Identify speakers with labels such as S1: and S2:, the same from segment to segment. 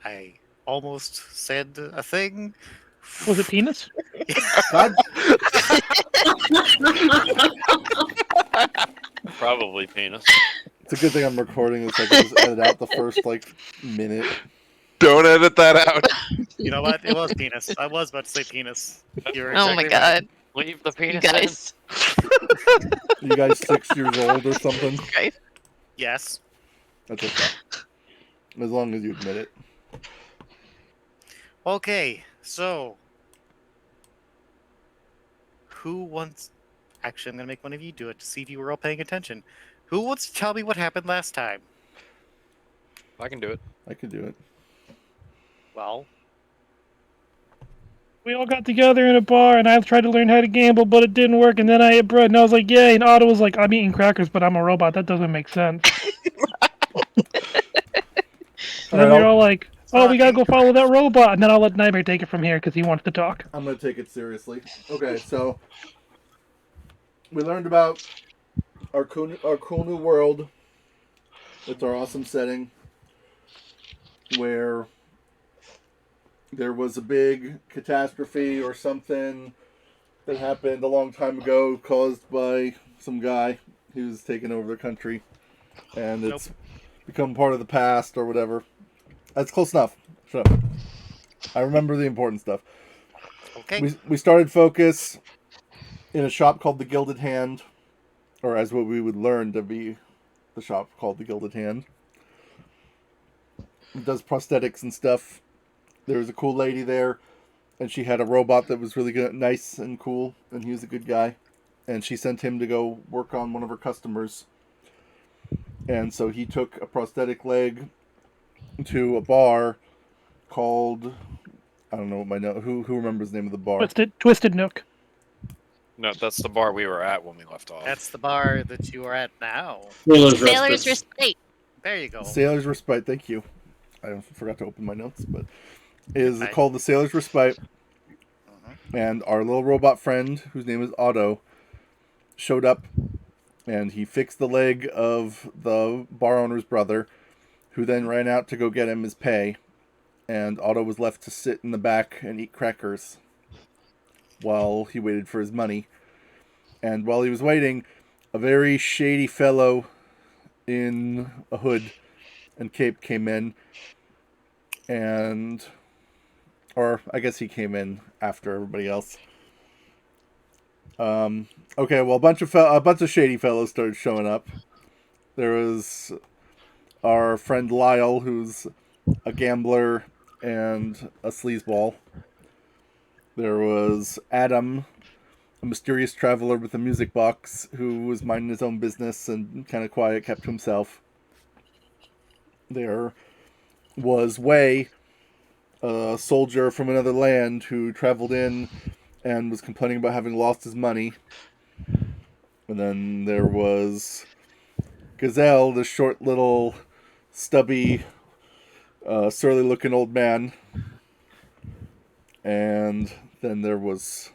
S1: I almost said a thing.
S2: Was it penis?
S3: God,
S4: Probably penis.
S3: it's a good thing I'm recording this. I can just edit out the first minute.
S5: Don't edit that out.
S1: You know what? It was penis. I was about to say penis. You're
S6: Oh
S1: exactly
S6: my
S1: right.
S6: god.
S4: Leave the
S6: You
S4: penis in.
S6: guys.
S3: You guys 6 years old or something?
S6: Christ.
S1: Yes.
S3: That's okay. As long as you admit it.
S1: Okay, so who wants? Actually, I'm gonna make one of you do it to see if you were all paying attention. Who wants to tell me what happened last time?
S4: I can do it.
S3: I could do it.
S1: Well,
S2: We all got together in a bar, and I tried to learn how to gamble, but it didn't work. And then I ate bread, and I was like, "Yay!" And Otto was like, "I'm eating crackers, but I'm a robot. That doesn't make sense." And then we were all like, "Oh, we gotta go follow that robot." And then I'll let Nightmare take it from here because he wants to talk.
S3: I'm gonna take it seriously. Okay, so we learned about our cool new world. It's our awesome setting where there was a big catastrophe or something that happened a long time ago caused by some guy who's taken over the country, and it's become part of the past or whatever. That's close enough. Shut up. I remember the important stuff.
S1: okay.
S3: We started Focus in a shop called the Gilded Hand, or as what we would learn to be the shop called the Gilded Hand. It does prosthetics and stuff. There was a cool lady there, and she had a robot that was really good, nice and cool, and he was a good guy. And she sent him to go work on one of her customers. And so he took a prosthetic leg to a bar called, I don't know what my note. Who remembers the name of the bar?
S2: Twisted Nook.
S4: No, that's the bar we were at when we left off.
S1: That's the bar that you are at now.
S6: Sailor's Respite.
S1: There you go.
S3: Sailor's Respite. Thank you. I forgot to open my notes, but it is
S1: Right.
S3: called the Sailor's Respite.
S1: Mhm.
S3: And our little robot friend, whose name is Otto, showed up, and he fixed the leg of the bar owner's brother, who then ran out to go get him his pay. And Otto was left to sit in the back and eat crackers while he waited for his money. And while he was waiting, a very shady fellow in a hood and cape came in, and, or I guess he came in after everybody else. Okay, well, a bunch of shady fellows started showing up. There was our friend Lyle, who's a gambler and a sleazeball. There was Adam, a mysterious traveler with a music box, who was minding his own business and kind of quiet, kept to himself. There was Way, a soldier from another land who traveled in and was complaining about having lost his money. And then there was Gazelle, the short little stubby, surly looking old man. And then there was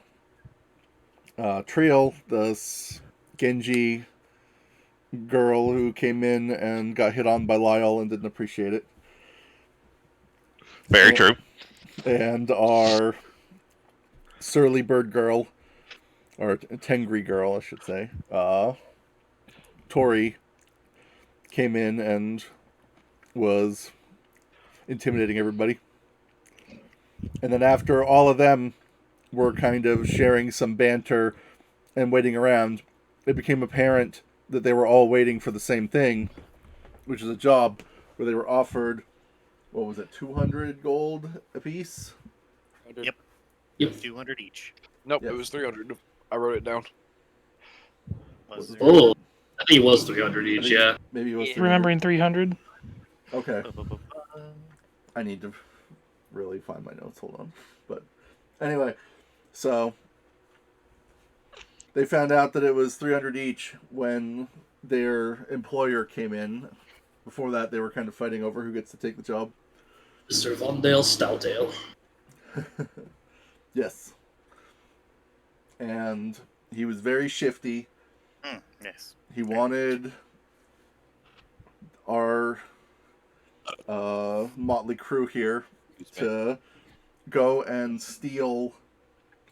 S3: Triel, the Genji girl who came in and got hit on by Lyle and didn't appreciate it.
S5: Very true.
S3: And our surly bird girl, or Tengri girl, I should say, Tori, came in and was intimidating everybody. And then after all of them were kind of sharing some banter and waiting around, it became apparent that they were all waiting for the same thing, which is a job where they were offered, what was it, 200 gold apiece?
S1: Yep.
S7: Yep.
S1: 200 each.
S4: Nope,
S3: Yep.
S4: it was 300. I wrote it down.
S1: Was there-
S7: Oh, I think it was 300 each, yeah.
S3: Maybe it was
S1: Yeah.
S3: 300.
S2: Remembering 300.
S3: Okay. I need to really find my notes. Hold on. But anyway, so they found out that it was 300 each when their employer came in. Before that, they were kind of fighting over who gets to take the job.
S7: Mr. Vondale Stoutale.
S3: Yes. And he was very shifty.
S1: Yes.
S3: He wanted our motley crew here to go and steal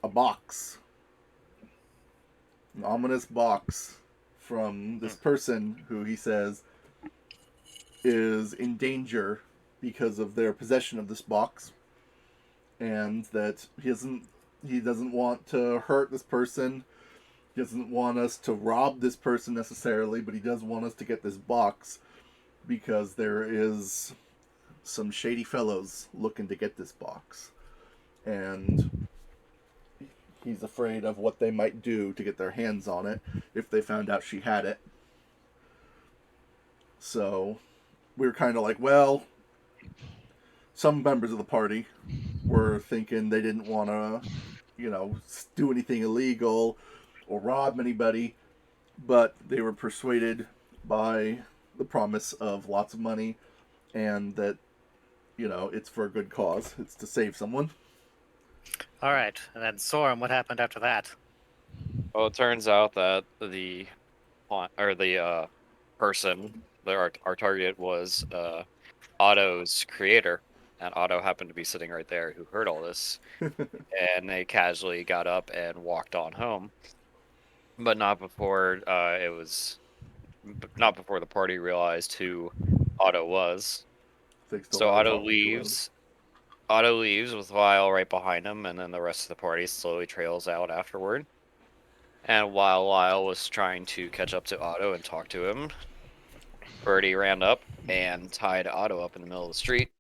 S3: a box. An ominous box from this person who he says is in danger because of their possession of this box, and that he doesn't want to hurt this person. He doesn't want us to rob this person necessarily, but he does want us to get this box because there is some shady fellows looking to get this box, and he's afraid of what they might do to get their hands on it if they found out she had it. So we were kind of like, well, some members of the party were thinking they didn't want to, do anything illegal or rob anybody, but they were persuaded by the promise of lots of money and that, it's for a good cause. It's to save someone.
S1: All right, and then Sorum, what happened after that?
S4: Well, it turns out that the person, our target was Otto's creator, and Otto happened to be sitting right there who heard all this, and they casually got up and walked on home, but not before not before the party realized who Otto was. So Otto leaves. Otto leaves with Lyle right behind him, and then the rest of the party slowly trails out afterward. And while Lyle was trying to catch up to Otto and talk to him, Birdie ran up and tied Otto up in the middle of the street,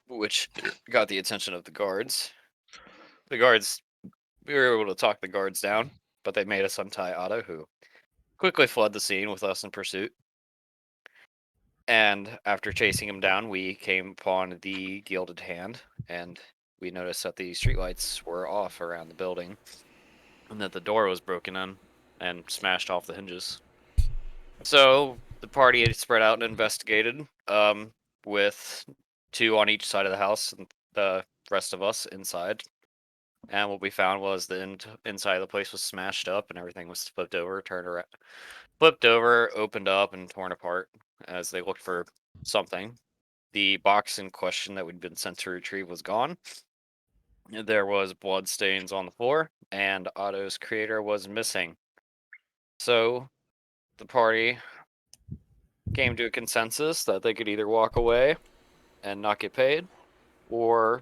S4: which got the attention of the guards. We were able to talk the guards down, but they made us untie Otto, who quickly fled the scene with us in pursuit. And after chasing him down, we came upon the Gilded Hand, and we noticed that the streetlights were off around the building, and that the door was broken in and smashed off the hinges. So the party had spread out and investigated, with 2 on each side of the house and the rest of us inside. And what we found was the inside of the place was smashed up and everything was flipped over, opened up, and torn apart as they looked for something. The box in question that we'd been sent to retrieve was gone. There was blood stains on the floor, and Otto's creator was missing. So the party came to a consensus that they could either walk away and not get paid, or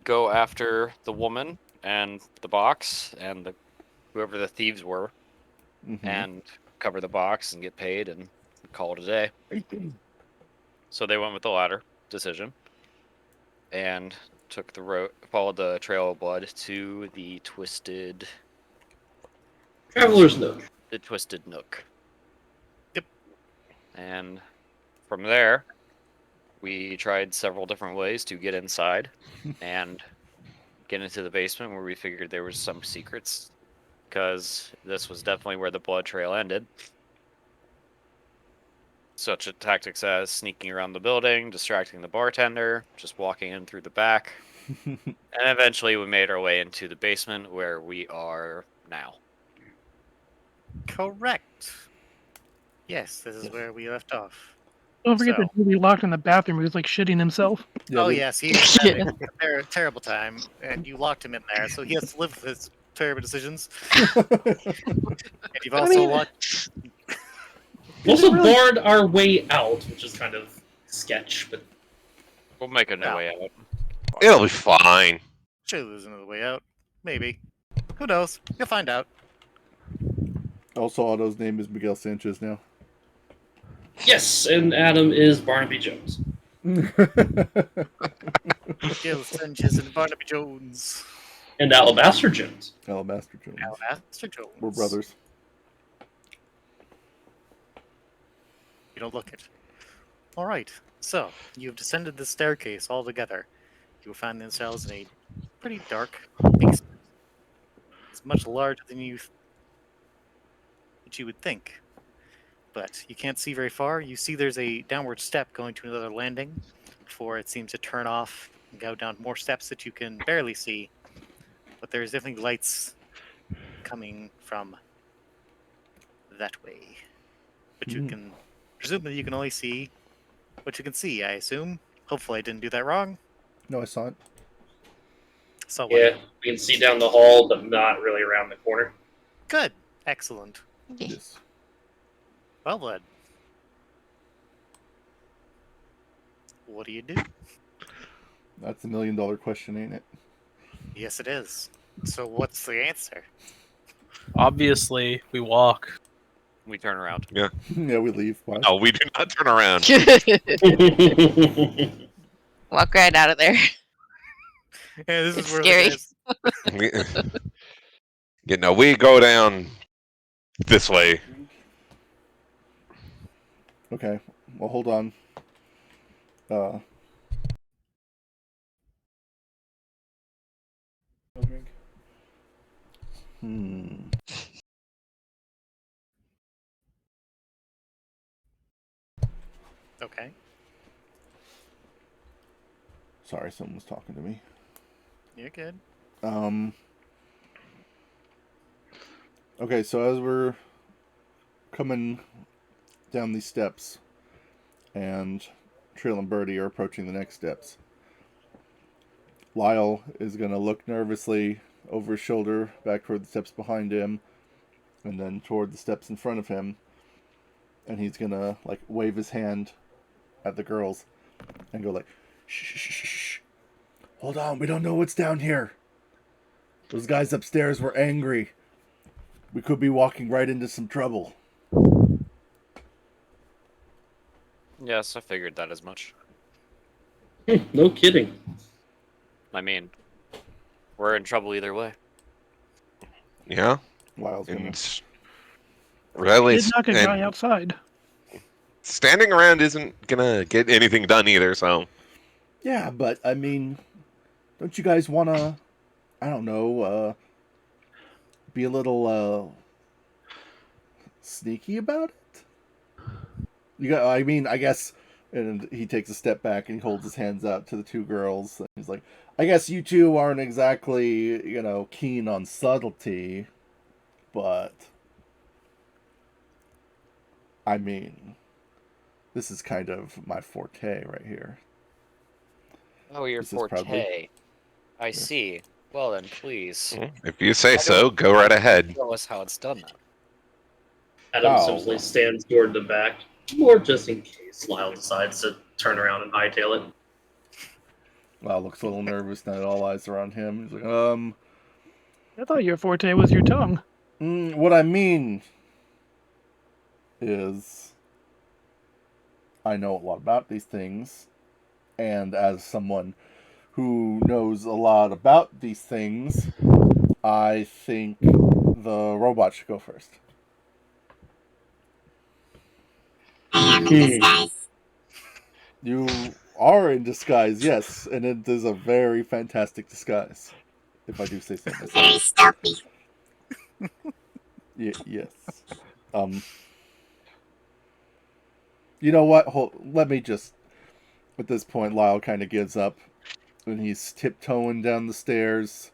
S4: go after the woman and the box and whoever the thieves were, and cover the box and get paid and call it a day. So they went with the latter decision and followed the trail of blood to the Twisted
S7: Traveler's Nook.
S4: The Twisted Nook.
S1: Yep.
S4: And from there, we tried several different ways to get inside and get into the basement, where we figured there was some secrets, because this was definitely where the blood trail ended. Such tactics as sneaking around the building, distracting the bartender, just walking in through the back. And eventually we made our way into the basement, where we are now.
S1: Correct. Yes, this is where we left off.
S2: Don't forget
S1: So-
S2: that dude he locked in the bathroom. He was like shitting himself.
S1: Oh yes, he was having a terrible time, and you locked him in there, so he has to live with his terrible decisions. And you've also watched.
S7: We also barred our way out, which is kind of sketch, but
S4: We'll make a new
S1: Yeah.
S4: way out.
S5: It'll be fine.
S1: Sure, there's another way out. Maybe. Who knows? You'll find out.
S3: Also, Otto's name is Miguel Sanchez now.
S7: yes, and Adam is Barnaby Jones.
S1: Gil Sanchez and Barnaby Jones.
S7: And Alabaster Jones.
S3: Alabaster Jones.
S1: Alabaster Jones.
S3: We're brothers.
S1: You don't look it. All right. So you've descended the staircase all together. You will find themselves in a pretty dark basement. It's much larger than you would think, but you can't see very far. You see there's a downward step going to another landing before it seems to turn off and go down more steps that you can barely see. But there's definitely lights coming from that way. But you can presume that you can only see what you can see, I assume. Hopefully I didn't do that wrong.
S3: No, I saw it.
S1: So what?
S7: Yeah, we can see down the hall, but not really around the corner.
S1: Good. Excellent.
S3: Yes.
S1: Well then. What do you do?
S3: That's $1 million question, ain't it?
S1: Yes, it is. So what's the answer?
S8: Obviously, we walk.
S4: We turn around.
S3: Yeah, we leave. Why?
S5: No, we do not turn around.
S6: Walk right out of there.
S1: Yeah, this
S6: It's
S1: is where
S6: scary.
S5: We go down this way.
S3: Okay. Well, hold on. Hmm.
S1: Okay.
S3: Sorry, someone was talking to me.
S1: You're good.
S3: Okay, so as we're coming down these steps, and Trail and Birdie are approaching the next steps, Lyle is going to look nervously over his shoulder, back toward the steps behind him, and then toward the steps in front of him, and he's going to, like, wave his hand at the girls and go like, shh, shh, shh, shh. Hold on, we don't know what's down here. Those guys upstairs were angry. We could be walking right into some trouble.
S4: Yes, I figured that as much.
S7: No kidding.
S4: I mean, we're in trouble either way.
S5: Yeah.
S3: Lyle's gonna...
S5: And really,
S2: Did knock a guy outside.
S5: standing around isn't gonna get anything done either. So
S3: Yeah, but I mean, don't you guys want to, I don't know, be a little sneaky about it? You got, I mean, I guess. And he takes a step back and he holds his hands out to the two girls. And he's like, I guess you two aren't exactly, keen on subtlety, but I mean, this is kind of my forte right here.
S4: Oh, your
S3: This is
S4: forte.
S3: probably-
S4: I see. Well then, please.
S5: if you say so, go right ahead.
S4: Show us how it's done.
S7: Adam
S3: Oh.
S7: essentially stands toward the back, more just in case Lyle decides to turn around and hightail it.
S3: Lyle looks a little nervous now that all eyes are on him. He's like,
S2: I thought your forte was your tongue.
S3: what I mean is, I know a lot about these things, and as someone who knows a lot about these things, I think the robot should go first. You are in disguise, yes, and it is a very fantastic disguise, if I do say so myself.
S6: Very stealthy.
S3: Yes. You know what? Let me just... At this point, Lyle kind of gives up, and he's tiptoeing down the stairs,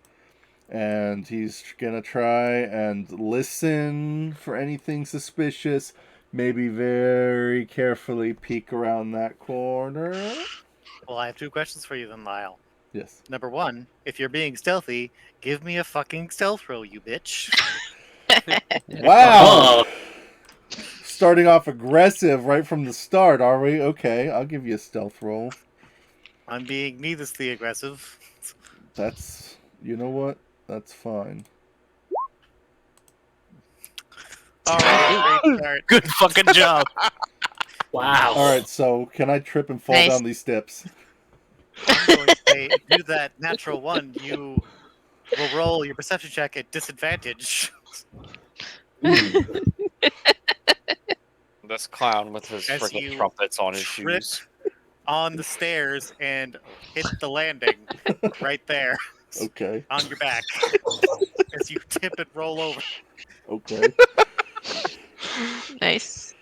S3: and he's gonna try and listen for anything suspicious. Maybe very carefully peek around that corner.
S1: Well, I have two questions for you then, Lyle.
S3: Yes.
S1: Number one, if you're being stealthy, give me a fucking stealth roll, you bitch.
S3: Wow! Starting off aggressive right from the start, are we? Okay, I'll give you a stealth roll.
S1: I'm being needlessly aggressive.
S3: That's... You know what? That's fine.
S1: Alright, great start.
S8: Good fucking job.
S7: Wow.
S3: Alright, so can I trip and fall
S6: Nice.
S3: down these steps?
S1: I'm going to say, if you do that natural one, you will roll your perception check at disadvantage.
S4: This clown with his
S1: As
S4: freaking
S1: you
S4: trumpets on his
S1: trip
S4: shoes.
S1: on the stairs and hit the landing right there
S3: Okay,
S1: on your back as you tip and roll over.
S3: okay.
S6: Nice.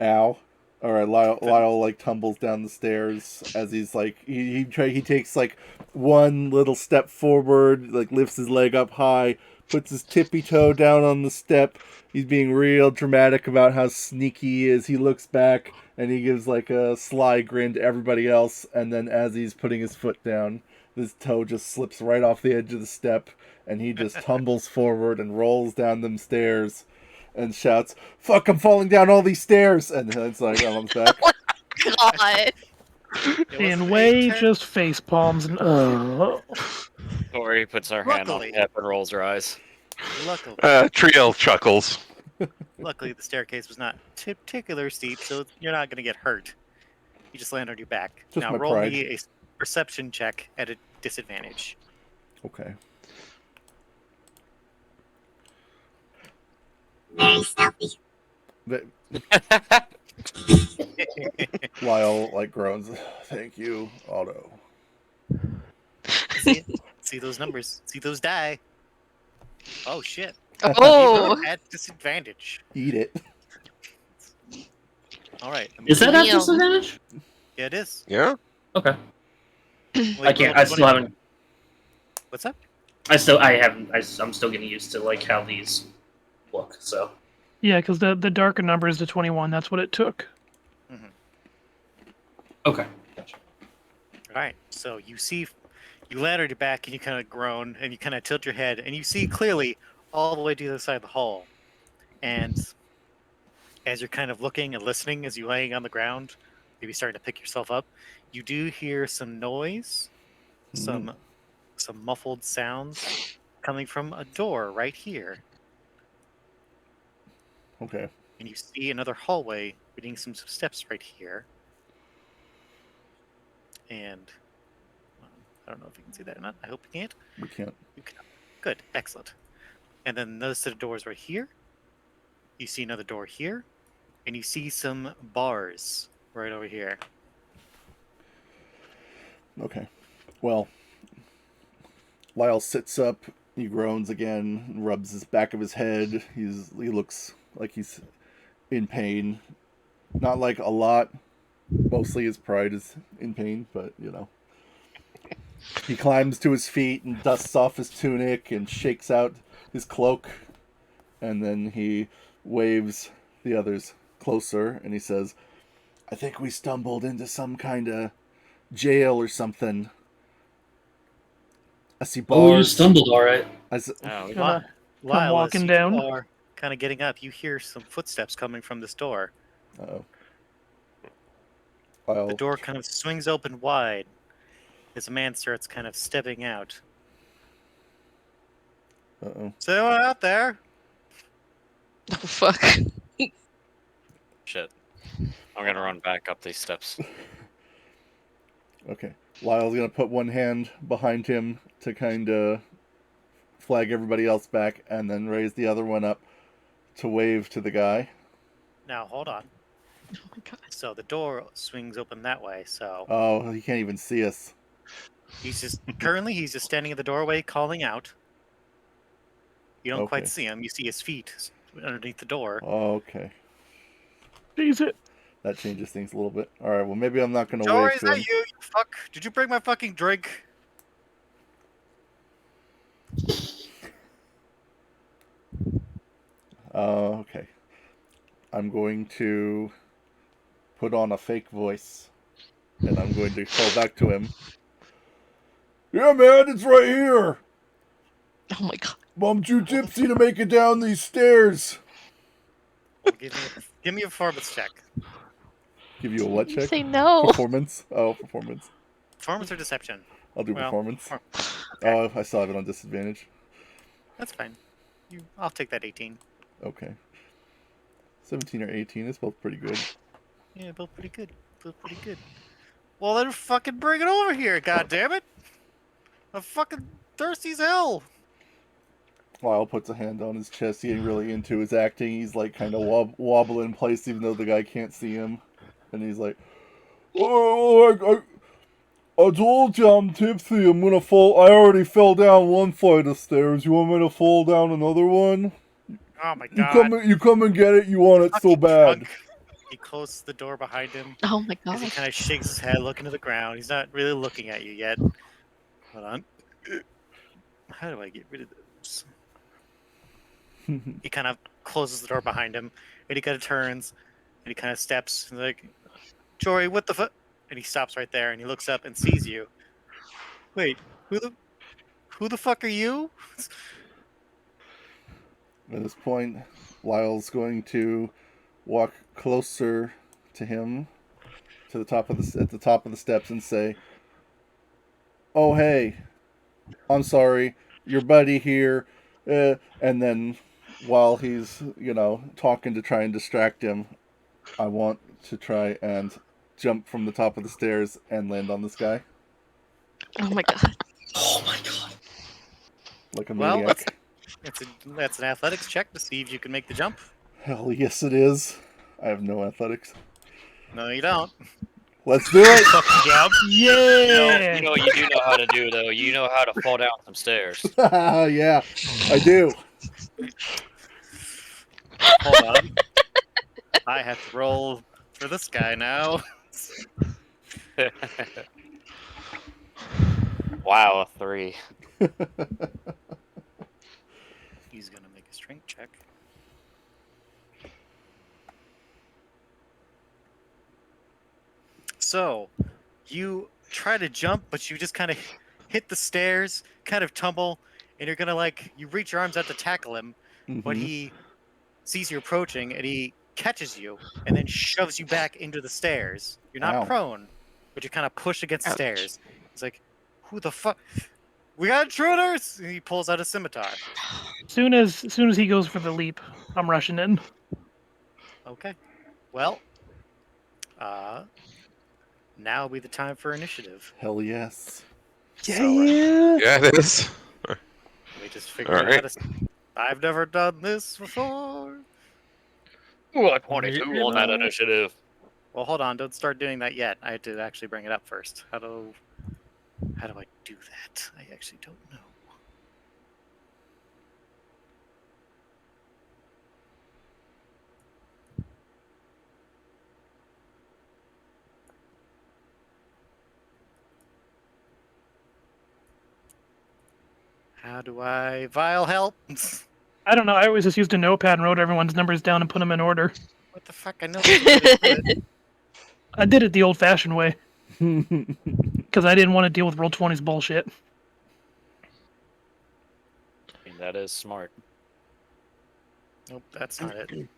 S3: Ow. Alright, Lyle like tumbles down the stairs as he's like he takes like one little step forward, like lifts his leg up high, puts his tippy toe down on the step. He's being real dramatic about how sneaky he is. He looks back and he gives like a sly grin to everybody else. And then as he's putting his foot down, this toe just slips right off the edge of the step. And he just tumbles forward and rolls down them stairs and shouts, "Fuck, I'm falling down all these stairs!" And then it's like, on his back.
S6: God.
S2: And Way just face palms and
S4: Tori puts her hand on
S1: Luckily.
S4: the hip and rolls her eyes.
S1: Luckily,
S5: Trio chuckles.
S1: luckily the staircase was not particularly steep, so you're not going to get hurt. You just land on your back.
S3: Just
S1: now
S3: my
S1: roll
S3: pride.
S1: me a perception check at a disadvantage.
S3: Okay.
S6: Very stealthy.
S3: Lyle like groans. "Thank you, Otto."
S1: See those numbers. See those die. Oh shit.
S6: Oh.
S1: At disadvantage.
S3: Eat it.
S1: All right.
S7: Is that at
S6: Damn.
S7: disadvantage?
S1: Yeah, it is.
S5: Yeah.
S7: Okay.
S1: Wait,
S7: I can't.
S1: roll
S7: I still haven't.
S1: What's up?
S7: I haven't. I'm still getting used to like how these look. So
S2: yeah, because the darker number is the 21. That's what it took.
S7: okay. Gotcha.
S1: All right. So you land on your back and you kind of groan and you kind of tilt your head and you see clearly all the way to the other side of the hall. And as you're kind of looking and listening as you're laying on the ground, maybe starting to pick yourself up, you do hear some noise, some muffled sounds coming from a door right here.
S3: Okay.
S1: And you see another hallway leading some steps right here. And I don't know if you can see that or not. I hope you can't.
S3: We can't.
S1: You can. Good. Excellent. And then those set of doors right here. You see another door here. And you see some bars right over here.
S3: Okay. Well, Lyle sits up. He groans again, and rubs his back of his head. He looks like he's in pain. Not like a lot. Mostly his pride is in pain, but you know. He climbs to his feet and dusts off his tunic and shakes out his cloak. And then he waves the others closer and he says, "I think we stumbled into some kind of jail or something. I see bars."
S7: Oh, you stumbled, all right.
S1: Oh,
S2: Gonna
S1: Lyle, as
S2: walking
S1: you
S2: down.
S1: are kind of getting up, you hear some footsteps coming from this door.
S3: Uh-oh. Lyle,
S1: The door kind of swings open wide as a man starts kind of stepping out.
S3: Uh-oh.
S1: Is anyone out there?
S6: Oh, fuck.
S4: Shit. I'm gonna run back up these steps.
S3: Okay. Lyle's gonna put one hand behind him to kind of flag everybody else back, and then raise the other one up to wave to the guy.
S1: Now, hold on.
S6: Oh my god.
S1: So the door swings open that way, so
S3: Oh, he can't even see us.
S1: he's just standing in the doorway calling out. You don't
S3: Okay.
S1: quite see him. You see his feet underneath the door.
S3: Okay.
S2: Jeez it.
S3: That changes things a little bit. Alright, well maybe I'm not gonna
S1: Joey,
S3: wave
S1: is
S3: to
S1: that
S3: him.
S1: you fuck? Did you bring my fucking drink?
S3: Okay. I'm going to put on a fake voice, and I'm going to call back to him. "Yeah, man, it's right here.
S6: Oh my god.
S3: I'm too tipsy to make it down these stairs."
S1: Well, give me a performance check.
S3: Give you a what
S6: You
S3: check?
S6: say no.
S3: Performance? Oh, performance.
S1: Performance or deception?
S3: I'll do
S1: Well,
S3: performance.
S1: okay.
S3: Oh, I still have it on disadvantage.
S1: That's fine. I'll take that 18.
S3: Okay. 17 or 18 is both pretty good.
S1: Yeah, both pretty good. Both pretty good. Well, then fucking bring it over here, goddammit! I'm fucking thirsty as hell!
S3: Lyle puts a hand on his chest. He ain't really into his acting. He's like kind of wobbling in place even though the guy can't see him. And he's like, "Oh, I told you I'm tipsy. I'm gonna fall. I already fell down one flight of stairs. You want me to fall down another one?
S1: Oh my god.
S3: You come and get it. You want it so
S1: Fucking
S3: bad."
S1: drunk. He closes the door behind him
S6: Oh my
S1: as he
S6: god.
S1: kind of shakes his head, looking to the ground. He's not really looking at you yet. Hold on. How do I get rid of this? he kind of closes the door behind him, and he kind of turns, and he kind of steps, and like, Jory, what the fuck? And he stops right there, and he looks up and sees you. Wait, who the fuck are you?
S3: At this point, Lyle's going to walk closer to him, to the top of at the top of the steps, and say, "Oh hey, I'm sorry, your buddy here." And then, while he's talking to try and distract him, I want to try and jump from the top of the stairs and land on this guy
S6: Oh my god.
S7: Oh my god.
S3: like a
S1: Well,
S3: maniac.
S1: that's an athletics check to see if you can make the jump.
S3: Hell yes, it is. I have no athletics.
S1: No, you don't.
S3: Let's do it.
S8: Fucking job.
S2: Yeah.
S4: You know what you do know how to do though. You know how to fall down some stairs.
S3: Yeah, I do.
S1: Hold on. I have to roll for this guy now.
S4: Wow, a 3.
S1: He's gonna make a strength check. So, you try to jump, but you just kind of hit the stairs, kind of tumble, and you're gonna you reach your arms out to tackle him, but
S3: Mhm.
S1: he sees you approaching and he catches you and then shoves you back into the stairs. You're not
S3: Ow.
S1: prone, but you kind of push against the
S6: Ouch.
S1: stairs. He's like, "Who the fuck? We got intruders!" And he pulls out a scimitar.
S2: Soon as he goes for the leap, I'm rushing in.
S1: Okay. Well, now will be the time for initiative.
S3: Hell yes.
S1: So,
S5: Yeah, it is.
S1: let me just figure
S5: All
S1: out
S5: right.
S1: how to. I've never done this before.
S4: Ooh, a 22 on that initiative.
S1: Well, hold on. Don't start doing that yet. I had to actually bring it up first. How do I do that? I actually don't know. How do I Vile help?
S2: I don't know. I always just used a notepad and wrote everyone's numbers down and put them in order.
S1: What the fuck? I know that's the way to do it.
S2: I did it the old-fashioned way because I didn't want to deal with Roll20's bullshit.
S4: I mean, that is smart.
S1: Nope, that's not it.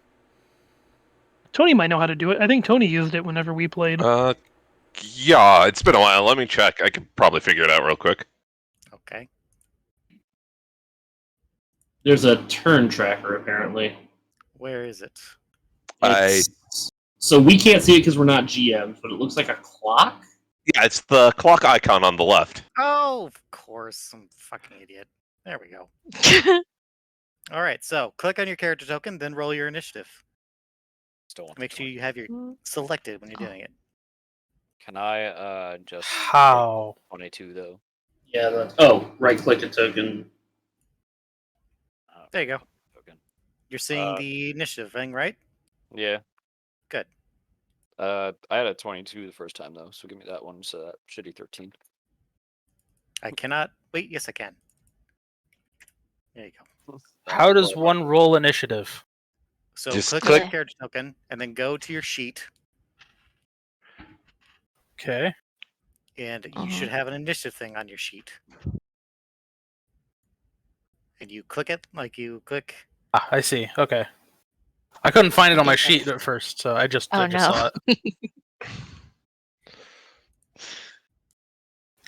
S2: Tony might know how to do it. I think Tony used it whenever we played.
S5: Yeah, it's been a while. Let me check. I could probably figure it out real quick.
S1: Okay.
S7: There's a turn tracker apparently.
S1: Where is it?
S7: So we can't see it because we're not GMs, but it looks like a clock.
S5: Yeah, it's the clock icon on the left.
S1: Oh, of course. Some fucking idiot. There we go. All right, so click on your character token, then roll your initiative.
S4: Still want
S1: Make
S4: the
S1: sure
S4: 20.
S1: you have your selected when you're doing it.
S4: Can I just
S8: How?
S4: 22 though?
S7: Yeah. Oh, right click a token.
S1: There you go.
S4: Token.
S1: You're seeing the initiative thing, right?
S4: Yeah.
S1: Good.
S4: I had a 22 the first time though, so give me that one. So that should be 13.
S1: I cannot. Wait, yes, I can. There you go.
S8: How does one roll initiative?
S1: So
S5: Just
S1: click on
S5: click-
S1: your character token and then go to your sheet,
S8: Okay.
S1: and you should have an initiative thing on your sheet. And you click it, you click.
S8: Ah, I see. Okay. I couldn't find it on my sheet at first, so I just
S6: Oh,
S8: saw it.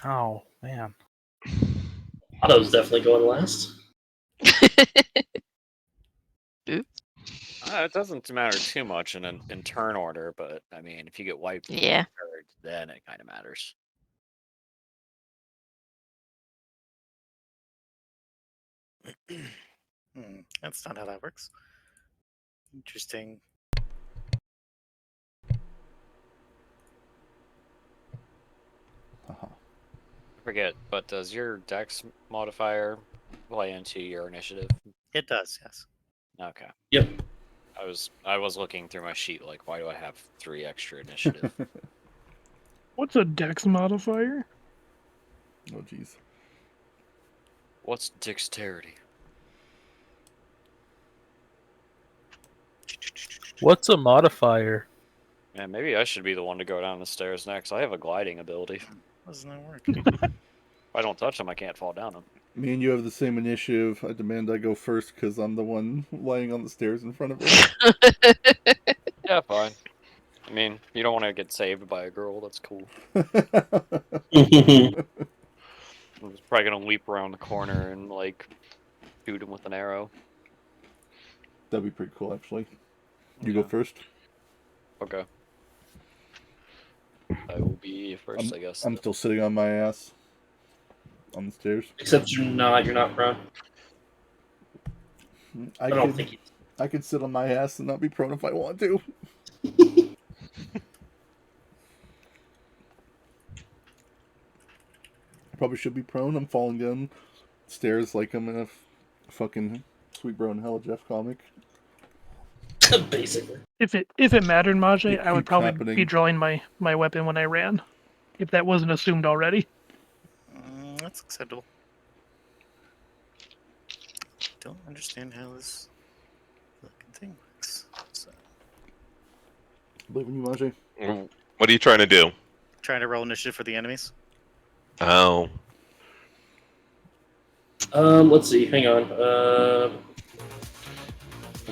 S8: Oh man.
S7: Otto's definitely going last.
S4: It doesn't matter too much in turn order, but I mean, if you get wiped,
S6: Yeah.
S4: third, then it kind of matters.
S1: That's not how that works. Interesting.
S3: Uh-huh.
S4: I forget, but does your dex modifier play into your initiative?
S1: It does, yes.
S4: Okay.
S7: Yep.
S4: I was looking through my sheet like, why do I have 3 extra initiative?
S2: What's a dex modifier?
S3: Oh jeez.
S4: What's dexterity?
S8: What's a modifier?
S4: Man, maybe I should be the one to go down the stairs next. I have a gliding ability.
S1: How does that work?
S4: If I don't touch them, I can't fall down them.
S3: Me and you have the same initiative. I demand I go first because I'm the one lying on the stairs in front of her.
S4: Yeah, fine. I mean, you don't want to get saved by a girl. That's cool.
S7: Mm-hmm.
S4: I'm just probably gonna leap around the corner and like shoot him with an arrow.
S3: That'd be pretty cool, actually. You go
S4: Yeah.
S3: first.
S4: Okay. I will be first, I guess.
S3: I'm still sitting on my ass on the stairs.
S7: Except you're not prone. I don't think
S3: I could sit on my ass and not be prone if I want to. I probably should be prone. I'm falling down stairs like I'm in a fucking Sweet Bro and Hella Jeff comic.
S7: basically.
S2: If it mattered, Majay,
S3: It
S2: I would
S3: keeps
S2: probably
S3: happening.
S2: be drawing my weapon when I ran. If that wasn't assumed already.
S1: That's acceptable. Don't understand how this fucking thing works. So,
S3: Believe in you, Majay.
S5: What are you trying to do?
S1: trying to roll initiative for the enemies.
S5: Oh.
S7: Let's see. Hang on.
S3: Oh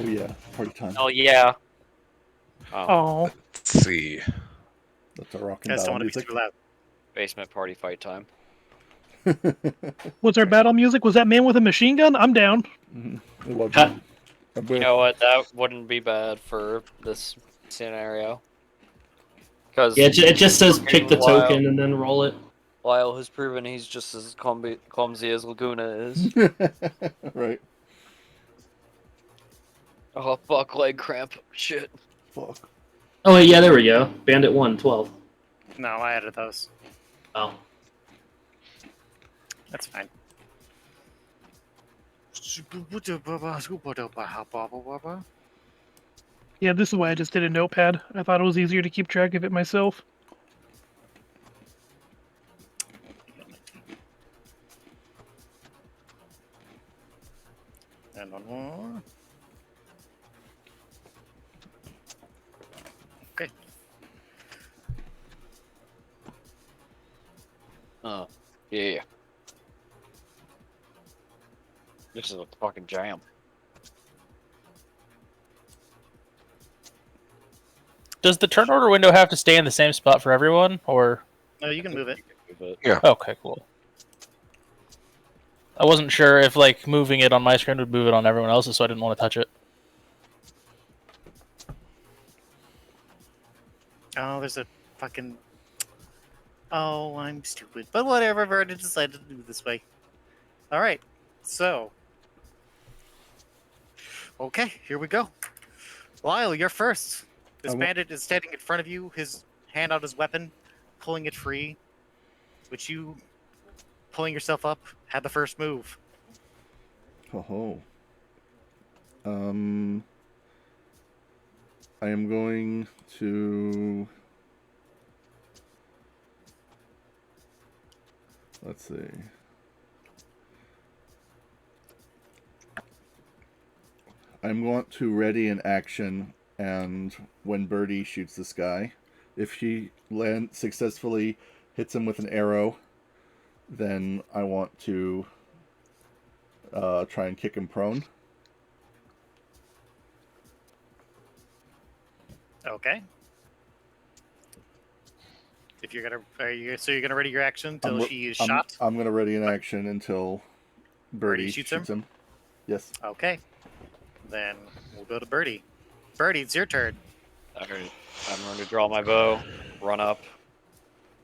S3: yeah, party time.
S4: Oh yeah.
S2: Oh,
S5: Let's see.
S3: That's our rock
S1: I
S3: and
S1: just don't
S3: battle
S1: want to be
S3: music.
S1: too loud.
S4: Basement party fight time.
S2: was our battle music? Was that man with a machine gun? I'm down.
S3: I love
S7: Ha-
S3: it.
S4: You know what? That wouldn't be bad for this scenario. Because
S7: Yeah, it just says pick the
S4: Lyle-
S7: token and then roll it.
S4: Lyle has proven he's just as clumsy as Laguna is.
S3: Right.
S4: Oh fuck, leg cramp. Shit.
S3: Fuck.
S7: Oh, wait, yeah, there we go. Bandit 1, 12.
S1: No, I added those.
S7: Oh.
S1: That's fine.
S2: Yeah, this is why I just did a notepad. I thought it was easier to keep track of it myself.
S1: And one more. Okay.
S4: Oh. Yeah. This is a fucking jam.
S8: Does the turn order window have to stay in the same spot for everyone, or?
S1: No, you can move it.
S8: Okay, cool. I wasn't sure if like moving it on my screen would move it on everyone else's, so I didn't want to touch it.
S1: Oh, there's a fucking. Oh, I'm stupid. But whatever, I've already decided to do it this way. Alright, so. Okay, here we go. Lyle, you're first. This bandit is standing in front of you, his hand on his weapon, pulling it free. Which you, pulling yourself up, had the first move.
S3: Oh. I am going to. Let's see. I'm going to ready an action, and when Birdie shoots this guy, if she successfully hits him with an arrow, then I want to try and kick him prone.
S1: Okay. If you're gonna, so you're gonna ready your action until she is shot.
S3: I'm gonna ready an action until Birdie shoots him. Yes.
S1: Okay. Then we'll go to Birdie. Birdie, it's your turn.
S4: Alright. I'm going to draw my bow, run up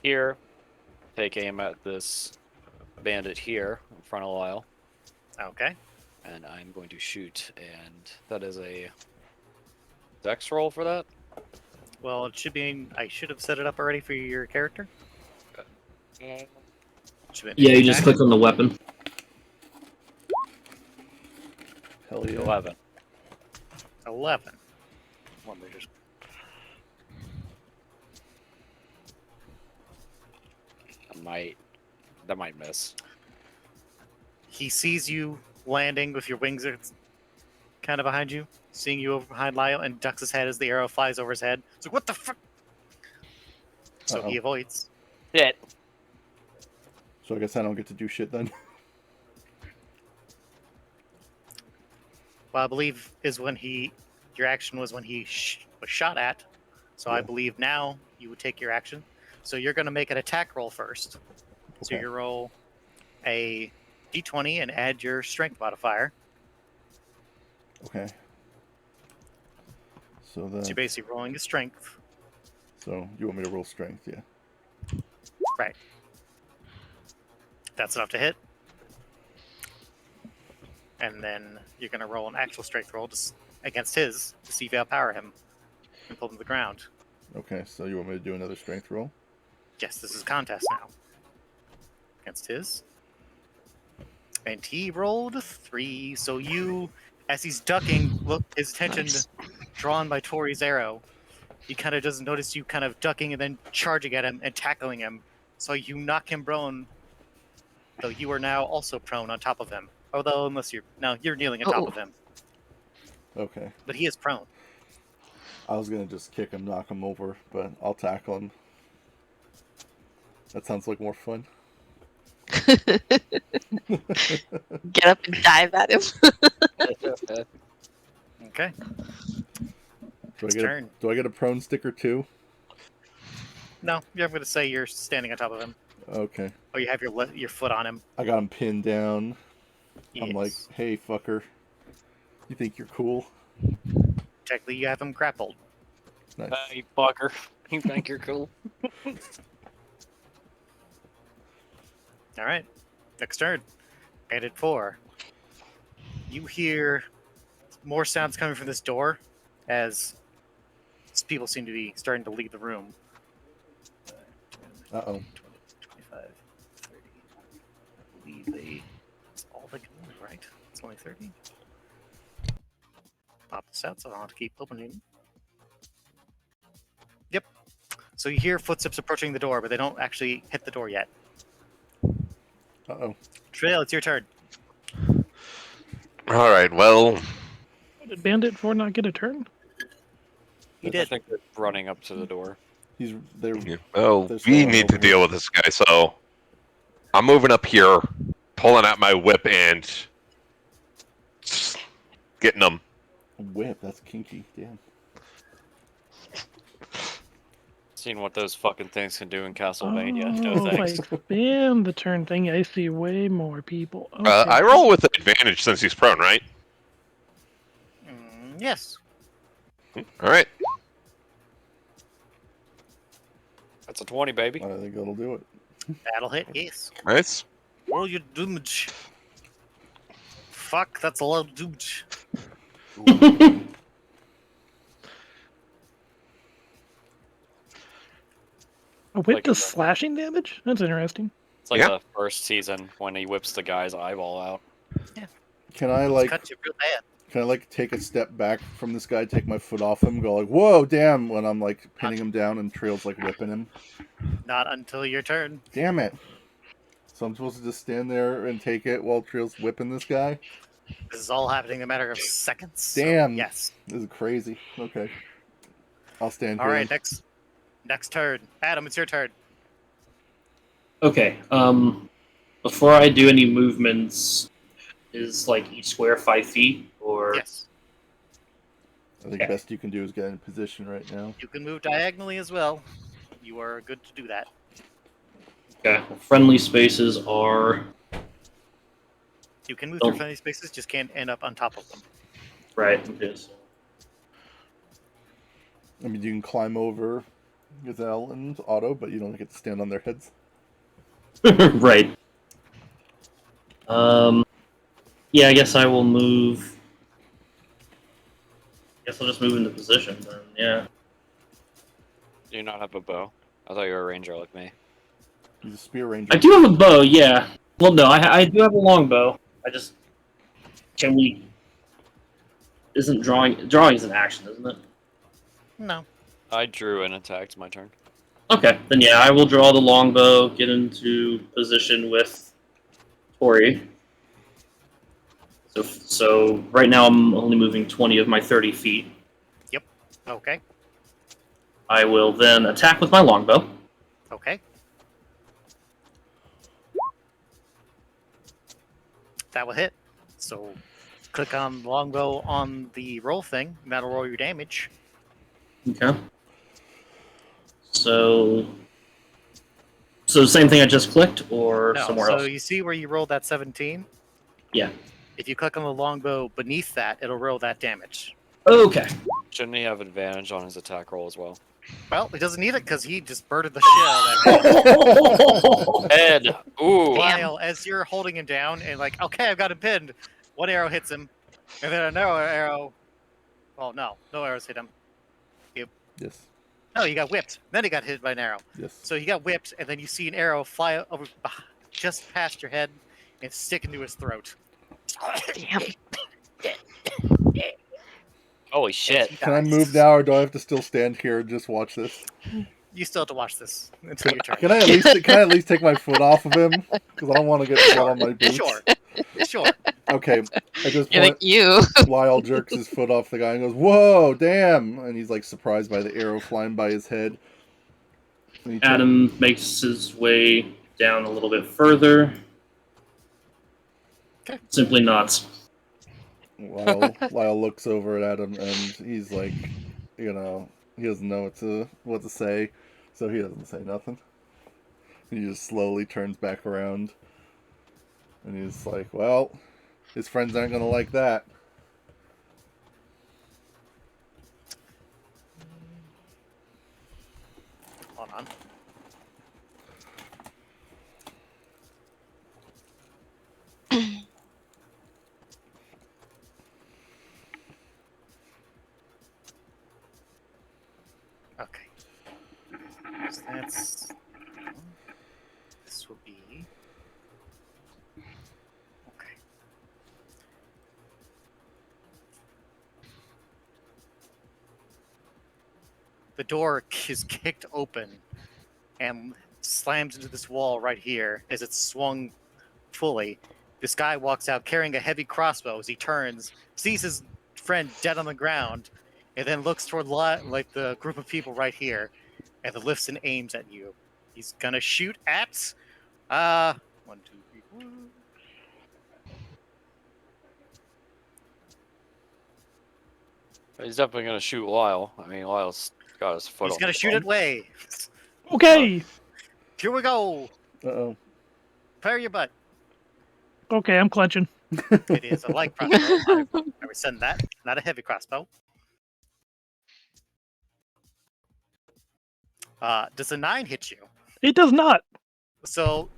S4: here, take aim at this bandit here in front of Lyle.
S1: Okay.
S4: And I'm going to shoot, and that is a dex roll for that.
S1: Well, it should be. I should have set it up already for your character.
S7: Yeah, you just click on the weapon.
S3: Hell yeah.
S4: 11.
S1: 11. Let me just.
S4: That might miss.
S1: He sees you landing with your wings kind of behind you, seeing you over behind Lyle, and ducks his head as the arrow flies over his head. It's like, what the fuck? So he avoids.
S4: Shit.
S3: So I guess I don't get to do shit then.
S1: Well, I believe is when your action was when he was shot at. So I
S3: Yeah.
S1: believe now you would take your action. So you're going to make an attack roll first. So
S3: Okay.
S1: you roll a d20 and add your strength modifier.
S3: Okay. So
S1: So
S3: that.
S1: you're basically rolling a strength.
S3: So you want me to roll strength? Yeah.
S1: Right. That's enough to hit. And then you're going to roll an actual strength roll against his to see if you outpower him and pull him to the ground.
S3: Okay. So you want me to do another strength roll?
S1: Yes, this is a contest now. Against his. And he rolled a 3. So you, as he's ducking, look, his attention drawn by Tori's arrow. He kind of doesn't notice you kind of ducking and then charging at him and tackling him. So you knock him prone, though you are now also prone on top of him. Although, unless you're kneeling on top of him.
S3: Okay.
S1: But he is prone.
S3: I was gonna just kick him, knock him over, but I'll tackle him. That sounds like more fun.
S6: Get up and dive at him.
S1: Okay.
S3: Do
S1: Turn.
S3: I get a prone sticker too?
S1: No, I'm going to say you're standing on top of him.
S3: Okay.
S1: Or you have your foot on him.
S3: I got him pinned down. I'm like,
S1: Yes.
S3: hey, fucker. You think you're cool?
S1: Technically, you have him grappled.
S3: Nice.
S4: You fucker. You think you're cool?
S1: All right. Next turn. Bandit 4. You hear more sounds coming from this door as people seem to be starting to leave the room. 10,
S3: Uh-oh.
S1: 20, 25, 30. I believe that's all they can move, right? It's only 30. Pop this out so I don't have to keep opening. Yep. So you hear footsteps approaching the door, but they don't actually hit the door yet.
S3: Uh-oh.
S1: Trail, it's your turn.
S5: All right. Well,
S2: Did Bandit 4 not get a turn?
S1: He
S4: I
S1: did.
S4: think they're running up to the door.
S3: They're
S5: well,
S3: There's
S5: we
S3: someone
S5: need to
S3: over here.
S5: deal with this guy. So I'm moving up here, pulling out my whip and just getting them.
S3: whip. That's kinky. Damn.
S4: Seeing what those fucking things can do in Castlevania. No
S2: Oh, if I
S4: thanks.
S2: expand the turn thing, I see way more people. Okay.
S5: I roll with advantage since he's prone, right?
S1: Yes.
S5: All right.
S4: That's a 20, baby.
S3: I think that'll do it.
S1: That'll hit, yes.
S5: Nice.
S1: Roll your damage. Fuck, that's a lot of damage.
S2: A whip
S4: Like
S2: does
S4: a-
S2: slashing damage? That's interesting.
S4: It's like
S5: Yeah.
S4: the first season when he whips the guy's eyeball out.
S3: Can I
S1: It's cut you real bad.
S3: Can I take a step back from this guy, take my foot off him, go like, whoa, damn, when I'm pinning him down and Trail's whipping him?
S1: Not until your turn.
S3: Damn it. So I'm supposed to just stand there and take it while Trail's whipping this guy?
S1: This is all happening in a matter of seconds. so
S3: Damn.
S1: yes.
S3: This is crazy. Okay. I'll stand
S1: All
S3: here.
S1: right, next turn. Adam, it's your turn.
S7: Okay. Before I do any movements, is each square 5 feet or?
S1: Yes.
S3: I think
S7: Okay.
S3: best you can do is get in position right now.
S1: You can move diagonally as well. You are good to do that.
S7: Okay. Friendly spaces are
S1: You can move
S7: Oh.
S1: through friendly spaces, just can't end up on top of them.
S7: right. Okay.
S3: I mean, you can climb over Gazelle and Otto, but you don't get to stand on their heads.
S7: Right. Yeah, I guess I will move. Guess I'll just move into position then. Yeah.
S4: Do you not have a bow? I thought you were a ranger like me.
S3: He's a spear ranger.
S7: I do have a bow. Yeah. Well, no, I do have a long bow. I just can we? Isn't drawing is an action, isn't it?
S1: No.
S4: I drew and attacked. My turn.
S7: Okay, then yeah, I will draw the longbow, get into position with Tori. So right now I'm only moving 20 of my 30 feet.
S1: Okay.
S7: I will then attack with my longbow.
S1: Okay. That will hit. So click on longbow on the roll thing. That'll roll your damage.
S7: Okay. So the same thing I just clicked, or
S1: No.
S7: somewhere
S1: So
S7: else?
S1: you see where you rolled that 17?
S7: Yeah.
S1: If you click on the longbow beneath that, it'll roll that damage.
S7: Okay.
S4: Shouldn't he have advantage on his attack roll as well?
S1: Well, he doesn't need it because he just birded the shit out of that.
S4: Head. Ooh.
S1: While as you're holding him down and like, okay, I've got him pinned. One arrow hits him, and then another arrow. Oh no, no arrows hit him.
S3: Yes.
S1: No, he got whipped. Then he got hit by an arrow.
S3: Yes.
S1: So he got whipped, and then you see an arrow fly over just past your head and stick into his throat.
S6: Damn.
S4: Holy shit.
S1: He
S3: Can I
S1: dies.
S3: move now, or do I have to still stand here and just watch this?
S1: You still have to watch this until your turn.
S3: Can I at least take my foot off of him? Because I don't want to get blood on my boots.
S1: Sure. Sure.
S3: Okay. At this
S6: You're
S3: point,
S6: like, you.
S3: Lyle jerks his foot off the guy and goes, "Whoa, damn!" And he's like surprised by the arrow flying by his head. And he
S7: Adam makes his way down a little bit further.
S1: Okay.
S7: Simply nods.
S3: Lyle looks over at Adam and he's like, he doesn't know what to say, so he doesn't say nothing. He just slowly turns back around, and he's like, "Well, his friends aren't gonna like that."
S1: Hold on. Okay. So that's. This will be. Okay. The door is kicked open and slams into this wall right here as it's swung fully. This guy walks out carrying a heavy crossbow as he turns, sees his friend dead on the ground, and then looks toward like the group of people right here, and then lifts and aims at you. He's gonna shoot at 1, 2, 3, 4.
S4: He's definitely gonna shoot Lyle. I mean, Lyle's got his foot
S1: He's
S4: on
S1: gonna
S4: the
S1: shoot
S4: bone.
S1: it way.
S2: Okay.
S1: Here we go.
S3: Uh-oh.
S1: Prepare your butt.
S2: Okay, I'm clenching.
S1: It is a light crossbow. I rescind that. Not a heavy crossbow. Does a 9 hit you?
S2: It does not.
S1: So,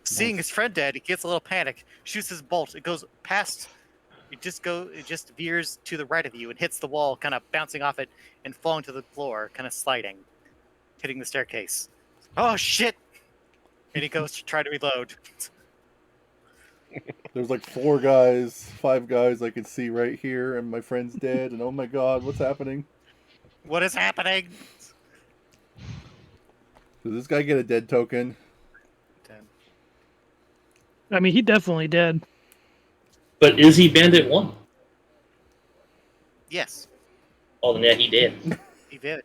S1: seeing his friend dead, he gets a little panic, shoots his bolt. It goes past. It just veers to the right of you and hits the wall, kind of bouncing off it and falling to the floor, kind of sliding, hitting the staircase. Oh shit! And he goes to try to reload.
S3: There's like 5 guys I can see right here, and my friend's dead. And oh my god, what's happening?
S1: What is happening?
S3: Does this guy get a dead token?
S1: 10.
S2: I mean, he definitely did.
S7: But is he Bandit 1?
S1: Yes,
S7: Oh, then yeah, he did.
S1: he did.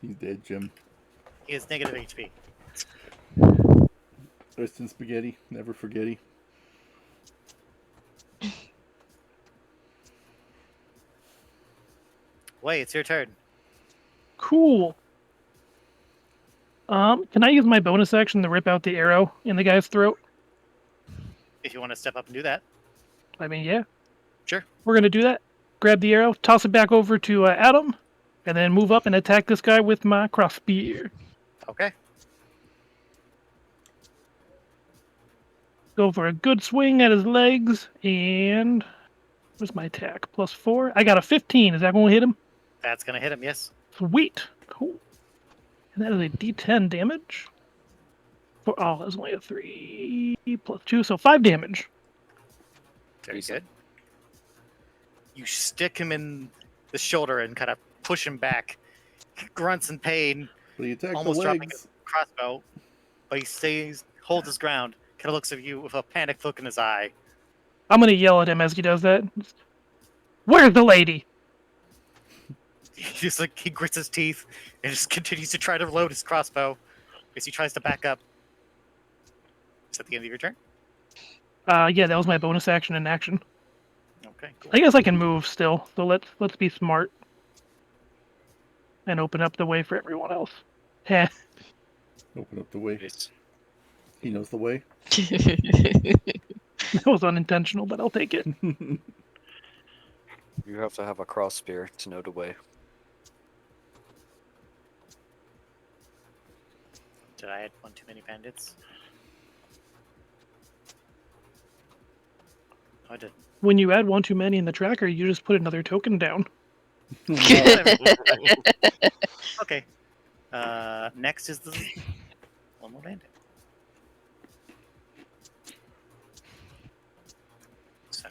S3: He's dead, Jim.
S1: He has negative HP.
S3: Rest in spaghetti, never forgetty.
S1: Wait, it's your turn.
S2: Cool. Can I use my bonus action to rip out the arrow in the guy's throat?
S1: If you want to step up and do that.
S2: I mean, yeah.
S1: Sure.
S2: We're gonna do that. Grab the arrow, toss it back over to Adam, and then move up and attack this guy with my crossbeam.
S1: Okay.
S2: Go for a good swing at his legs, and where's my attack? +4. I got a 15. Is that going to hit him?
S1: That's gonna hit him. Yes.
S2: Sweet. Cool. And that is a D10 damage. That's only a 3 + 2, so 5 damage.
S1: Very good. You stick him in the shoulder and kind of push him back. He grunts in pain,
S3: But he attacks
S1: almost
S3: the
S1: dropping
S3: legs.
S1: his crossbow, but he holds his ground, kind of looks at you with a panicked look in his eye.
S2: I'm gonna yell at him as he does that. Where's the lady?
S1: He grits his teeth and just continues to try to load his crossbow as he tries to back up. Is that the end of your turn?
S2: Yeah, that was my bonus action in action.
S1: Okay, cool.
S2: I guess I can move still, so let's be smart and open up the way for everyone else. Heh,
S3: Open up the way.
S4: Nice.
S3: He knows the way.
S2: that was unintentional, but I'll take it.
S4: You have to have a cross spear to know the way.
S1: Did I add one too many bandits? I did.
S2: When you add one too many in the tracker, you just put another token down.
S1: Okay. Next is the one more bandit. So.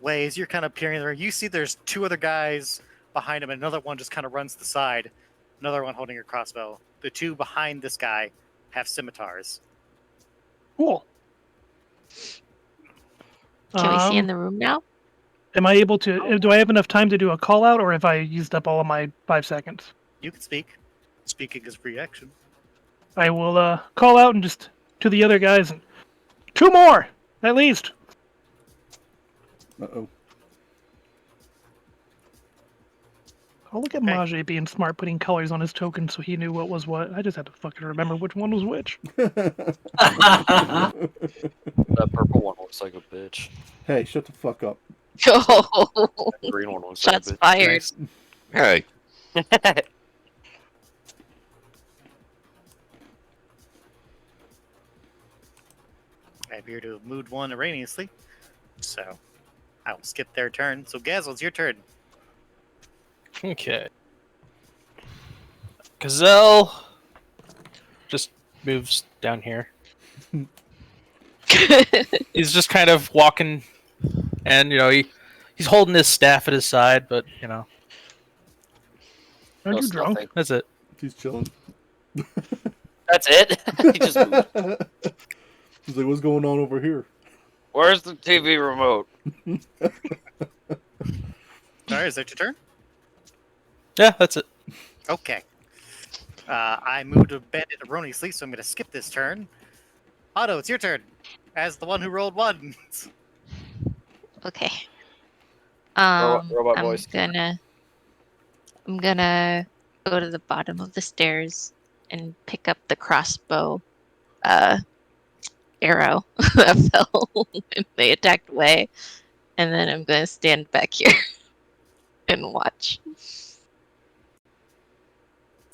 S1: Ways, you're kind of peering there. You see there's two other guys behind him, and another one just kind of runs to the side. Another one holding a crossbow. The two behind this guy have scimitars.
S2: Cool.
S6: Can we see in the room now?
S2: Am I able to? Do I have enough time to do a call out, or have I used up all of my 5 seconds?
S1: You can speak. Speaking is free action.
S2: I will call out and just to the other guys and 2 more at least.
S3: Uh-oh.
S2: Oh, look at
S1: Okay.
S2: Mage being smart, putting colors on his token so he knew what was what. I just had to fucking remember which one was which.
S4: That purple one looks like a bitch.
S3: Hey, shut the fuck up.
S6: Oh,
S4: That green one looks
S6: shots
S4: like a
S6: fired.
S5: Hey,
S4: bitch.
S1: I appear to have moved one erroneously, so I will skip their turn. So Gazel, it's your turn.
S8: Okay. Gazelle just moves down here. He's just kind of walking, and he's holding his staff at his side, but
S2: Aren't
S4: No
S2: you drunk?
S4: stuffing.
S8: that's it.
S3: He's chilling.
S4: That's it? He just moved.
S3: He's like, what's going on over here?
S4: Where's the TV remote?
S1: Alright, is that your turn?
S8: Yeah, that's it.
S1: Okay. I moved a bandit erroneously, so I'm going to skip this turn. Otto, it's your turn. As the one who rolled ones.
S6: Okay.
S4: Robot
S6: I'm
S4: voice.
S6: gonna go to the bottom of the stairs and pick up the crossbow arrow that fell when they attacked Way, and then I'm gonna stand back here and watch.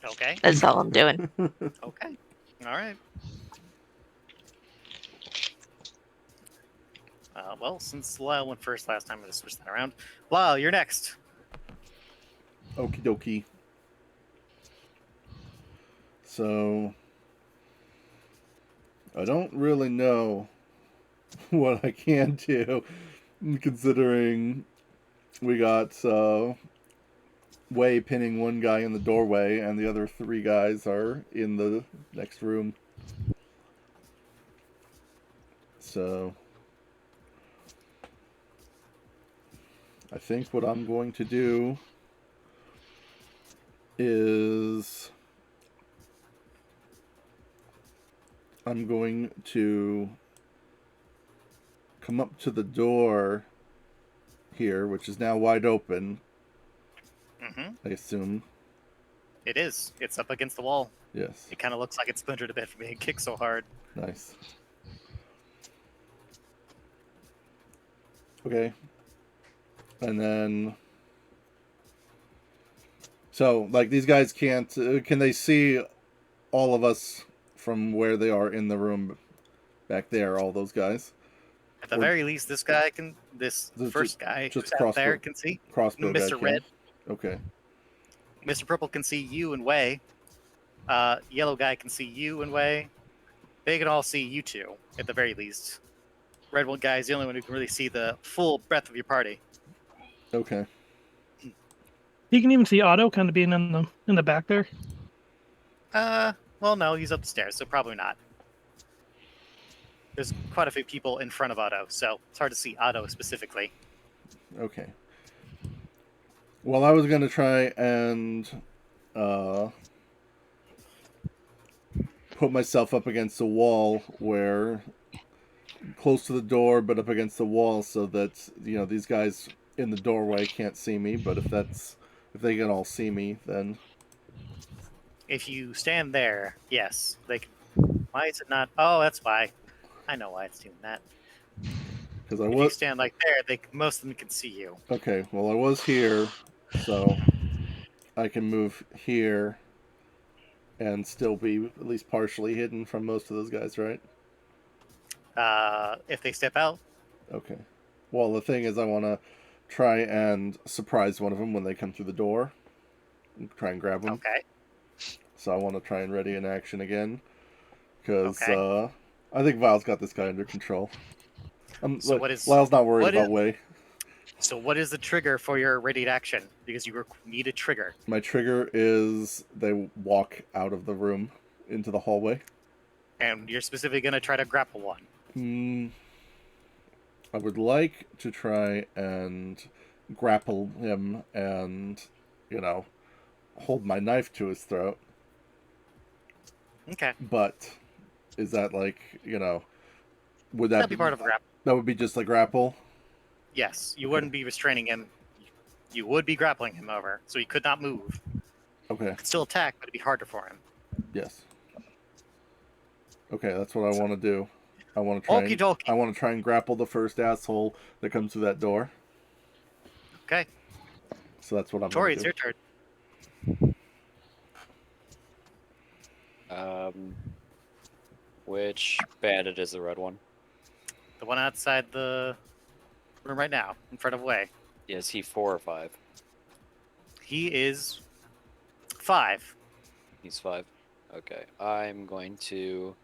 S1: Okay.
S6: That's all I'm doing.
S1: Okay. Alright. Well, since Lyle went first last time, I'm going to switch that around. Lyle, you're next.
S3: Okie dokie. So, I don't really know what I can do, considering we got Way pinning one guy in the doorway, and the other 3 guys are in the next room. So, I think what I'm going to do is I'm going to come up to the door here, which is now wide open,
S1: Mm-hmm.
S3: I assume.
S1: It is. It's up against the wall.
S3: Yes.
S1: It kind of looks like it's splintered a bit from being kicked so hard.
S3: Nice. Okay. And then... So, like, these guys can't... can they see all of us from where they are in the room back there, all those guys?
S1: At the
S3: Or-
S1: very least, this guy can... This
S3: Just-
S1: first guy
S3: just
S1: who's out there
S3: crossbow-
S1: can see.
S3: Crossbow guy
S1: Mr.
S3: can?
S1: Red.
S3: Okay.
S1: Mr. Purple can see you and Way. Yellow guy can see you and Way. They can all see you two, at the very least. Red one guy is the only one who can really see the full breadth of your party.
S3: Okay.
S2: You can even see Otto kind of being in the back there.
S1: Well, no, he's upstairs, so probably not. There's quite a few people in front of Otto, so it's hard to see Otto specifically.
S3: Okay. Well, I was gonna try and put myself up against the wall, where close to the door, but up against the wall, so that these guys in the doorway can't see me. But if they can all see me, then
S1: If you stand there, yes, they can. Why is it not? Oh, that's why. I know why it's doing that.
S3: because I
S1: If you
S3: was
S1: stand like there, most of them can see you.
S3: okay. Well, I was here, so I can move here and still be at least partially hidden from most of those guys, right?
S1: If they step out,
S3: Okay. Well, the thing is, I want to try and surprise one of them when they come through the door. And try and grab them.
S1: okay.
S3: So I want to try and ready an action again. Because
S1: Okay.
S3: I think Vile's got this guy under control.
S1: So what is-
S3: Lyle's not worried
S1: what
S3: about
S1: is-
S3: Way.
S1: So what is the trigger for your ready action? Because you need a trigger.
S3: My trigger is they walk out of the room into the hallway.
S1: And you're specifically going to try to grapple one.
S3: I would like to try and grapple him and, hold my knife to his throat.
S1: Okay.
S3: But is that would that
S1: That'd be part of a grapple.
S3: That would be just a grapple?
S1: Yes. You
S3: Okay.
S1: wouldn't be restraining him. You would be grappling him over, so he could not move.
S3: Okay.
S1: He could still attack, but it'd be harder for him.
S3: Yes. Okay, that's what I want to do. I want to try.
S1: Okie dokie.
S3: I want to try and grapple the first asshole that comes through that door.
S1: Okay.
S3: So that's what I'm.
S1: Tori,
S3: gonna
S1: it's
S3: do.
S1: your turn.
S4: Which bandit is the red one?
S1: The one outside the room right now, in front of Way.
S4: Is he 4 or 5?
S1: He is 5.
S4: He's 5. Okay, I'm going to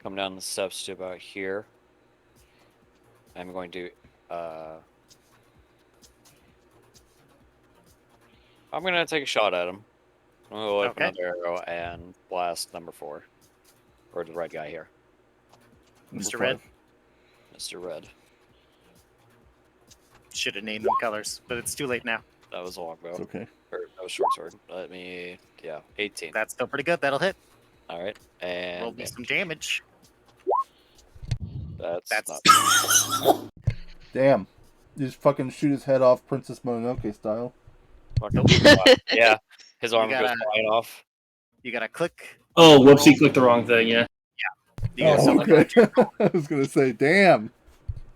S4: come down the steps to about here. I'm going to I'm gonna take a shot at him. I'm gonna open
S1: Okay.
S4: another arrow and blast number 4. Or the red guy here.
S3: Number
S1: Mr. Red?
S3: 5.
S4: Mr. Red.
S1: Should have named them colors, but it's too late now.
S4: That was a longbow.
S3: It's okay.
S4: Or that was short sword. 18.
S1: That's still pretty good. That'll hit.
S4: Alright.
S1: Roll
S4: And
S1: me some damage.
S4: that's
S1: That's
S4: not
S3: Damn. You just fucking shoot his head off, Princess Mononoke style.
S4: yeah. His arm goes
S1: gotta-
S4: flying off.
S1: You gotta click.
S7: Oh, whoopsie, clicked the wrong thing, yeah.
S1: You gotta
S3: Oh,
S1: select
S3: okay. I was gonna say, damn.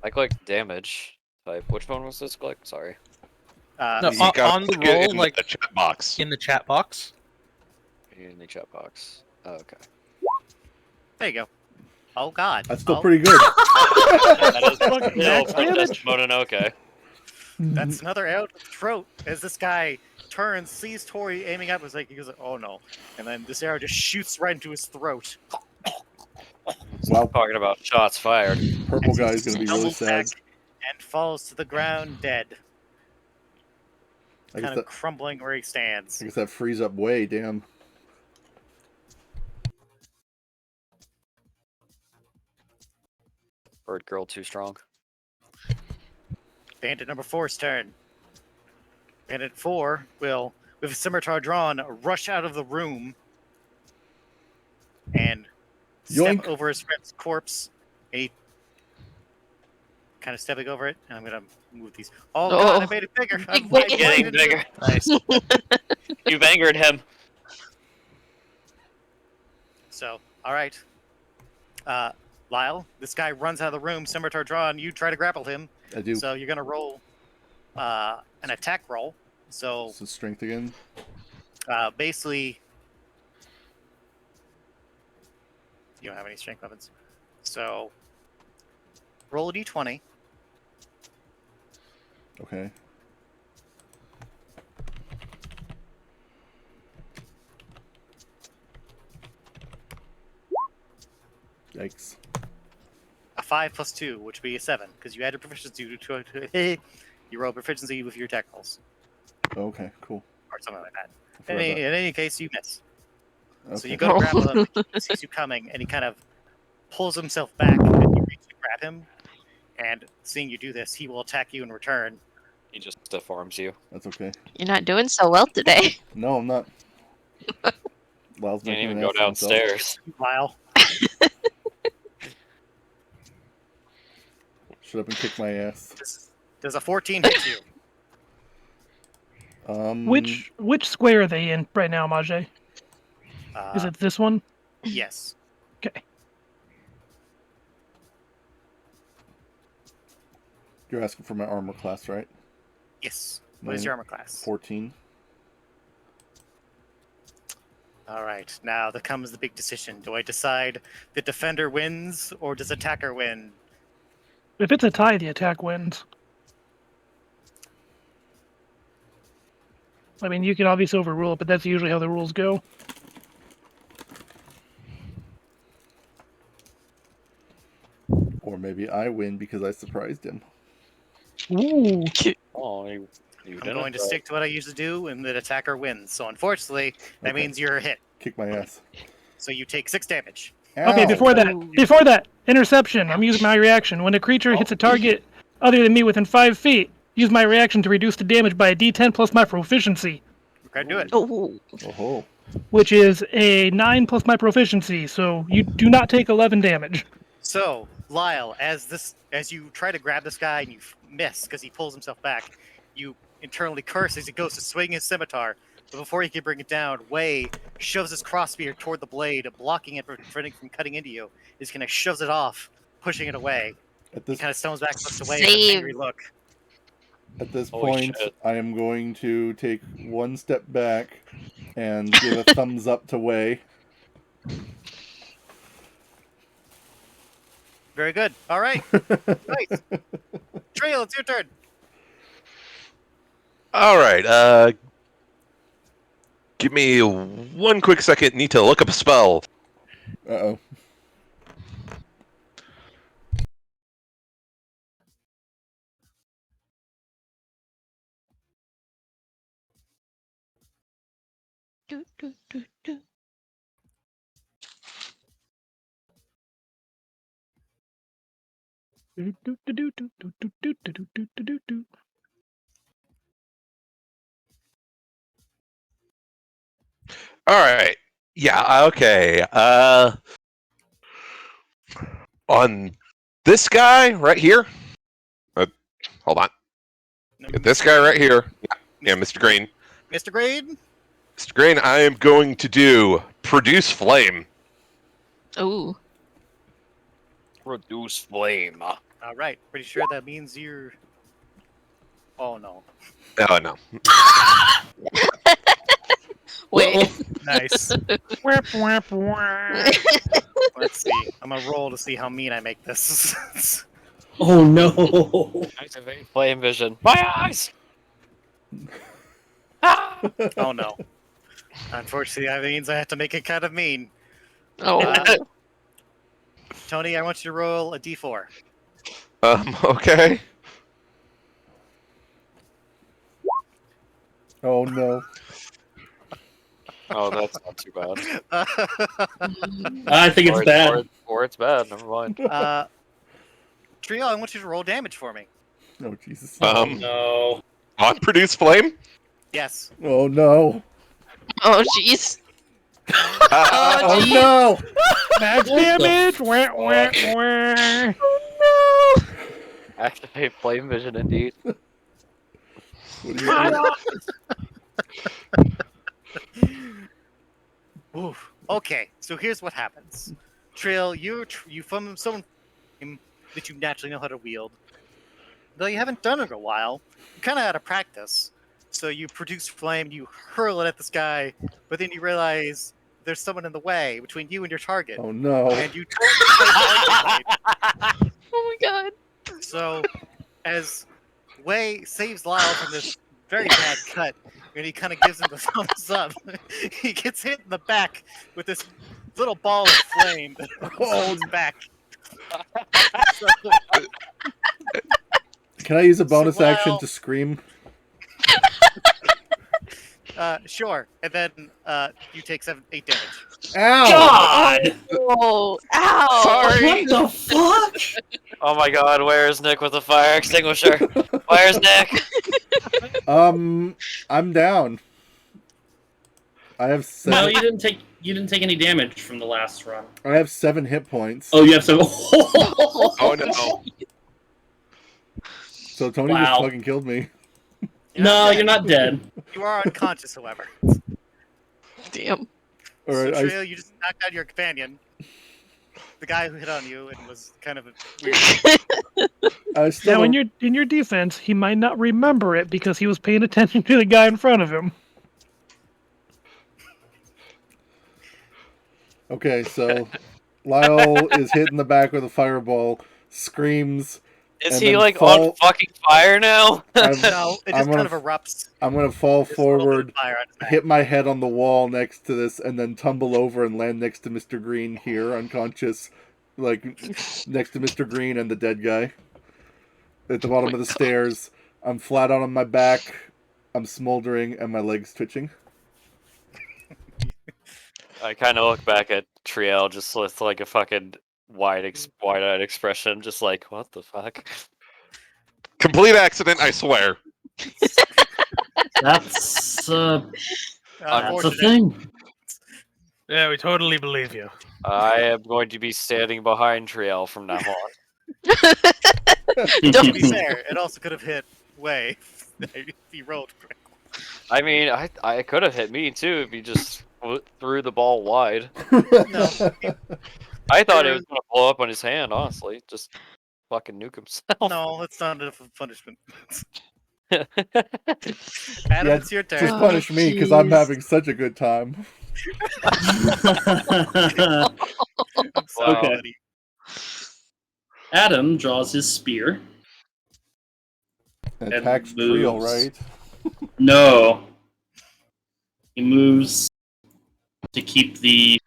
S4: I clicked damage type. Which one was this click? Sorry.
S8: No,
S5: You gotta
S8: on the
S5: click it
S8: roll,
S5: in
S8: like
S5: the chat box.
S8: in the chat box.
S4: In the chat box. Oh, okay.
S1: There you go. Oh God.
S3: That's still
S1: Oh,
S3: pretty good.
S4: That is
S2: Fucking
S4: still
S2: max
S4: Princess
S2: damage.
S4: Mononoke.
S1: That's another arrow to the throat. As this guy turns, sees Tori aiming up, he goes, "Oh no!" And then this arrow just shoots right into his throat.
S3: Wow.
S4: Talking about shots fired.
S3: Purple
S1: As he
S3: guy's gonna be really
S1: stumbles
S3: sad.
S1: back and falls to the ground dead,
S3: I guess
S1: kind of
S3: that
S1: crumbling where he stands.
S3: frees up Way. Damn.
S4: Bird girl too strong.
S1: Bandit number 4's turn. Bandit 4 will, with his scimitar drawn, rush out of the room and step
S3: Yoink.
S1: over his friend's corpse. And he kind of stepping over it, and I'm gonna move these. Oh God, I made it bigger. I
S4: Getting
S1: blinded
S4: bigger.
S1: him. Nice.
S4: You've angered him.
S1: So, all right. Lyle, this guy runs out of the room, scimitar drawn. You try to grapple him.
S3: I do.
S1: So you're gonna roll an attack roll. So
S3: This is strength again.
S1: basically, you don't have any strength weapons. So roll a d20.
S3: Okay. Yikes.
S1: A 5 plus 2, which would be a 7, because you added proficiency to you roll proficiency with your attack rolls,
S3: Okay, cool.
S1: or something like that.
S3: I forgot that.
S1: In any case, you miss. So you
S3: Okay.
S1: go to grapple him, he sees you coming, and he kind of pulls himself back, and you reach to grab him. And seeing you do this, he will attack you in return.
S4: He just stiff arms you.
S3: That's okay.
S6: You're not doing so well today.
S3: No, I'm not. Lyle's
S4: Can't
S3: making
S4: even
S3: an
S4: go
S3: ass of himself.
S4: downstairs.
S1: Lyle.
S3: Shut up and kick my ass.
S1: Does a 14 hit you?
S2: Which square are they in right now, Majay? Is it this one?
S1: Yes.
S2: Okay.
S3: You're asking for my armor class, right?
S1: Yes. What is your armor class?
S3: 14.
S1: All right. Now there comes the big decision. Do I decide the defender wins or does attacker win?
S2: If it's a tie, the attack wins. I mean, you can obviously overrule it, but that's usually how the rules go.
S3: Or maybe I win because I surprised him.
S2: Ooh.
S4: Oh, you
S1: I'm
S4: didn't.
S1: going to stick to what I usually do, and the attacker wins. So unfortunately, that
S3: Okay.
S1: means you're hit.
S3: Kick my ass.
S1: So you take 6 damage.
S2: Okay,
S3: Ow!
S2: before that, interception. I'm using my reaction. When a creature hits a target other than me within 5 feet, use my reaction to reduce the damage by a D10 plus my proficiency,
S1: Okay, do it.
S6: Oh,
S3: Oh,
S2: which is a 9 plus my proficiency. So you do not take 11 damage.
S1: So Lyle, as you try to grab this guy and you miss because he pulls himself back, you internally curse as he goes to swing his scimitar. But before he can bring it down, Wei shoves his crossbeard toward the blade, blocking it, preventing from cutting into you. He just kind of shoves it off, pushing it away.
S3: At
S1: He
S3: this
S1: kind of stumbles back, looks away with an
S6: Save.
S1: angry look.
S4: Holy
S3: point,
S4: shit.
S3: I am going to take one step back and give a thumbs up to Wei.
S1: Very good. All right. Nice. Trail, it's your turn.
S5: All right. Give me one quick second. Need to look up a spell.
S3: Uh-oh.
S6: do, do, do, do.
S5: All right. Yeah. Okay. On this guy right here. Hold on. This guy right here. Yeah, Mr. Green.
S1: Mr. Green?
S5: Mr. Green, I am going to do produce flame.
S6: Ooh.
S4: Produce flame.
S1: All right. Pretty sure that means you're... Oh, no.
S5: Oh no.
S6: Wait.
S1: Nice.
S2: Whap, whap, whap.
S1: Let's see. I'm going to roll to see how mean I make this.
S7: Oh no!
S4: Activate flame vision. My eyes!
S1: Oh, no. Unfortunately, that means I have to make it kind of mean.
S6: Oh.
S1: Tony, I want you to roll a d4.
S5: Okay.
S3: Oh no.
S4: Oh, that's not too bad.
S7: I think it's bad.
S4: Or it's bad. Never mind.
S1: Trio, I want you to roll damage for me.
S3: Oh Jesus.
S7: No.
S5: On produce flame.
S1: Yes.
S3: Oh no.
S6: Oh, jeez.
S3: Oh no.
S2: Max damage. Wah, wah, wah.
S4: Activate flame vision indeed.
S3: What are you doing?
S1: Oof. Okay, so here's what happens. Trill, you from someone that you naturally know how to wield. Though you haven't done it in a while, you're kind of out of practice. So you produce flame, you hurl it at this guy, but then you realize there's someone in the way between you and your target.
S3: Oh no.
S1: And you totally
S6: Oh my god.
S1: So, as Wei saves Lyle from this very bad cut, and he kind of gives him the thumbs up, he gets hit in the back with this little ball of flame that rolls his back. So,
S3: Can I use a bonus
S1: So,
S3: action
S1: well-
S3: to scream?
S1: sure. And then you take 8 damage.
S3: Ow!
S7: God!
S6: Oh, ow!
S5: Sorry.
S7: What the fuck?
S4: Oh my god, where's Nick with the fire extinguisher? Where's Nick?
S3: I'm down. I have
S7: No,
S3: 7.
S7: you didn't take any damage from the last run.
S3: I have 7 hit points.
S7: Oh, you have some.
S5: Oh no.
S3: So Tony just
S7: Wow.
S3: fucking killed me.
S7: No, you're not dead.
S1: You are unconscious, however.
S6: Damn.
S3: Or
S1: So,
S3: I,
S1: Trio, you just knocked out your companion. The guy who hit on you and was kind of weird.
S3: I still.
S2: Now, in your defense, he might not remember it because he was paying attention to the guy in front of him.
S3: Okay, so Lyle is hit in the back with a fireball, screams.
S4: Is
S3: And
S4: he
S3: then
S4: like
S3: fall-
S4: on fucking fire now?
S1: No, it
S3: I'm
S1: just kind of erupts.
S3: I'm gonna fall
S1: There's a little bit of
S3: forward,
S1: fire on his back.
S3: hit my head on the wall next to this, and then tumble over and land next to Mr. Green here, unconscious, like next to Mr. Green and the dead guy at the bottom of the stairs. I'm flat out on my back. I'm smoldering, and my legs twitching.
S4: I kind of look back at Triel just with like a fucking wide-eyed expression, just like, what the fuck?
S5: Complete accident, I swear.
S7: That's a
S1: Unfortunate.
S7: thing.
S8: Yeah, we totally believe you.
S4: I am going to be standing behind Triel from now on.
S1: To be fair, it also could have hit Way if he rolled.
S4: I mean, I could have hit me too if he just threw the ball wide.
S1: No,
S4: I thought it was gonna blow up on his hand, honestly. Just fucking nuke himself.
S1: no, that's not enough of a punishment.
S3: Yeah,
S1: Adam, it's your
S3: Just
S1: turn.
S3: punish me because I'm
S6: jeez.
S3: having such a good time.
S1: I'm sorry,
S7: Okay.
S1: buddy.
S7: Adam draws his spear. And
S3: Attacks
S7: moves.
S3: Trio, right?
S7: No. He moves to keep the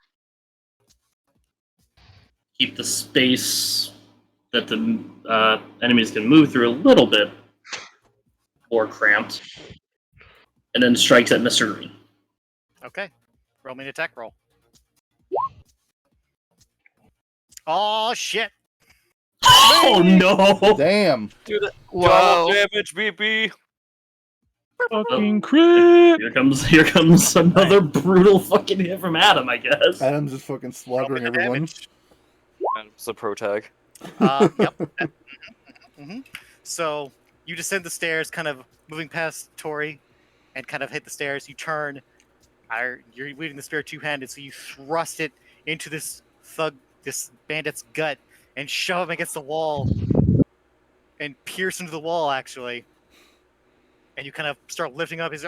S7: space that the enemies can move through a little bit more cramped, and then strikes at Mr. Green.
S1: Okay, roll me an attack roll. Oh shit!
S7: Oh no!
S3: Damn.
S4: Dude,
S6: Whoa.
S4: double damage, BB.
S2: Fucking crit!
S7: Here comes another brutal fucking hit from Adam, I guess.
S3: Adam's just fucking
S1: Roll me
S3: slaughtering
S1: the
S3: everyone.
S1: damage.
S4: It's the pro tag.
S1: Yep. So you descend the stairs, kind of moving past Tori, and kind of hit the stairs. You turn. You're wielding the spear two-handed, so you thrust it into this bandit's gut, and shove him against the wall, and pierce into the wall. Actually, and you kind of start lifting up his.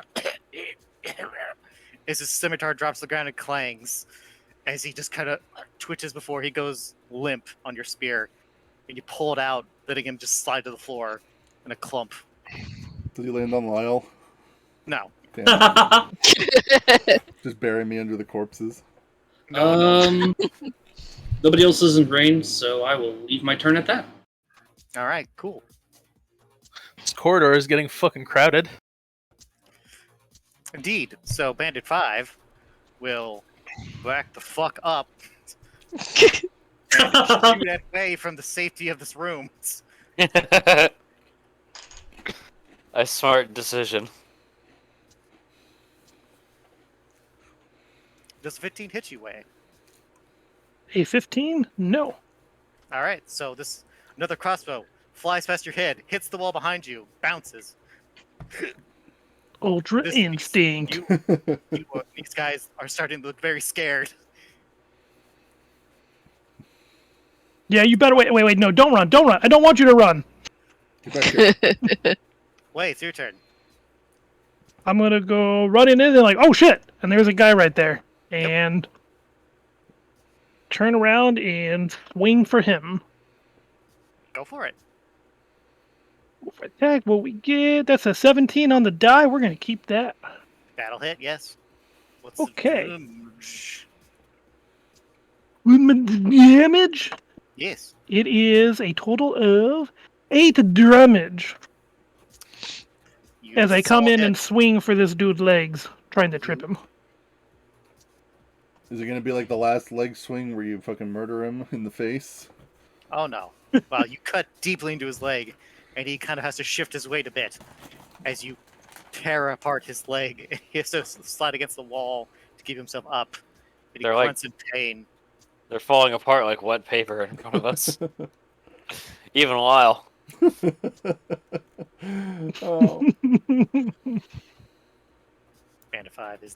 S1: As his scimitar drops to the ground and clangs, as he just kind of twitches before he goes limp on your spear, and you pull it out, letting him just slide to the floor in a clump.
S3: Did he land on Lyle?
S1: No.
S3: Damn. Just bury me under the corpses.
S1: No.
S7: Nobody else is in range, so I will leave my turn at that.
S1: All right, cool.
S8: This corridor is getting fucking crowded.
S1: Indeed. So Bandit 5 will back the fuck up, shoot away from the safety of this room.
S4: A smart decision.
S1: Does 15 hit you, Way?
S2: A 15? No.
S1: All right, so another crossbow flies past your head, hits the wall behind you, bounces.
S2: Ultra
S1: This-
S2: instinct.
S1: These guys are starting to look very scared.
S2: Yeah, you better wait. No, don't run. I don't want you to run.
S3: Get back here.
S1: Wait, it's your turn.
S2: I'm gonna go running in and like, oh shit! And there's a guy right there. And turn around and swing for him.
S1: Go for it.
S2: Attack, what we get? That's a 17 on the die. We're gonna keep that.
S1: Battle hit, yes. What's
S2: Okay.
S1: the damage?
S2: Damage?
S1: Yes.
S2: It is a total of 8 damage
S1: You
S2: as I come in
S1: saw
S2: and
S1: it.
S2: swing for this dude's legs, trying to trip him.
S3: Is it gonna be like the last leg swing where you fucking murder him in the face?
S1: Oh no. Well, you cut deeply into his leg, and he kind of has to shift his weight a bit as you tear apart his leg. And he has to slide against the wall to keep himself up. And he
S4: They're like-
S1: grunts in pain.
S4: They're falling apart like wet paper in front of us. Even Lyle.
S3: Oh.
S1: Band of 5 is.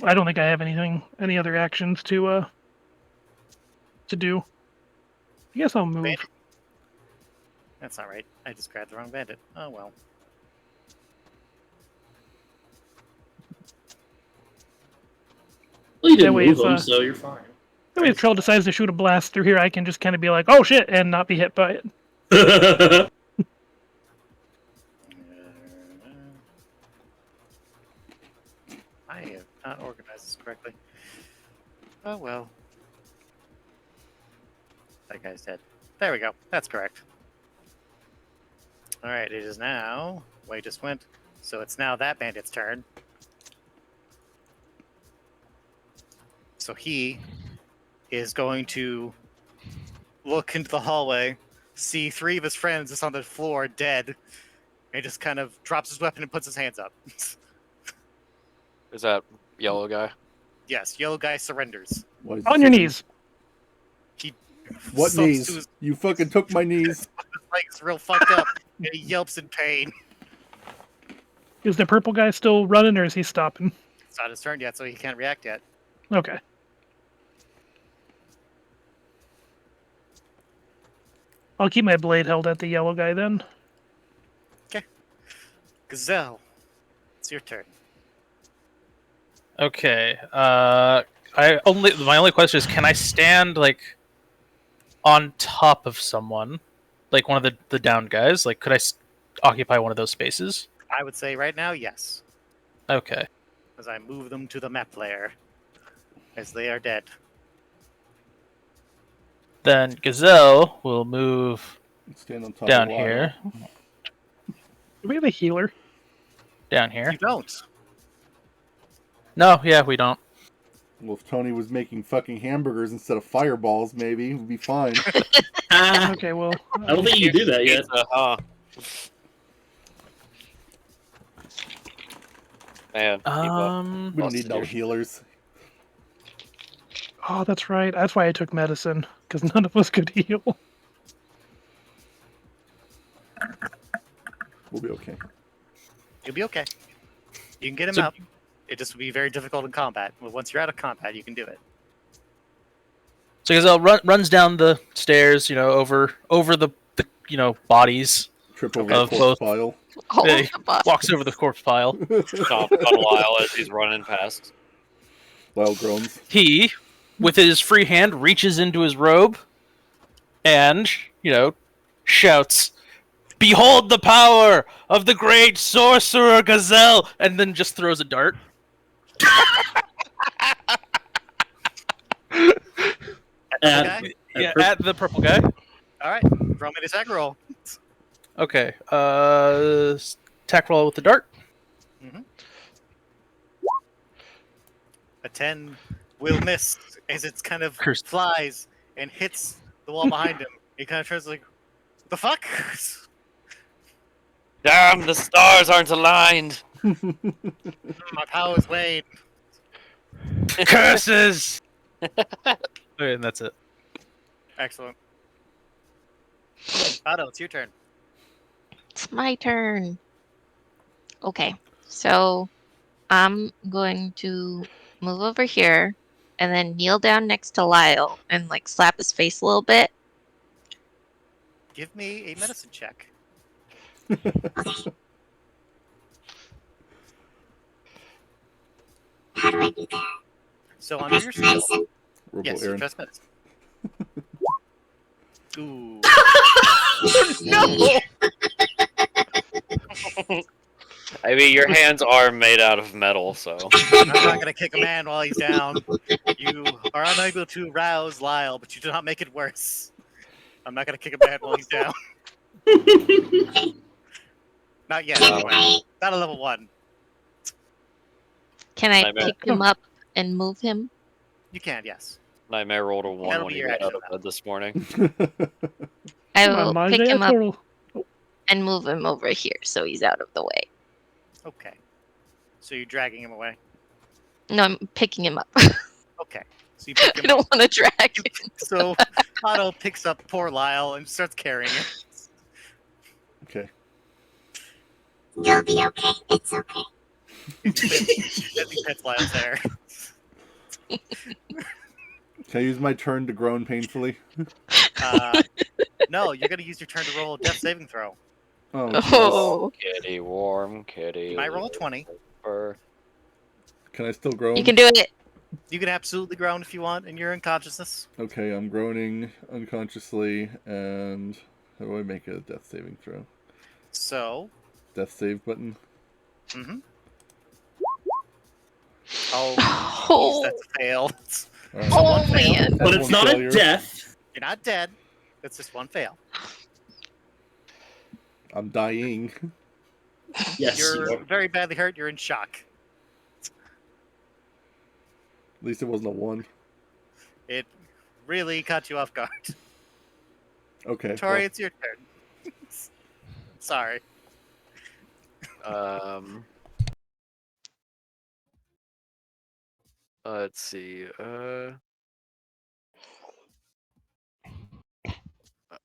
S2: I don't think I have any other actions to do. I guess I'll move.
S1: Bandit. That's not right. I just grabbed the wrong bandit. Oh well.
S7: Well, you didn't
S2: That way
S7: move
S2: if,
S7: him, so you're fine.
S2: That way if Trell decides to shoot a blast through here, I can just kind of be like, oh shit, and not be hit by it.
S1: I have not organized this correctly. Oh well. That guy's dead. There we go. That's correct. Alright, it is now. Way just went. So it's now that bandit's turn. So he is going to look into the hallway, see 3 of his friends just on the floor dead, and just kind of drops his weapon and puts his hands up.
S4: Is that yellow guy?
S1: Yes, yellow guy surrenders.
S3: What is
S2: On
S3: this
S2: your
S3: fucking-
S2: knees.
S3: What
S1: Stumps to
S3: knees?
S1: his
S3: You fucking took my knees.
S1: his legs real fucked up, and he yelps in pain.
S2: Is the purple guy still running, or is he stopping?
S1: It's not his turn yet, so he can't react yet.
S2: Okay. I'll keep my blade held at the yellow guy then.
S1: Gazelle, it's your turn.
S8: Okay. My only question is, can I stand like on top of someone, like one of the downed guys? Like, could I occupy one of those spaces?
S1: I would say right now, yes,
S8: Okay.
S1: as I move them to the map layer, as they are dead.
S8: Then Gazelle will move
S3: Stand on top
S8: down
S3: of the ladder.
S8: here.
S2: Do we have a healer?
S8: Down here.
S1: You don't.
S8: No, yeah, we don't.
S3: Well, if Tony was making fucking hamburgers instead of fireballs, maybe we'd be fine.
S7: Ah,
S2: Okay, well.
S7: I don't think you do that yet.
S4: Man. keep up.
S3: We don't need no
S4: Monster.
S3: healers.
S2: Oh, that's right. That's why I took medicine, because none of us could heal.
S3: We'll be okay.
S1: You'll be okay. You can get him
S8: So-
S1: up. It just would be very difficult in combat. But once you're out of combat, you can do it.
S8: So Gazelle runs down the stairs, over the bodies.
S3: Trip over
S8: Of
S3: the corpse
S8: both.
S3: pile.
S6: Oh,
S8: Yeah,
S6: the boss.
S8: Walks over the corpse pile.
S4: Stomp on Lyle as he's running past.
S3: Lyle groans.
S8: He, with his free hand, reaches into his robe and, shouts, "Behold the power of the great sorcerer Gazelle!" and then just throws a dart.
S7: At-
S1: Okay.
S8: Yeah,
S7: purple-
S8: at the purple guy.
S1: All right. Roll me the attack roll.
S8: Okay. Attack roll with the dart.
S1: A 10 will miss as it kind of
S8: Cursed.
S1: flies and hits the wall behind him. He kind of turns like, the fuck?
S4: Damn, the stars aren't aligned.
S1: My powers wane.
S8: Curses! Okay, and that's it.
S1: Excellent. Otto, it's your turn.
S6: It's my turn. Okay, so I'm going to move over here and then kneel down next to Lyle and slap his face a little bit.
S1: Give me a medicine check. So under your skill,
S3: Robo
S1: yes, you
S3: Aaron.
S1: trust medicine. Ooh.
S8: No!
S4: I mean, your hands are made out of metal, so.
S1: I'm not gonna kick a man while he's down. You are unable to rouse Lyle, but you do not make it worse. I'm not gonna kick a man while he's down. Not yet. Anyway. Not a level 1.
S6: Can I
S4: I bet.
S6: pick him up and move him?
S1: You can, yes.
S4: Nightmare rolled a 1
S1: That'll
S4: when
S1: be
S4: he
S1: your
S4: got out
S1: action
S4: of
S1: now.
S4: bed this morning.
S6: I
S2: Come on,
S6: will
S2: Maj,
S6: pick
S2: they
S6: him
S2: have
S6: up
S2: total.
S6: and move him over here so he's out of the way.
S1: Okay. So you're dragging him away.
S6: No, I'm picking him up.
S1: Okay. So you pick
S6: I
S1: him
S6: don't
S1: up.
S6: want to drag him.
S1: So Otto picks up poor Lyle and starts carrying him.
S3: Okay.
S9: You'll be okay. It's okay.
S1: As he pets Lyle's hair.
S3: Can I use my turn to groan painfully?
S1: No, you're gonna use your turn to roll a death saving throw.
S3: Oh, jeez.
S6: Oh,
S4: Kitty, warm kitty.
S1: You might roll a 20.
S4: Fur.
S3: Can I still groan?
S6: you can do it.
S1: You can absolutely groan if you want, and you're in consciousness.
S3: Okay, I'm groaning unconsciously, and how do I make a death saving throw?
S1: So,
S3: Death save button.
S1: oh,
S6: Oh,
S1: that's a fail.
S3: Alright.
S1: So one
S6: oh
S1: fail.
S6: man.
S7: But
S3: That's
S7: it's
S3: one
S7: not
S3: failure.
S7: a death.
S1: You're not dead. That's just one fail.
S3: I'm dying.
S7: Yes.
S1: You're very badly hurt. You're in shock.
S3: At least it wasn't a 1.
S1: It really caught you off guard.
S3: Okay.
S1: Tori,
S3: well,
S1: it's your turn. Sorry.
S4: Let's see.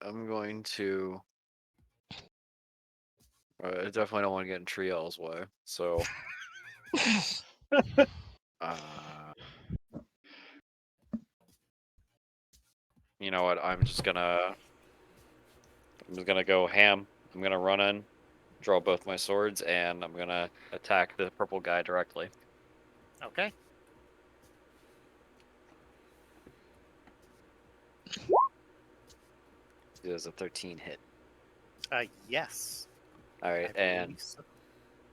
S4: I'm going to. I definitely don't want to get in Triel's way, so. You know what? I'm just gonna go ham. I'm gonna run in, draw both my swords, and I'm gonna attack the purple guy directly.
S1: Okay.
S4: There's a 13 hit.
S1: Yes.
S4: All right,
S1: I
S4: and
S1: believe so.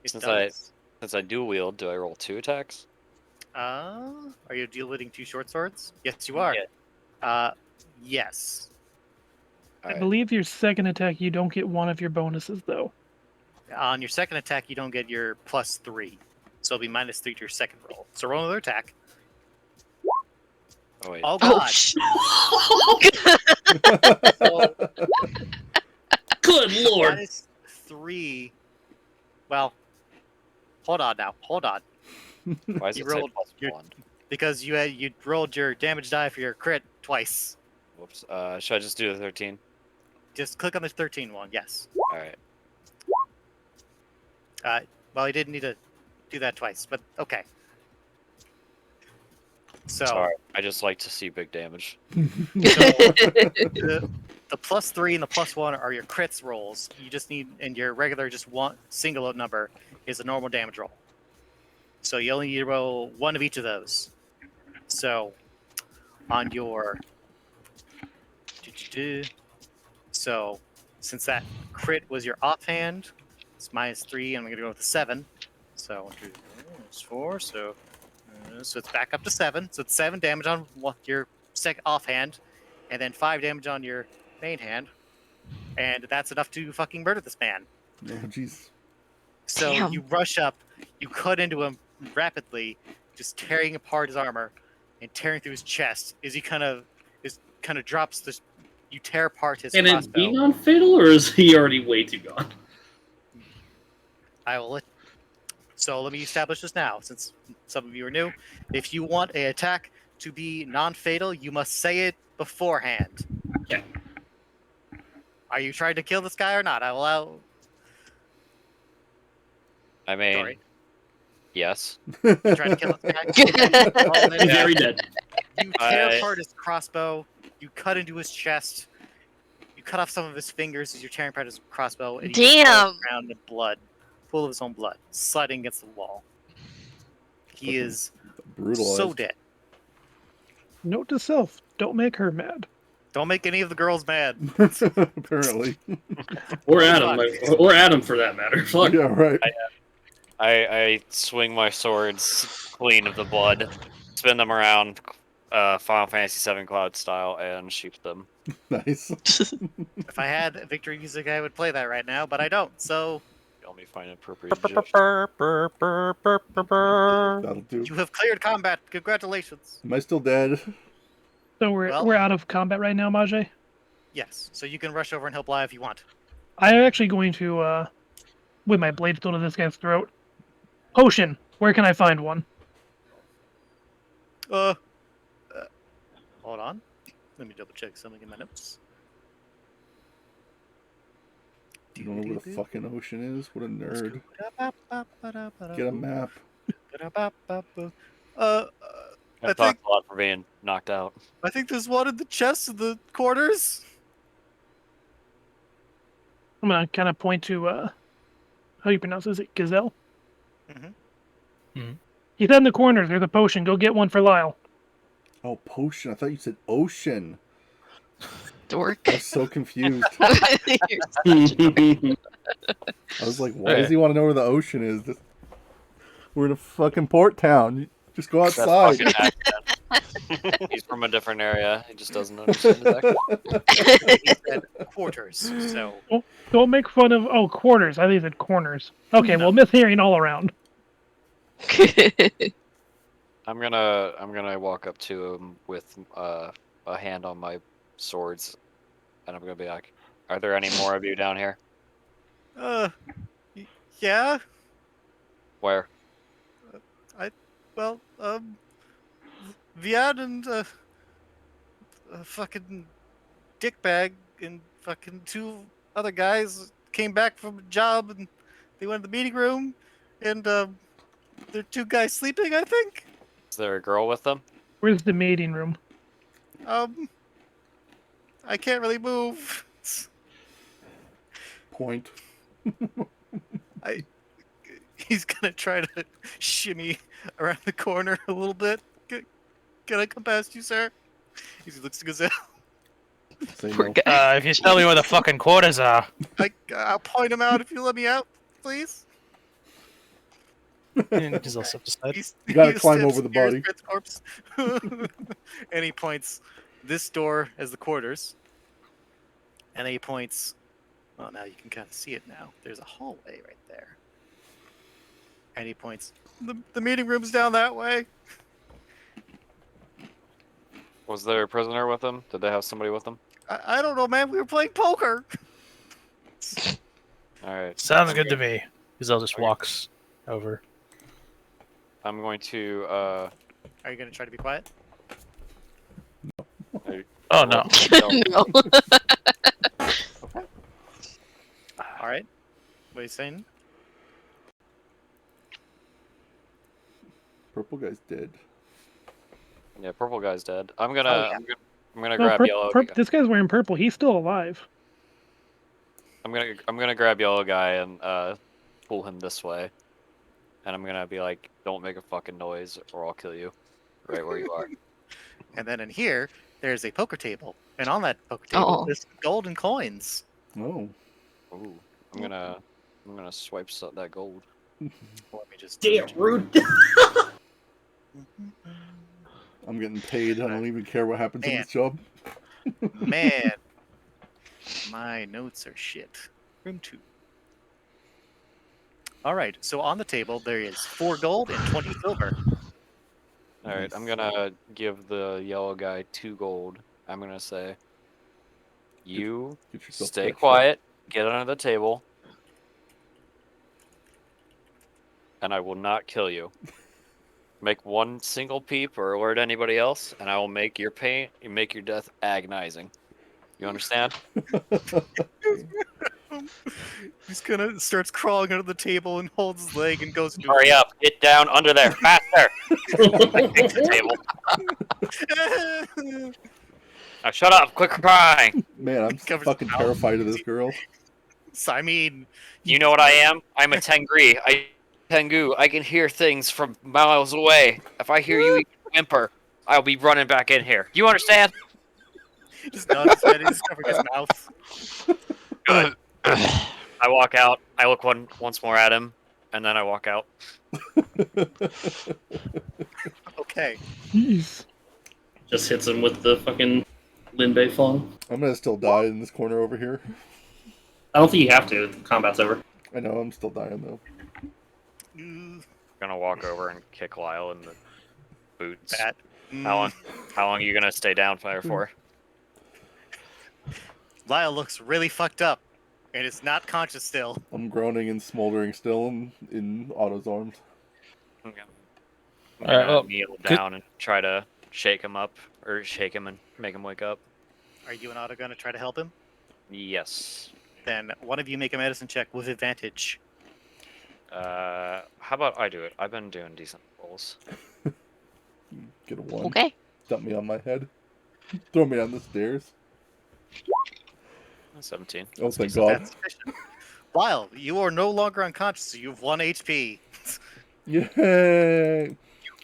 S1: It
S4: since
S1: does.
S4: since I dual wield, do I roll 2 attacks?
S1: Are you dual wielding 2 short swords? Yes, you are.
S4: Yeah.
S1: Yes.
S2: I believe your second attack, you don't get one of your bonuses, though.
S1: On your second attack, you don't get your +3. So it'll be -3 to your second roll. So roll another attack.
S4: Oh wait.
S1: Oh, God. So,
S7: Good lord.
S1: -3. Well, hold on now. Hold on.
S4: Why is
S1: You
S4: it say
S1: rolled your-
S4: +1?
S1: Because you rolled your damage die for your crit twice.
S4: Whoops. Should I just do the 13?
S1: Just click on the 13 one. Yes.
S4: All right.
S1: Well, you didn't need to do that twice, but okay. So
S4: Sorry, I just like to see big damage.
S1: the +3 and the +1 are your crits rolls. You just need, and your regular just one single number is a normal damage roll. So you only need to roll one of each of those. So on your so since that crit was your offhand, it's -3. I'm gonna go with a 7. So 1, 2, 3, 4. So it's back up to 7. So it's 7 damage on your second offhand, and then 5 damage on your main hand, and that's enough to fucking murder this man.
S3: Oh, jeez.
S1: So
S6: Damn.
S1: you rush up, you cut into him rapidly, just tearing apart his armor and tearing through his chest. As he kind of drops this, you tear apart his
S7: Can it
S1: crossbow.
S7: be non-fatal, or is he already way too gone?
S1: I will let. So let me establish this now, since some of you are new. If you want an attack to be non-fatal, you must say it beforehand.
S7: Okay.
S1: Are you trying to kill this guy or not? I will allow.
S4: I mean,
S1: Sorry.
S4: yes.
S1: You trying to kill this guy? Well, then
S7: He's very dead.
S1: you tear
S4: I-
S1: apart his crossbow. You cut into his chest. You cut off some of his fingers as you're tearing apart his crossbow. And he just falls
S6: Damn.
S1: around in blood, full of his own blood, sliding against the wall. He is
S3: Brutalized.
S1: so dead.
S2: Note to self: don't make her mad.
S1: Don't make any of the girls mad.
S3: Apparently.
S7: Or Adam, or Adam for that matter. Fuck.
S3: Yeah, right.
S4: I swing my swords clean of the blood, spin them around, Final Fantasy VII Cloud style, and shoot them.
S3: Nice.
S1: If I had victory music, I would play that right now, but I don't. So
S4: Help me find an appropriate gesture.
S3: That'll do.
S1: You have cleared combat. Congratulations.
S3: Am I still dead?
S2: So we're
S1: Well-
S2: we're out of combat right now, Majay.
S1: Yes. So you can rush over and help Lai if you want.
S2: I'm actually going to, with my blade still to this guy's throat. Potion. Where can I find one?
S1: Hold on. Let me double check something in my notes.
S3: You don't know where the fucking ocean is? What a nerd. Get a map.
S1: I
S4: I've
S1: think
S4: talked a lot for being knocked out.
S1: I think there's one in the chest of the quarters.
S2: I'm gonna kind of point to, how do you pronounce this? Is it Gazelle?
S1: Mhm.
S8: Mhm.
S2: He said in the corners, there's a potion. Go get one for Lyle.
S3: Oh, potion. I thought you said ocean.
S6: Dork.
S3: I was so confused.
S6: You're
S3: I was like, why
S8: Okay.
S3: does he want to know where the ocean is? We're in a fucking port town. You just go
S4: That's
S3: outside.
S4: fucking accent. He's from a different area. He just doesn't understand his accent.
S1: He said quarters. So
S2: Don't make fun of, quarters. I think he said corners. Okay,
S1: No.
S2: well, mishearing all around.
S4: I'm gonna walk up to him with a hand on my swords, and I'm gonna be like, "Are there any more of you down here?
S1: yeah.
S4: Where?"
S1: Well, Viad and fucking dickbag and fucking two other guys came back from a job and they went to the meeting room and there are two guys sleeping, I think.
S4: Is there a girl with them?
S2: Where's the mating room?
S1: I can't really move.
S3: Point.
S1: He's gonna try to shimmy around the corner a little bit. Can I come past you, sir? He looks to Gazelle.
S3: Say
S6: Poor
S3: no.
S6: guy.
S8: If you tell me where the fucking quarters are.
S1: I'll point him out if you let me out, please.
S8: He's also up to side.
S3: You gotta
S1: he
S3: climb
S1: steps
S3: over the
S1: near his
S3: body.
S1: friend's corpse. And he points this door as the quarters. And then he points. Well, now you can kind of see it now. There's a hallway right there. And he points. The meeting room's down that way.
S4: Was there a prisoner with them? Did they have somebody with them?
S1: I don't know, man. We were playing poker.
S4: All right.
S8: Sounds good to me. Gazelle just walks over.
S4: I'm going to.
S1: Are you gonna try to be quiet?
S8: Oh no.
S6: No.
S1: All right. What are you saying?
S3: Purple guy's dead.
S4: Yeah, purple guy's dead. I'm gonna.
S1: Oh, yeah.
S4: I'm gonna
S2: No,
S4: grab yellow.
S2: this guy's wearing purple. He's still alive.
S4: I'm gonna grab yellow guy and pull him this way, and I'm gonna be like, "Don't make a fucking noise, or I'll kill you, right where you are."
S1: And then in here, there's a poker table, and on that poker table,
S6: Oh.
S1: there's golden coins.
S3: Oh.
S4: Ooh, I'm gonna swipe that gold.
S1: Let me just.
S7: Damn rude.
S3: I'm getting paid. I don't even care what happens in
S1: Man.
S3: this job.
S1: Man, my notes are shit. Room 2. All right, so on the table there is 4 gold and 20 silver.
S4: All right, I'm gonna give the yellow guy 2 gold. I'm gonna say, "You
S3: Get yourself
S4: stay
S3: patched up.
S4: quiet, get under the table, and I will not kill you. Make one single peep or alert anybody else, and I will make your death agonizing. You understand?"
S1: He's gonna starts crawling under the table and holds his leg and goes into.
S4: Hurry up! Get down under there, faster! Take the table. Now shut up! Quit crying!
S3: Man, I'm
S1: Covers
S3: fucking
S1: his mouth.
S3: terrified of this girl.
S1: I mean,
S4: You know what I am? I'm a Tengri. Tengu. I can hear things from miles away. If I hear you even whimper, I'll be running back in here. You understand?
S1: just nods his head. He's covering his mouth.
S4: Good. I walk out. I look once more at him, and then I walk out.
S1: Okay.
S2: Jeez.
S7: Just hits him with the fucking Linbei Fong.
S3: I'm gonna still die in this corner over here.
S7: I don't think you have to. The combat's over.
S3: I know I'm still dying though.
S4: Gonna walk over and kick Lyle in the boots.
S1: That.
S4: How long are you gonna stay down fire for?
S1: Lyle looks really fucked up, and is not conscious still.
S3: I'm groaning and smoldering still in Otto's arms.
S4: Okay. I'm
S8: Alright,
S4: gonna
S8: well,
S4: kneel
S8: good-
S4: down and try to shake him up, or shake him and make him wake up.
S1: Are you and Otto gonna try to help him?
S4: Yes.
S1: Then one of you make a medicine check with advantage.
S4: How about I do it? I've been doing decent rolls.
S3: Get a 1.
S6: Okay.
S3: Dump me on my head. Throw me down the stairs.
S4: 17.
S3: Oh,
S4: That's
S3: thank
S4: decent.
S3: God.
S1: That's sufficient. Lyle, you are no longer unconscious. So you have 1 HP.
S3: Yay!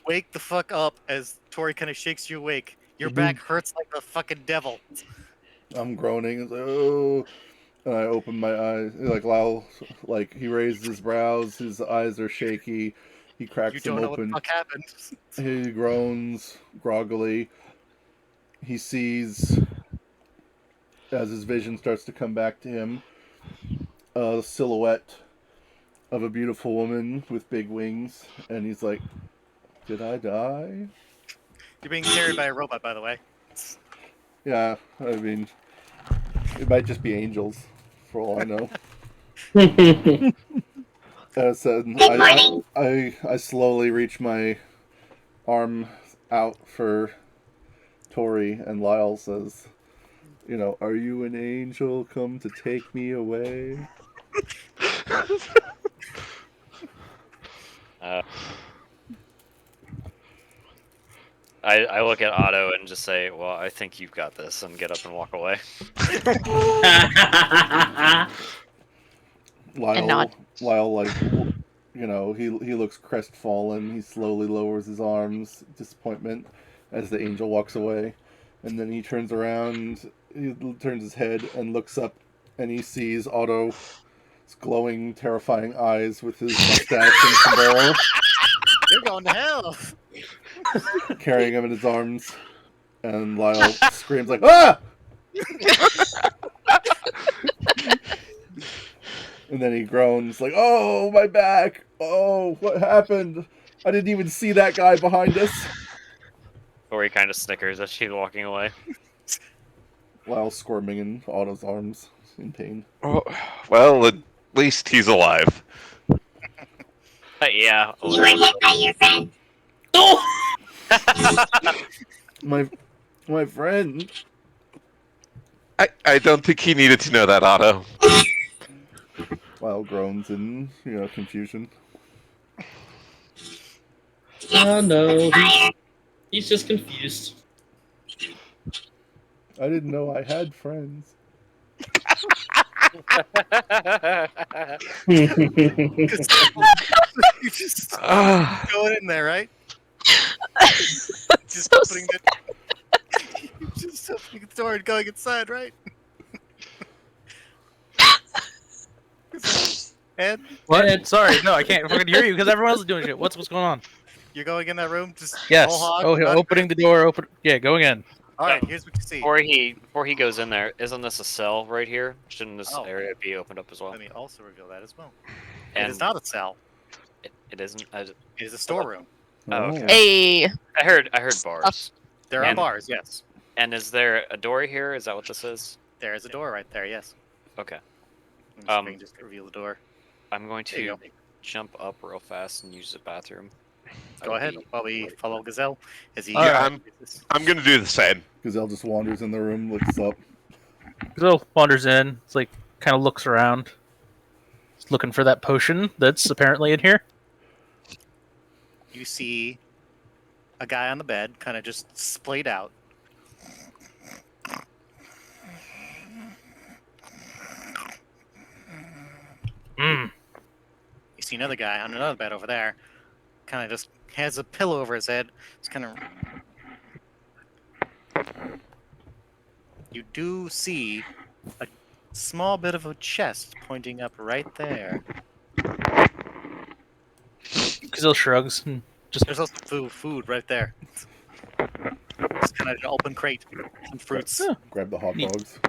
S1: Wake the fuck up as Tori kind of shakes you awake. Your back hurts like a fucking devil.
S3: I'm groaning. It's like, oh. And I open my eyes. Like Lyle, like he raises his brows. His eyes are shaky. He cracks
S1: You
S3: them
S1: don't know
S3: open.
S1: what the fuck happened.
S3: He groans groggily. He sees, as his vision starts to come back to him, a silhouette of a beautiful woman with big wings. And he's like, did I die?
S1: You're being carried by a robot, by the way.
S3: Yeah, I mean, it might just be angels, for all I know. I slowly reach my arm out for Tori, and Lyle says, you know, are you an angel come to take me away?
S4: I look at Otto and just say, well, I think you've got this, and get up and walk away.
S3: Lyle, like, you know, he looks crestfallen. He slowly lowers his arms, disappointment, as the angel walks away. And then he turns around, he turns his head and looks up, and he sees Otto's glowing, terrifying eyes with his mustache and sombrero.
S1: You're going to hell.
S3: Carrying him in his arms. And Lyle screams like, ah! And then he groans like, oh, my back! Oh, what happened? I didn't even see that guy behind us.
S4: Or he kind of snickers as she's walking away.
S3: Lyle squirming in Otto's arms in pain.
S5: Oh, well, at least he's alive.
S4: Yeah.
S9: You were hit by your friend.
S3: My friend.
S5: I don't think he needed to know that, Otto.
S3: Lyle groans in, confusion.
S7: Oh no, he's just confused.
S3: I didn't know I had friends.
S1: You just going in there, right? Just opening the just opening the door and going inside, right? And
S8: What? Sorry, no, I can't fucking hear you because everyone else is doing shit. What's going on?
S1: you're going in that room, just
S8: Yes.
S1: whole hog,
S8: Oh,
S1: not-
S8: opening the door. Yeah, going in.
S1: All right, here's what you see.
S4: Before he goes in there, isn't this a cell right here? Shouldn't this
S1: Oh.
S4: area be opened up as well?
S1: Let me also reveal that as well.
S4: And
S1: it is not a cell.
S4: It isn't.
S1: It is a storeroom.
S4: Oh, okay.
S6: Hey.
S4: I heard bars.
S1: There are
S4: And-
S1: bars, yes.
S4: And is there a door here? Is that what this is?
S1: There is a door right there, yes.
S4: Okay.
S1: I'm just just reveal the door.
S4: I'm going
S1: There you
S4: to jump up real fast and use the bathroom.
S1: Go ahead while we follow Gazelle as he.
S5: Yeah, I'm gonna do the same.
S3: Gazelle just wanders in the room, looks up.
S8: Gazelle wanders in. It's like kind of looks around. He's looking for that potion that's apparently in here.
S1: You see a guy on the bed, kind of just splayed out.
S8: Mm.
S1: You see another guy on another bed over there, kind of just has a pillow over his head. It's kind of. You do see a small bit of a chest pointing up right there.
S8: Gazelle shrugs and just
S1: There's also food right there. It's kind of an open crate, some fruits.
S8: Yeah.
S3: Grab the hot
S8: Neat.
S3: dogs.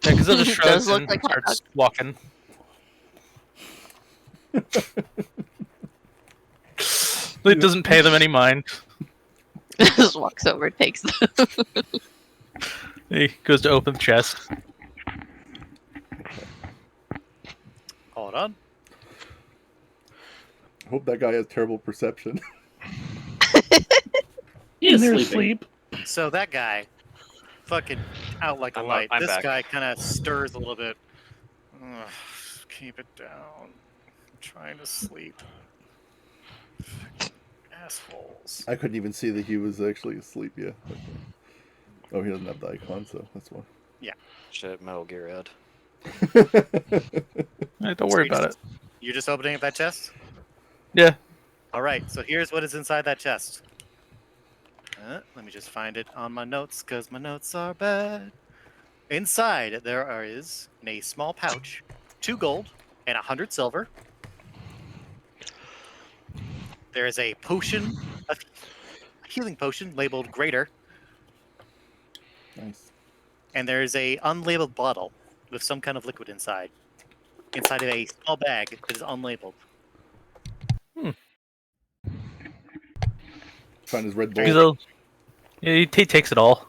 S8: Yeah, Gazelle just
S6: It
S8: shrugs
S6: does look
S8: and
S6: like hot
S8: starts walking. It doesn't pay them any mind.
S6: Just walks over, takes them.
S8: He goes to open the chest.
S1: Hold on.
S3: I hope that guy has terrible perception.
S7: He
S2: In
S7: is
S2: their
S7: sleeping.
S2: sleep.
S1: So that guy, fucking out like a light.
S4: I'm
S1: This
S4: back.
S1: guy kind of stirs a little bit. Ugh, keep it down. I'm trying to sleep. Fucking assholes.
S3: I couldn't even see that he was actually asleep yet. Oh, he doesn't have the icon, so that's why.
S4: Shit, Metal Gear Ed.
S8: Don't worry about it.
S1: You're just opening up that chest?
S8: Yeah.
S1: All right, so here's what is inside that chest. Let me just find it on my notes, because my notes are bad. Inside, there is, in a small pouch, 2 gold and 100 silver. There is a potion, a healing potion labeled Greater,
S3: Nice.
S1: and there is a unlabeled bottle with some kind of liquid inside of a small bag that is unlabeled.
S3: Find his Red Bull.
S8: Gazelle, yeah, he takes it all.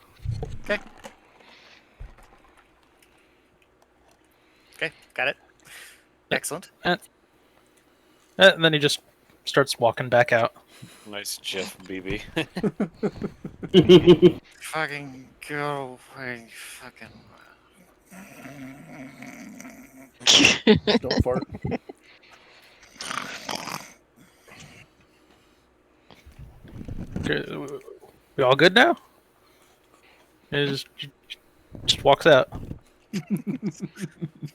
S1: Okay, got it. Excellent.
S8: And then he just starts walking back out.
S4: Nice Jeff BB.
S1: Fucking go away, fucking.
S3: Don't fart.
S8: Okay, we all good now? He just walks out.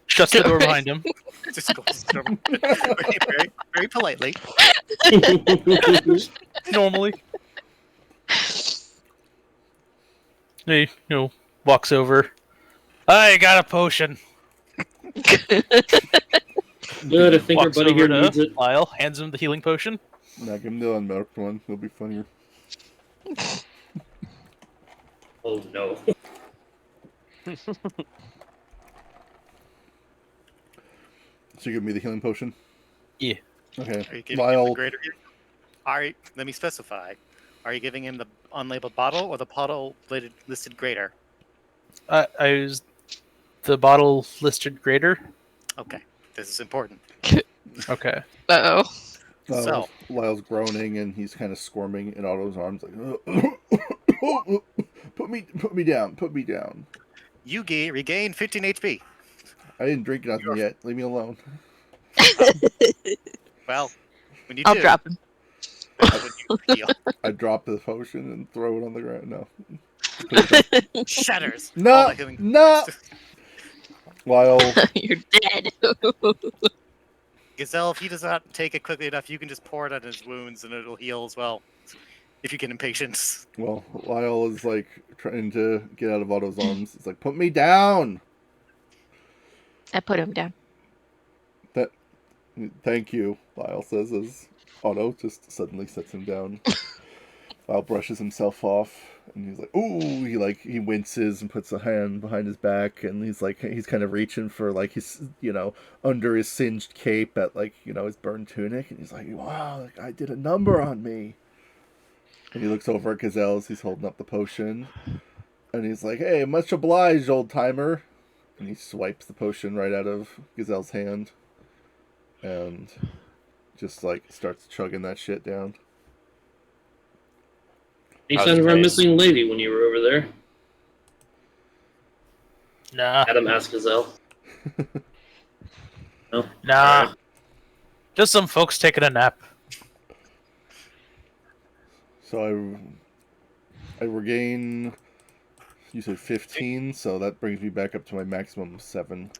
S8: Shuts the door behind him.
S1: Just goes very, very politely.
S8: Normally. He, walks over. I got a potion.
S7: Good, I think our
S8: Walks
S7: buddy here
S8: over
S7: needs
S8: to
S7: it.
S8: Lyle, hands him the healing potion.
S3: Nah, give him the unmarked one. He'll be funnier.
S7: Oh no.
S3: So you give me the healing potion?
S8: Yeah.
S3: Okay.
S1: Are you giving him
S3: Lyle,
S1: the greater? All right, let me specify. Are you giving him the unlabeled bottle or the bottle listed greater?
S8: I used the bottle listed greater.
S1: Okay, this is important.
S8: Okay.
S6: Uh oh.
S3: Lyle's groaning and he's kind of squirming in Otto's arms, like, put me down.
S1: You regain 15 HP.
S3: I didn't drink nothing yet. Leave me alone.
S1: Well, when you
S6: I'll
S1: do,
S6: drop him.
S1: that's when you heal.
S3: I drop the potion and throw it on the ground. No.
S1: Shatters. All
S3: No!
S1: that healing-
S3: No! Lyle,
S6: You're dead.
S1: Gazelle, if he does not take it quickly enough, you can just pour it on his wounds and it'll heal as well. If you get impatient.
S3: well, Lyle is like trying to get out of Otto's arms. It's like, put me down!
S6: I put him down.
S3: Thank you, Lyle says as Otto just suddenly sets him down. Lyle brushes himself off and he's like, ooh, he winces and puts a hand behind his back and he's kind of reaching for like his, under his singed cape at his burned tunic and he's like, wow, that guy did a number on me. And he looks over at Gazelle as he's holding up the potion and he's like, hey, much obliged, old timer. And he swipes the potion right out of Gazelle's hand. And just starts chugging that shit down.
S7: Any
S4: How's
S7: sign of our
S4: your face?
S7: missing lady when you were over there?
S8: Nah.
S7: Adam asked Gazelle. No?
S8: Nah.
S7: Alright.
S8: Just some folks taking a nap.
S3: So I regain, you said 15, so that brings me back up to my maximum of 7.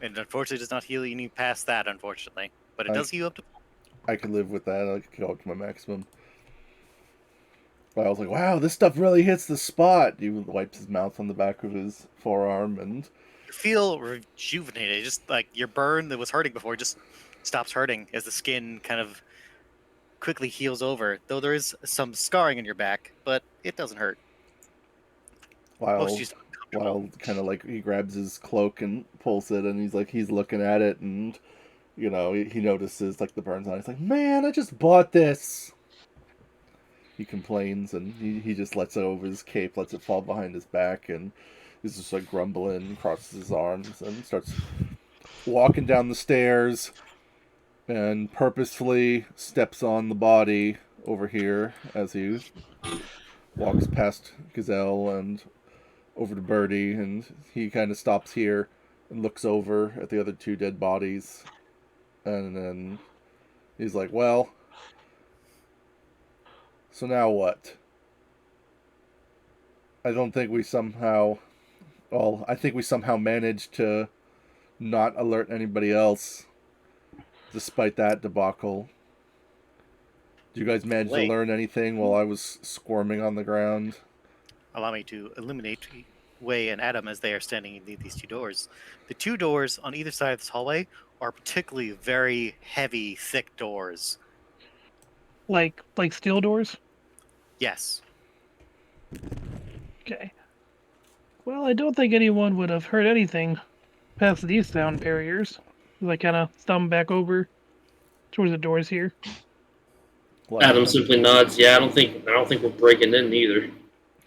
S1: And unfortunately, it does not heal you past that, unfortunately. But it does heal up to.
S3: I can live with that. I can go up to my maximum. But I was like, wow, this stuff really hits the spot. He wipes his mouth on the back of his forearm and...
S1: You feel rejuvenated. Just like your burn that was hurting before just stops hurting as the skin kind of quickly heals over. Though there is some scarring in your back, but it doesn't hurt.
S3: Lyle
S1: uncomfortable.
S3: kind of he grabs his cloak and pulls it and he's looking at it and he notices like the burns on it. He's like, man, I just bought this. He complains, and he just lets it over his cape, lets it fall behind his back, and he's just like grumbling, crosses his arms, and starts walking down the stairs, and purposefully steps on the body over here as he walks past Gazelle and over to Birdie, and he kind of stops here and looks over at the other two dead bodies, and then he's like, well, so now what? I think we somehow managed to not alert anybody else despite that debacle. Did you guys manage to learn anything while I was squirming on the ground?
S1: Allow me to illuminate Wei and Adam as they are standing in these two doors. The two doors on either side of this hallway are particularly very heavy, thick doors.
S2: Like steel doors?
S1: Yes.
S2: Okay. Well, I don't think anyone would have heard anything past these sound barriers. I kind of thumb back over towards the doors here.
S7: Adam simply nods. Yeah, I don't think we're breaking in either.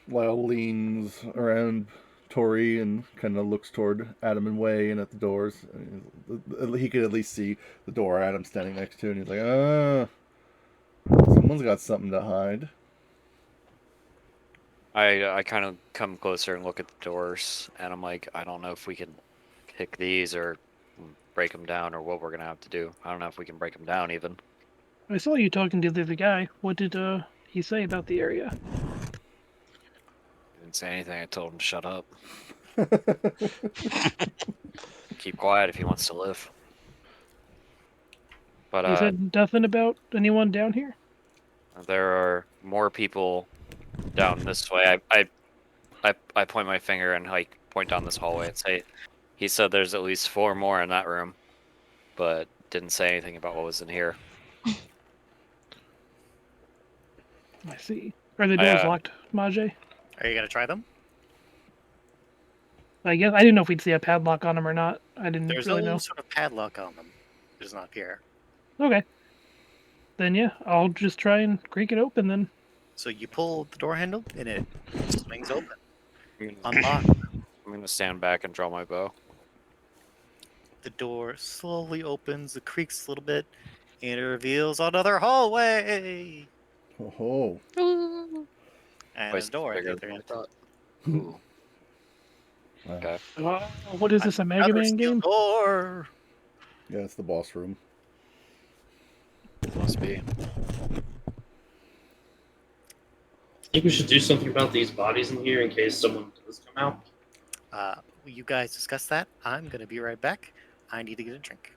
S3: Lyle leans around Tori and kind of looks toward Adam and Wei and at the doors. He could at least see the door Adam's standing next to, and he's like, someone's got something to hide.
S4: I kind of come closer and look at the doors, and I'm like, I don't know if we can pick these or break them down or what we're gonna have to do. I don't know if we can break them down even.
S2: I saw you talking to the other guy. What did he say about the area?
S4: He didn't say anything. I told him to shut up. Keep quiet if he wants to live. But
S2: He said nothing about anyone down here?
S4: there are more people down this way. I point my finger and like point down this hallway and say, he said there's at least 4 more in that room, but didn't say anything about what was in here.
S2: I see. Are the doors locked, Majay?
S1: Are you gonna try them?
S2: I guess I didn't know if we'd see a padlock on them or not. I didn't
S1: There's
S2: really
S1: no
S2: know.
S1: sort of padlock on them. It does not appear.
S2: Okay. Then yeah, I'll just try and creak it open then.
S1: So you pull the door handle and it swings open.
S4: I'm
S1: Unlocked.
S4: gonna stand back and draw my bow.
S1: The door slowly opens, it creaks a little bit, and it reveals another hallway.
S3: Oh.
S1: And
S4: Twice
S1: a door at the
S4: bigger
S1: other
S4: than I
S1: end.
S4: thought. Ooh.
S3: Wow.
S4: Okay.
S2: What is this, a Mega
S1: Another
S2: Man
S1: steel
S2: game?
S1: door.
S3: Yeah, it's the boss room.
S4: Must be.
S7: I think we should do something about these bodies in here in case someone does come out.
S1: You guys discuss that. I'm gonna be right back. I need to get a drink.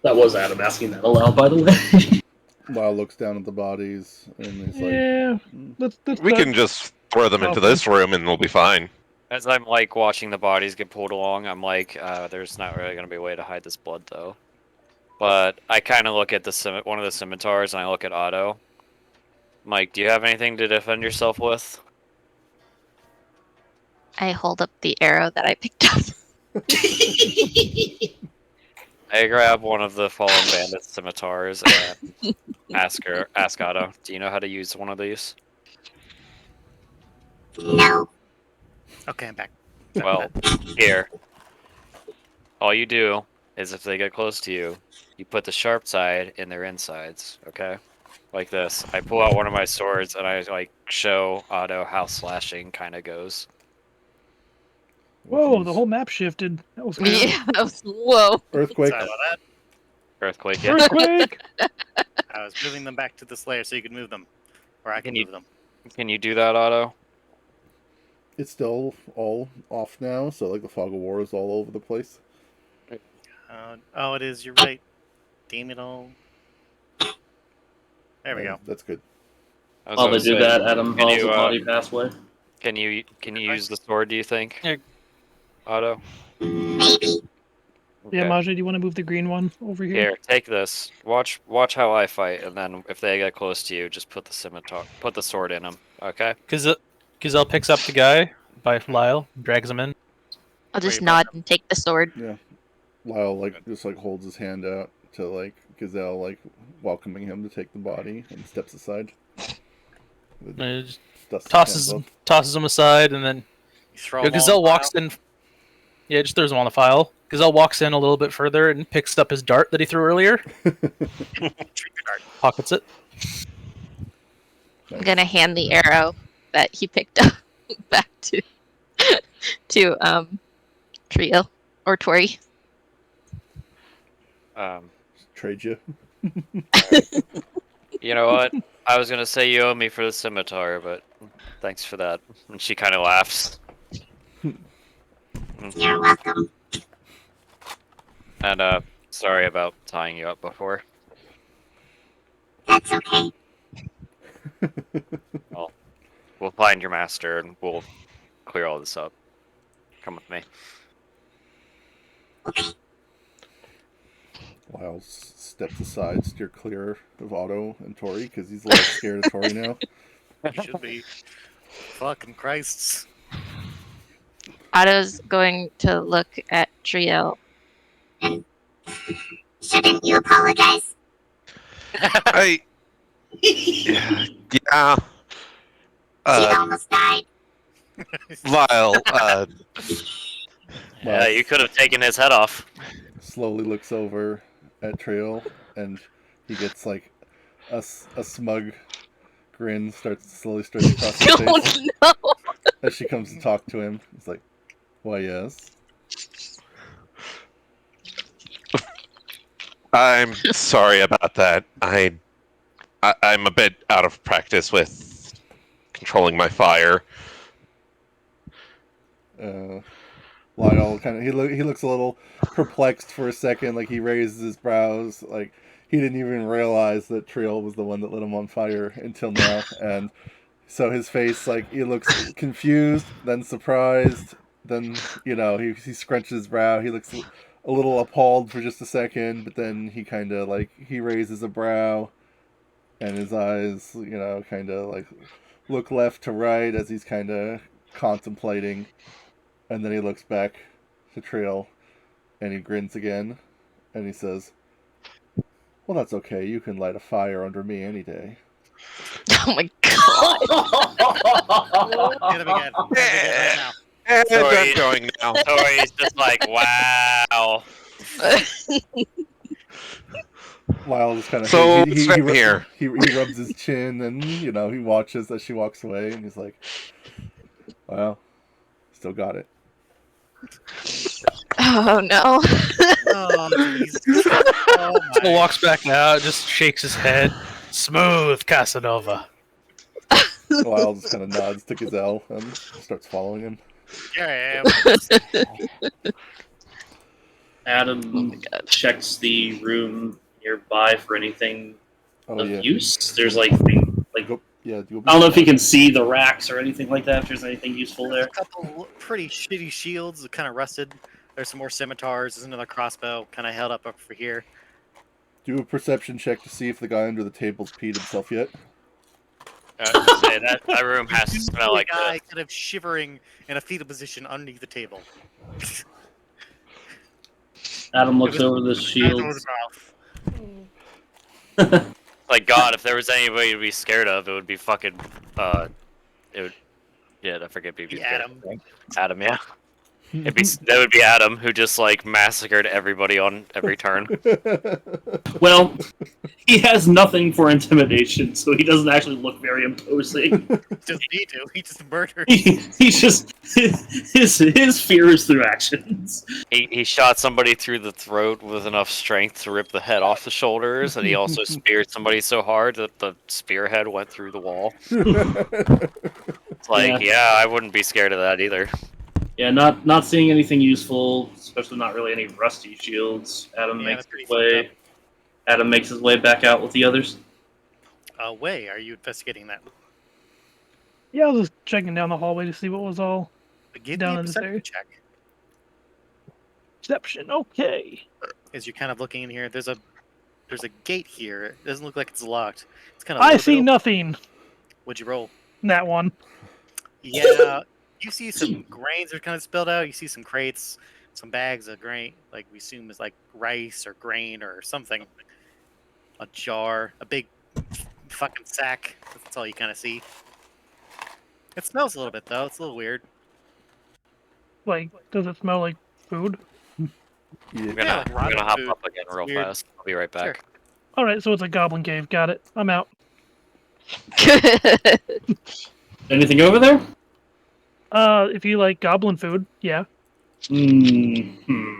S7: That was Adam asking that aloud, by the way.
S3: Lyle looks down at the bodies and he's like,
S2: Yeah, let's
S5: We can just throw them into this room and we'll be fine.
S4: As I'm like watching the bodies get pulled along, I'm like, there's not really gonna be a way to hide this blood though. But I kind of look at the one of the scimitars and I look at Otto. Mike, do you have anything to defend yourself with?
S6: I hold up the arrow that I picked up.
S4: I grab one of the fallen bandit scimitars and ask Otto, do you know how to use one of these?
S9: No.
S1: Okay, I'm back.
S4: Well, here. All you do is if they get close to you, you put the sharp side in their insides, okay? Like this. I pull out one of my swords and I like show Otto how slashing kind of goes.
S2: Whoa, the whole map shifted. That was crazy.
S6: Yeah, that was whoa.
S3: Earthquake.
S1: Sorry about that.
S4: Earthquake, yeah.
S2: Earthquake!
S1: I was moving them back to the Slayer so you could move them. Or I can move them.
S4: Can you do that, Otto?
S3: It's still all off now, so like the fog of war is all over the place.
S1: Oh, it is. You're right. Damn it all. There we go.
S3: That's good.
S4: I was
S7: While
S4: gonna
S7: they do
S4: say,
S7: that, Adam
S4: can
S7: hauls
S4: you,
S7: a body pathway.
S4: Can you use the sword, do you think?
S8: Yeah.
S4: Otto?
S9: Maybe.
S2: Yeah,
S4: Okay.
S2: Majay, do you want to move the green one over here?
S4: Here, take this. Watch how I fight, and then if they get close to you, just put the sword in them. Okay?
S8: Gazelle picks up the guy by Lyle, drags him in.
S6: I'll just
S1: Wait,
S6: nod and take the sword.
S3: Yeah. Lyle just holds his hand out to Gazelle welcoming him to take the body and steps aside.
S8: Just
S3: Dusts his
S8: tosses
S3: hands off.
S8: tosses them aside, and then
S1: You throw them all
S8: Gazelle
S1: in the
S8: walks
S1: pile.
S8: in. Yeah, just throws them on the file. Gazelle walks in a little bit further and picks up his dart that he threw earlier.
S1: Treat the dart.
S8: Pockets it.
S6: I'm gonna hand the arrow that he picked up back to Trio or Tori.
S3: Trade you.
S4: You know what? I was gonna say you owe me for the scimitar, but thanks for that. And she kind of laughs.
S9: You're welcome.
S4: And sorry about tying you up before.
S9: That's okay.
S4: Well, we'll find your master and we'll clear all this up. Come with me.
S9: Okay.
S3: Lyle steps aside, steer clear of Otto and Tori because he's a little scared of Tori now.
S1: You should be. Fucking Christs.
S6: Otto's going to look at Trio.
S9: Shouldn't you apologize?
S5: I. Yeah.
S9: She almost died.
S5: Lyle.
S4: Yeah, you could have taken his head off.
S3: Slowly looks over at Trail and he gets a smug grin slowly starts across his
S6: Oh
S3: face
S6: no!
S3: as she comes to talk to him. He's like, "Why, yes."
S5: I'm sorry about that. I'm a bit out of practice with controlling my fire.
S3: Lyle he looks a little perplexed for a second, he raises his brows, he didn't even realize that Trill was the one that lit him on fire until now, and so his face he looks confused, then surprised, then he scrunches his brow, he looks a little appalled for just a second, but then he kind of he raises a brow, and his eyes look left to right as he's kind of contemplating. And then he looks back to Trail, and he grins again, and he says, "Well, that's okay. You can light a fire under me any day."
S6: Oh my god!
S1: Get him again. Right now.
S5: And
S4: Sorry.
S5: I'm going now.
S4: Tori's just like, wow.
S3: Lyle just kind of
S5: So what's happening here?
S3: He rubs his chin, and he watches as she walks away, and he's like, "Well, still got it."
S6: Oh no!
S1: Oh, Jesus. Oh,
S8: Still
S1: my.
S8: walks back out, just shakes his head. Smooth, Casanova.
S3: Lyle just kind of nods to Gazelle and starts following him.
S1: Here I am.
S7: Adam checks the room nearby for anything
S3: Oh
S7: of
S3: yeah.
S7: use. There's I
S3: Go, yeah. Go
S7: don't know if you can see the racks or anything like that. If there's anything useful
S1: There's
S7: there.
S1: a couple pretty shitty shields that kind of rusted. There's some more scimitars. There's another crossbow kind of held up over here.
S3: Do a perception check to see if the guy under the table's peed himself yet.
S4: Say that room has to
S1: You
S4: smell
S1: see
S4: like
S1: a guy
S4: this.
S1: kind of shivering in a fetal position underneath the table.
S7: Adam looks
S1: It was-
S7: over the shields.
S1: mouth.
S4: Like, God, if there was anybody to be scared of, it would be fucking, it would, yeah, I forget BB's
S1: Be Adam.
S4: Adam, yeah. That would be Adam, who just, massacred everybody on every turn.
S7: Well, he has nothing for intimidation, so he doesn't actually look very imposing.
S1: Doesn't need to. He just murdered.
S7: He's just his fear is through actions.
S4: He shot somebody through the throat with enough strength to rip the head off the shoulders, and he also speared somebody so hard that the spearhead went through the wall. It's yeah, I wouldn't be scared of that either.
S7: Yeah, not seeing anything useful, especially not really any rusty shields. Adam
S1: Yeah,
S7: makes
S1: that's pretty
S7: his way.
S1: fucked
S7: Adam makes his way back out with the others.
S1: Way, are you investigating that?
S2: Yeah, I was just checking down the hallway to see what was all
S1: Give
S2: Down
S1: me a
S2: in this
S1: perception
S2: area.
S1: check.
S2: perception. Okay.
S1: As you're kind of looking in here, there's a gate here. It doesn't look like it's locked. It's kind of.
S2: I see nothing.
S1: What'd you roll?
S2: That one.
S1: Yeah, you see some grains that are kind of spilled out. You see some crates, some bags of grain, like we assume is like rice or grain or something. A jar, a big fucking sack. That's all you kind of see. It smells a little bit though. It's a little weird.
S2: Like, does it smell like food?
S3: Eat
S4: I'm
S3: it.
S4: gonna,
S1: like
S4: I'm
S1: rotten
S4: gonna hop
S1: food.
S4: up again
S1: It's
S4: real
S1: weird.
S4: fast. I'll be right back.
S1: Sure.
S2: All right, so it's a goblin cave. Got it. I'm out.
S7: Anything over there?
S2: If you like goblin food, yeah.
S7: Hmm.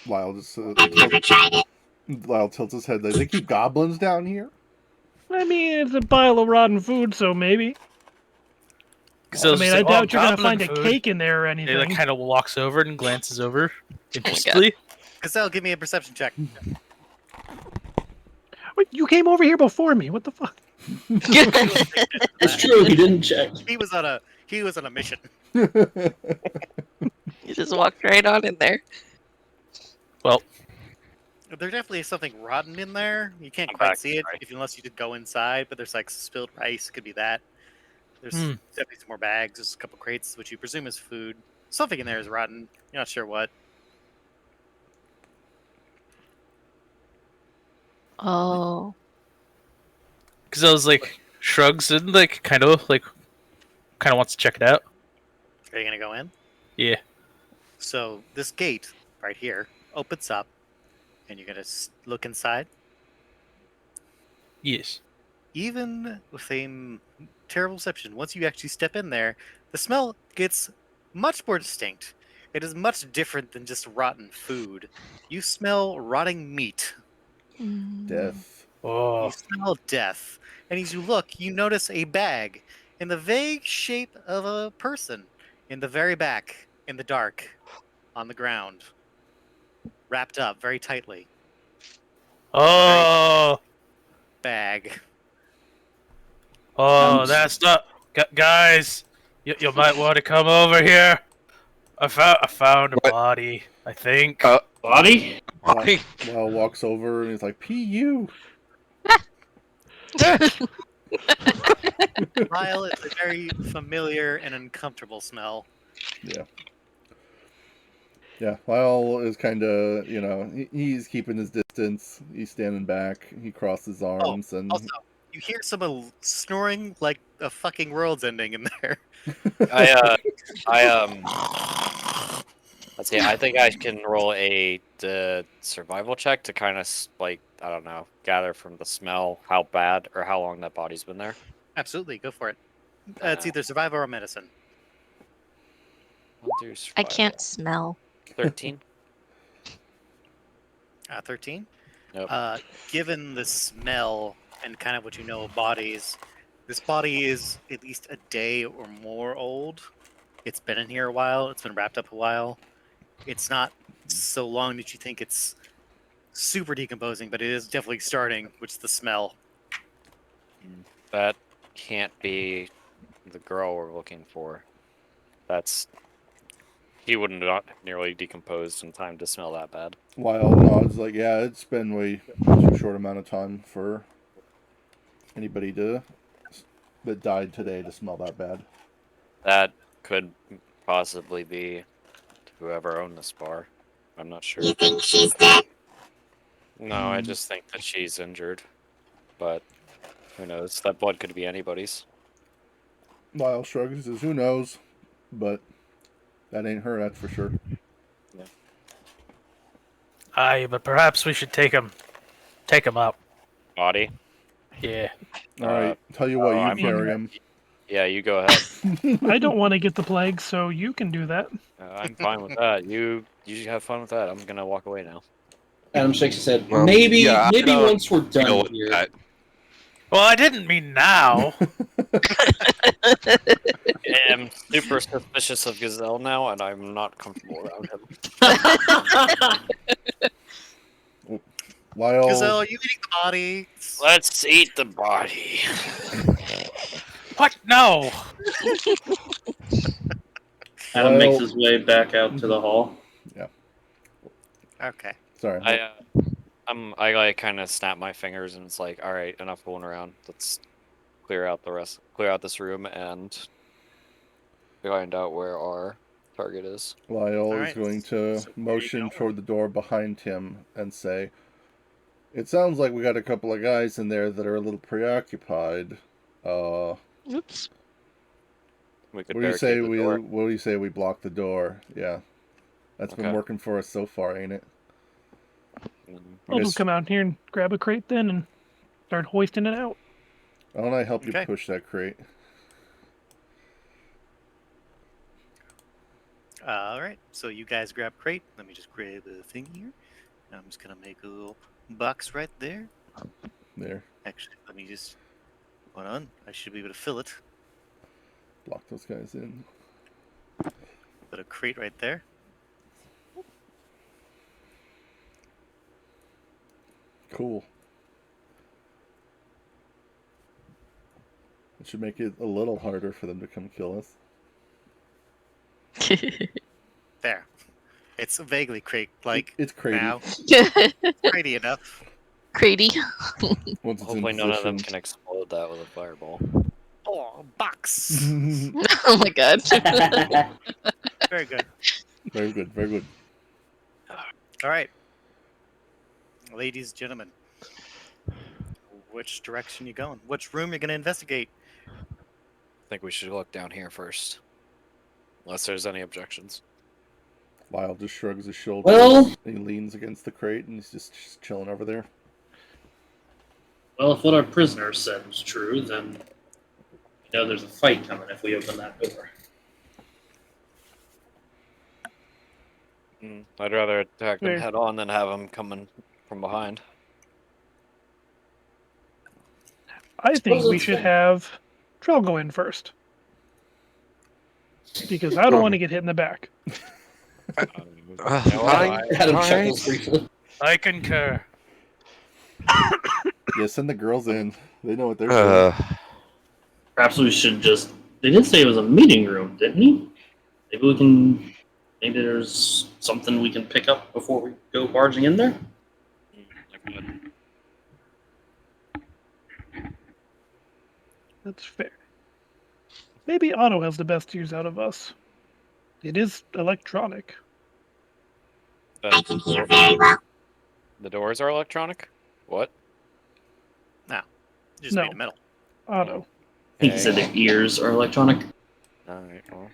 S3: Lyle just
S9: I've never tried it.
S3: Lyle tilts his head. They keep goblins down here.
S2: I mean, it's a pile of rotten food, so maybe.
S8: Gazelle's
S2: I mean,
S8: just
S2: I
S8: like,
S2: doubt you're gonna
S8: goblin
S2: find a
S8: food.
S2: cake in there or
S8: He
S2: anything.
S8: like kind of walks over and glances over interestedly.
S1: Gazelle, give me a perception check.
S2: Wait, you came over here before me. What the fuck?
S7: It's true. He didn't check.
S1: He was on a mission.
S6: You just walked right on in there.
S8: Well,
S1: There definitely is something rotten in there. You can't
S4: I'm
S1: quite
S4: back,
S1: see it
S4: sorry.
S1: unless you did go inside. But there's like spilled rice. Could be that. There's
S8: Hmm.
S1: definitely some more bags. There's a couple crates, which you presume is food. Something in there is rotten. You're not sure what.
S6: Oh.
S8: Gazelle's like shrugs and like kind of wants to check it out.
S1: Are you gonna go in?
S8: Yeah.
S1: So this gate right here opens up, and you're gonna look inside.
S8: Yes.
S1: Even with a terrible perception, once you actually step in there, the smell gets much more distinct. It is much different than just rotten food. You smell rotting meat.
S3: Death.
S8: Oh.
S1: You smell death. And as you look, you notice a bag in the vague shape of a person in the very back, in the dark, on the ground, wrapped up very tightly.
S8: Oh.
S1: Bag.
S8: Oh, that's not, guys. You might want to come over here. I found a
S5: What?
S8: body. I think.
S7: Body?
S5: Why?
S3: Lyle walks over and he's like, "Pu."
S1: Lyle is a very familiar and uncomfortable smell.
S3: Yeah, Lyle is kind of, he's keeping his distance. He's standing back. He crosses his arms and
S1: Also, you hear someone snoring like a fucking world's ending in there.
S4: Let's see. I think I can roll the survival check to kind of like, I don't know, gather from the smell how bad or how long that body's been there.
S1: Absolutely, go for it. It's either survival or medicine.
S4: I'll do
S6: I can't
S4: survival.
S6: smell.
S4: 13.
S1: 13.
S4: Nope.
S1: Given the smell and kind of what you know of bodies, this body is at least a day or more old. It's been in here a while. It's been wrapped up a while. It's not so long that you think it's super decomposing, but it is definitely starting, which is the smell.
S4: That can't be the girl we're looking for. He wouldn't not nearly decomposed in time to smell that bad.
S3: Lyle nods like, "Yeah, it's been way too short amount of time for anybody that died today to smell that bad."
S4: That could possibly be whoever owned this bar. I'm not sure.
S9: You think she's dead?
S4: No, I just think that she's injured. But who knows? That blood could be anybody's.
S3: Lyle shrugs and says, "Who knows? But that ain't her, that's for sure."
S8: Aye, but perhaps we should take him up.
S4: Body?
S8: Yeah.
S3: All right, tell you what, you
S4: I'm
S3: carry
S4: looking
S3: him.
S4: Yeah, you go ahead.
S2: I don't want to get the plague, so you can do that.
S4: I'm fine with that. You have fun with that. I'm gonna walk away now.
S7: Adam shakes his head.
S5: Well,
S7: maybe
S5: yeah, I don't
S7: once we're
S5: deal
S7: done
S5: with
S7: here.
S5: that.
S8: Well, I didn't mean now.
S4: I'm super suspicious of Gazelle now, and I'm not comfortable around him.
S3: Lyle,
S1: Gazelle, are you eating the body?
S4: Let's eat the body.
S8: What? No.
S7: Adam makes his way back out to the hall.
S1: Okay.
S3: sorry.
S4: I like kind of snap my fingers, and it's like, all right, enough fooling around. Let's clear out this room and find out where our target is.
S3: Lyle is
S1: Alright,
S3: going to
S1: so where are you
S3: motion
S1: going?
S3: toward the door behind him and say, "It sounds like we got a couple of guys in there that are a little preoccupied.
S6: Oops.
S4: We could
S3: What do you say
S4: barricade the door.
S3: what do you say we block the door? Yeah. That's been
S4: Okay.
S3: working for us so far, ain't it?
S4: Mm,
S2: I'll
S3: Yes.
S2: just come out here and grab a crate then and start hoisting it out.
S3: Why don't I help you
S1: Okay.
S3: push that crate?
S1: Alright, so you guys grab crate. Let me just grab the thing here. I'm just gonna make a little box right there.
S3: There.
S1: Actually, let me just... Hold on, I should be able to fill it.
S3: Block those guys in.
S1: Put a crate right there.
S3: Cool. It should make it a little harder for them to come kill us.
S1: There. It's vaguely crate-like
S3: It's cratey.
S1: now. Cratey enough.
S6: Crady.
S3: Once it's
S4: Hopefully
S3: in
S4: none of them
S3: position.
S4: can explode that with a fireball.
S1: Oh, box!
S6: Oh my god.
S1: Very good.
S3: Very good, very good.
S1: Alright. Ladies, gentlemen. Which direction you going? Which room you gonna investigate?
S4: I think we should look down here first. Unless there's any objections.
S3: Lyle just shrugs his shoulders.
S7: Well-
S3: He leans against the crate and he's just chilling over there.
S7: Well, if what our prisoner said was true, then you know there's a fight coming if we open that door.
S4: I'd rather attack them
S2: Fair.
S4: head on than have them coming from behind.
S2: I think we
S7: it's
S2: should
S7: fine.
S2: have Trell go in first. Because I don't want to get hit in the back.
S5: Fine.
S7: Adam
S5: Alright.
S7: chuckles briefly.
S8: I concur.
S3: Yeah, send the girls in. They know what they're doing.
S7: Perhaps we should just. They did say it was a meeting room, didn't he? Maybe we can. Maybe there's something we can pick up before we go barging in there.
S2: That's fair. Maybe Otto has the best ears out of us. It is electronic.
S9: I can hear very well.
S4: The doors are electronic? What?
S1: Just
S2: No.
S1: made of metal.
S2: Otto.
S7: I think he said the ears are electronic.
S4: Alright, well.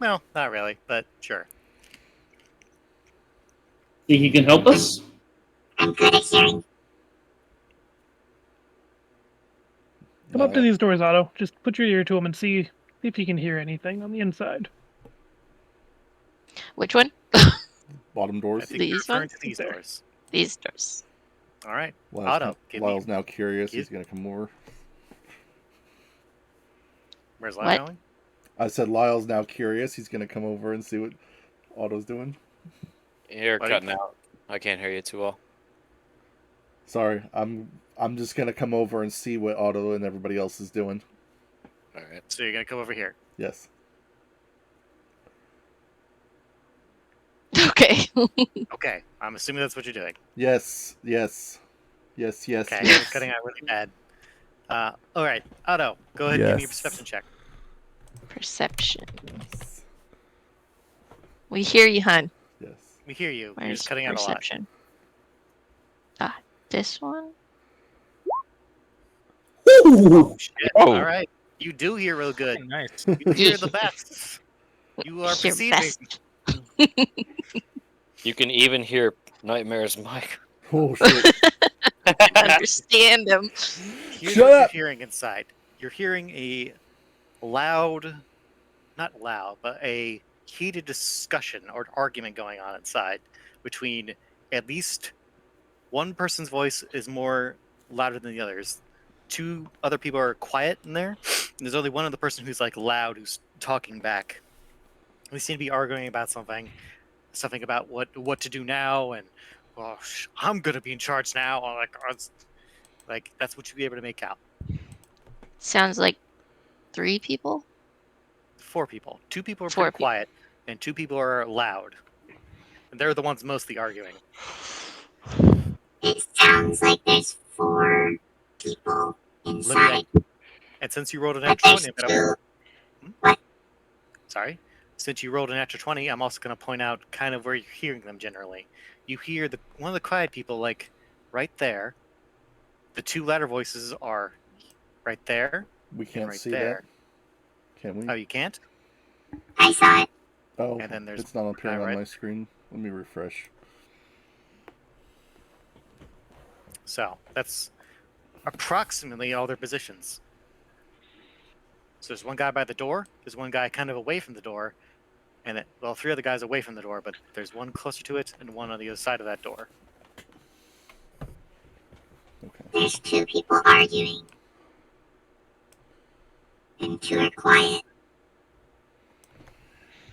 S1: Well, not really, but sure.
S7: Think he can help us?
S9: I'm good at hearing.
S2: Come up to these doors, Otto. Just put your ear to them and see if you can hear anything on the inside.
S6: Which one?
S3: Bottom
S1: I
S3: doors.
S1: think you're
S6: These
S1: referring
S6: ones?
S1: to these
S2: There.
S1: doors.
S6: These doors.
S1: All right.
S3: Lyle's,
S1: Otto, give me.
S3: Lyle's now curious.
S1: give-
S3: He's going to come over.
S1: Where's Lyle
S6: What?
S1: going?
S3: I said Lyle's now curious. He's going to come over and see what Otto's doing.
S4: You're
S1: Buddy?
S4: cutting out. I can't hear you too well.
S3: Sorry, I'm just going to come over and see what Otto and everybody else is doing.
S4: Alright.
S1: So you're gonna come over here.
S3: Yes.
S6: Okay.
S1: Okay. I'm assuming that's what you're doing.
S3: Yes. Yes. Yes. Yes.
S1: Okay.
S3: yes.
S1: You're cutting out really bad. All right. Otto, go ahead and give me a
S3: Yes.
S1: perception check.
S6: Perception.
S3: Yes.
S6: We hear you, hun.
S3: Yes.
S1: We hear you. You're
S6: Where's
S1: just cutting out
S6: perception? Ah, this one?
S1: a lot. Shit.
S5: Oh.
S1: All right. You do hear real good.
S8: Nice.
S1: You hear the best. You are
S6: Hear
S1: perceiving.
S6: best.
S4: You can even hear Nightmare's mic.
S3: Oh shit.
S6: Understand him.
S1: Here's
S3: Shut
S1: what
S3: up!
S1: you're hearing inside. You're hearing a loud, not loud, but a heated discussion or argument going on inside between at least one person's voice is more louder than the others. Two other people are quiet in there. And there's only one other person who's like loud, who's talking back. They seem to be arguing about something about what to do now, and oh, I'm gonna be in charge now. Or like that's what you'll be able to make out.
S6: Sounds like 3 people?
S1: 4 people. 2 people are
S6: 4
S1: pretty
S6: people.
S1: quiet, and 2 people are loud. And they're the ones mostly arguing.
S9: It sounds like there's 4 people inside.
S1: And since you rolled an natural
S9: But there's
S1: 20, I'm gonna-
S9: 2.
S1: sorry. since you rolled an extra 20, I'm also going to point out kind of where you're hearing them generally. You hear one of the quiet people, like, right there. The two louder voices are right there.
S3: We can't
S1: right
S3: see
S1: there.
S3: that. Can we?
S1: Oh, you can't?
S9: I saw it.
S3: Oh,
S1: And then there's
S3: it's not appearing on
S1: right.
S3: my screen. Let me refresh.
S1: So that's approximately all their positions. So there's one guy by the door, there's one guy kind of away from the door, and three other guys away from the door, but there's one closer to it and one on the other side of that door.
S3: Okay.
S9: There's 2 people arguing. And 2 are quiet.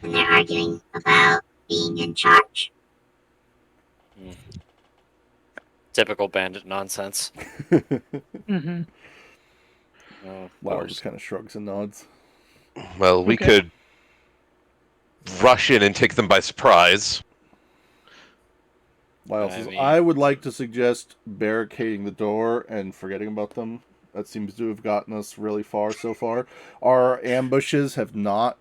S9: And they're arguing about being in charge.
S4: Typical bandit nonsense.
S2: Mm-hmm.
S3: Lyle just kind of shrugs and nods.
S5: Well, we
S2: Okay.
S5: could rush in and take them by surprise.
S3: Lyle
S4: I
S3: says,
S4: mean-
S3: I would like to suggest barricading the door and forgetting about them. That seems to have gotten us really far so far. Our ambushes have not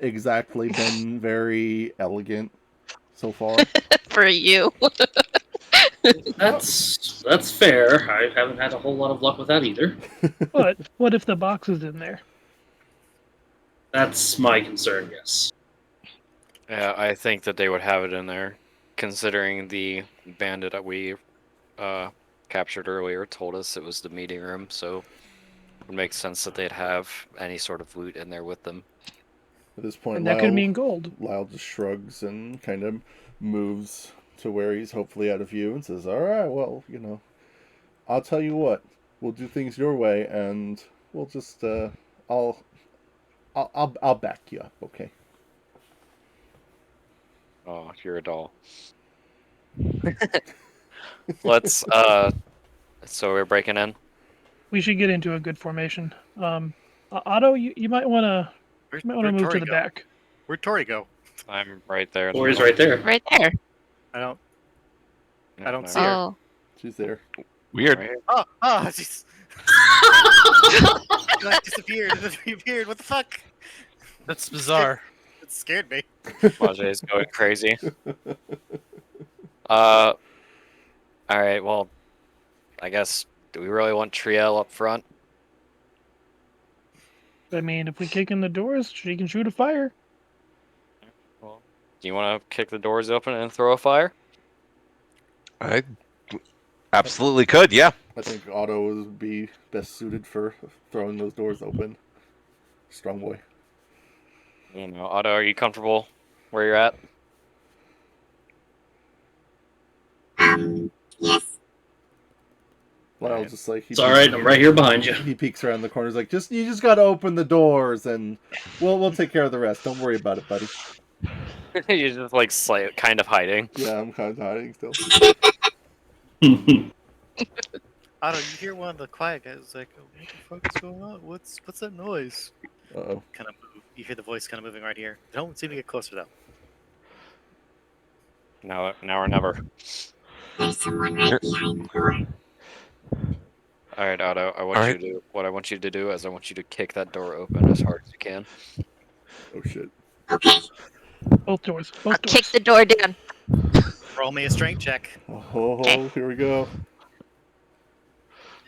S3: exactly been very elegant so far.
S6: For you.
S7: That's fair. I haven't had a whole lot of luck with that either.
S2: But what if the box is in there?
S7: That's my concern, yes.
S4: Yeah, I think that they would have it in there, considering the bandit that we captured earlier told us it was the meeting room, so it would make sense that they'd have any sort of loot in there with them.
S3: At this point,
S2: And that could mean gold.
S3: Lyle just shrugs and kind of moves to where he's hopefully out of view and says, all right, well, I'll tell you what. We'll do things your way, and we'll just, I'll back you up, okay?
S4: Oh, you're a doll. Let's, so we're breaking in?
S2: We should get into a good formation. Otto, you might want to
S1: Where'd
S2: move
S1: Tori
S2: to the
S1: go?
S2: back.
S1: Where'd Tori go?
S4: I'm right there. in the
S7: Tori's
S4: middle.
S7: right there.
S6: Right there.
S1: I don't
S4: No,
S1: see her.
S6: Oh.
S3: She's there.
S5: Weird.
S4: Right here.
S1: Oh, jeez. She like disappeared. What the fuck?
S8: That's bizarre.
S1: It scared me.
S4: Majay's going crazy. Alright, well, I guess, do we really want Triel up front?
S2: I mean, if we kick in the doors, she can shoot a fire.
S4: Well, do you want to kick the doors open and throw a fire?
S5: I absolutely could, yeah.
S3: I think Otto would be best suited for throwing those doors open. Strong boy.
S4: Otto, are you comfortable where you're at?
S9: Yes.
S3: Lyle's just like
S7: It's alright, I'm right here behind you.
S3: He peeks around the corner. He's like, you just gotta open the doors, and we'll take care of the rest. Don't worry about it, buddy.
S4: You're just like kind of hiding.
S3: Yeah, I'm kind of hiding still.
S1: Otto, you hear one of the quiet guys like, oh, what the fuck is going on? What's that noise?
S3: Uh-oh.
S1: Kind of move. You hear the voice kind of moving right here. They don't seem to get closer though.
S4: Now or never.
S9: There's someone right behind the door.
S4: All right, Otto.
S5: Alright.
S4: What I want you to do is I want you to kick that door open as hard as you can.
S3: Oh shit.
S9: Okay.
S2: Both doors.
S6: I'll
S2: Both doors.
S6: kick the door down.
S1: Roll me a strength check.
S3: Oh, here we go.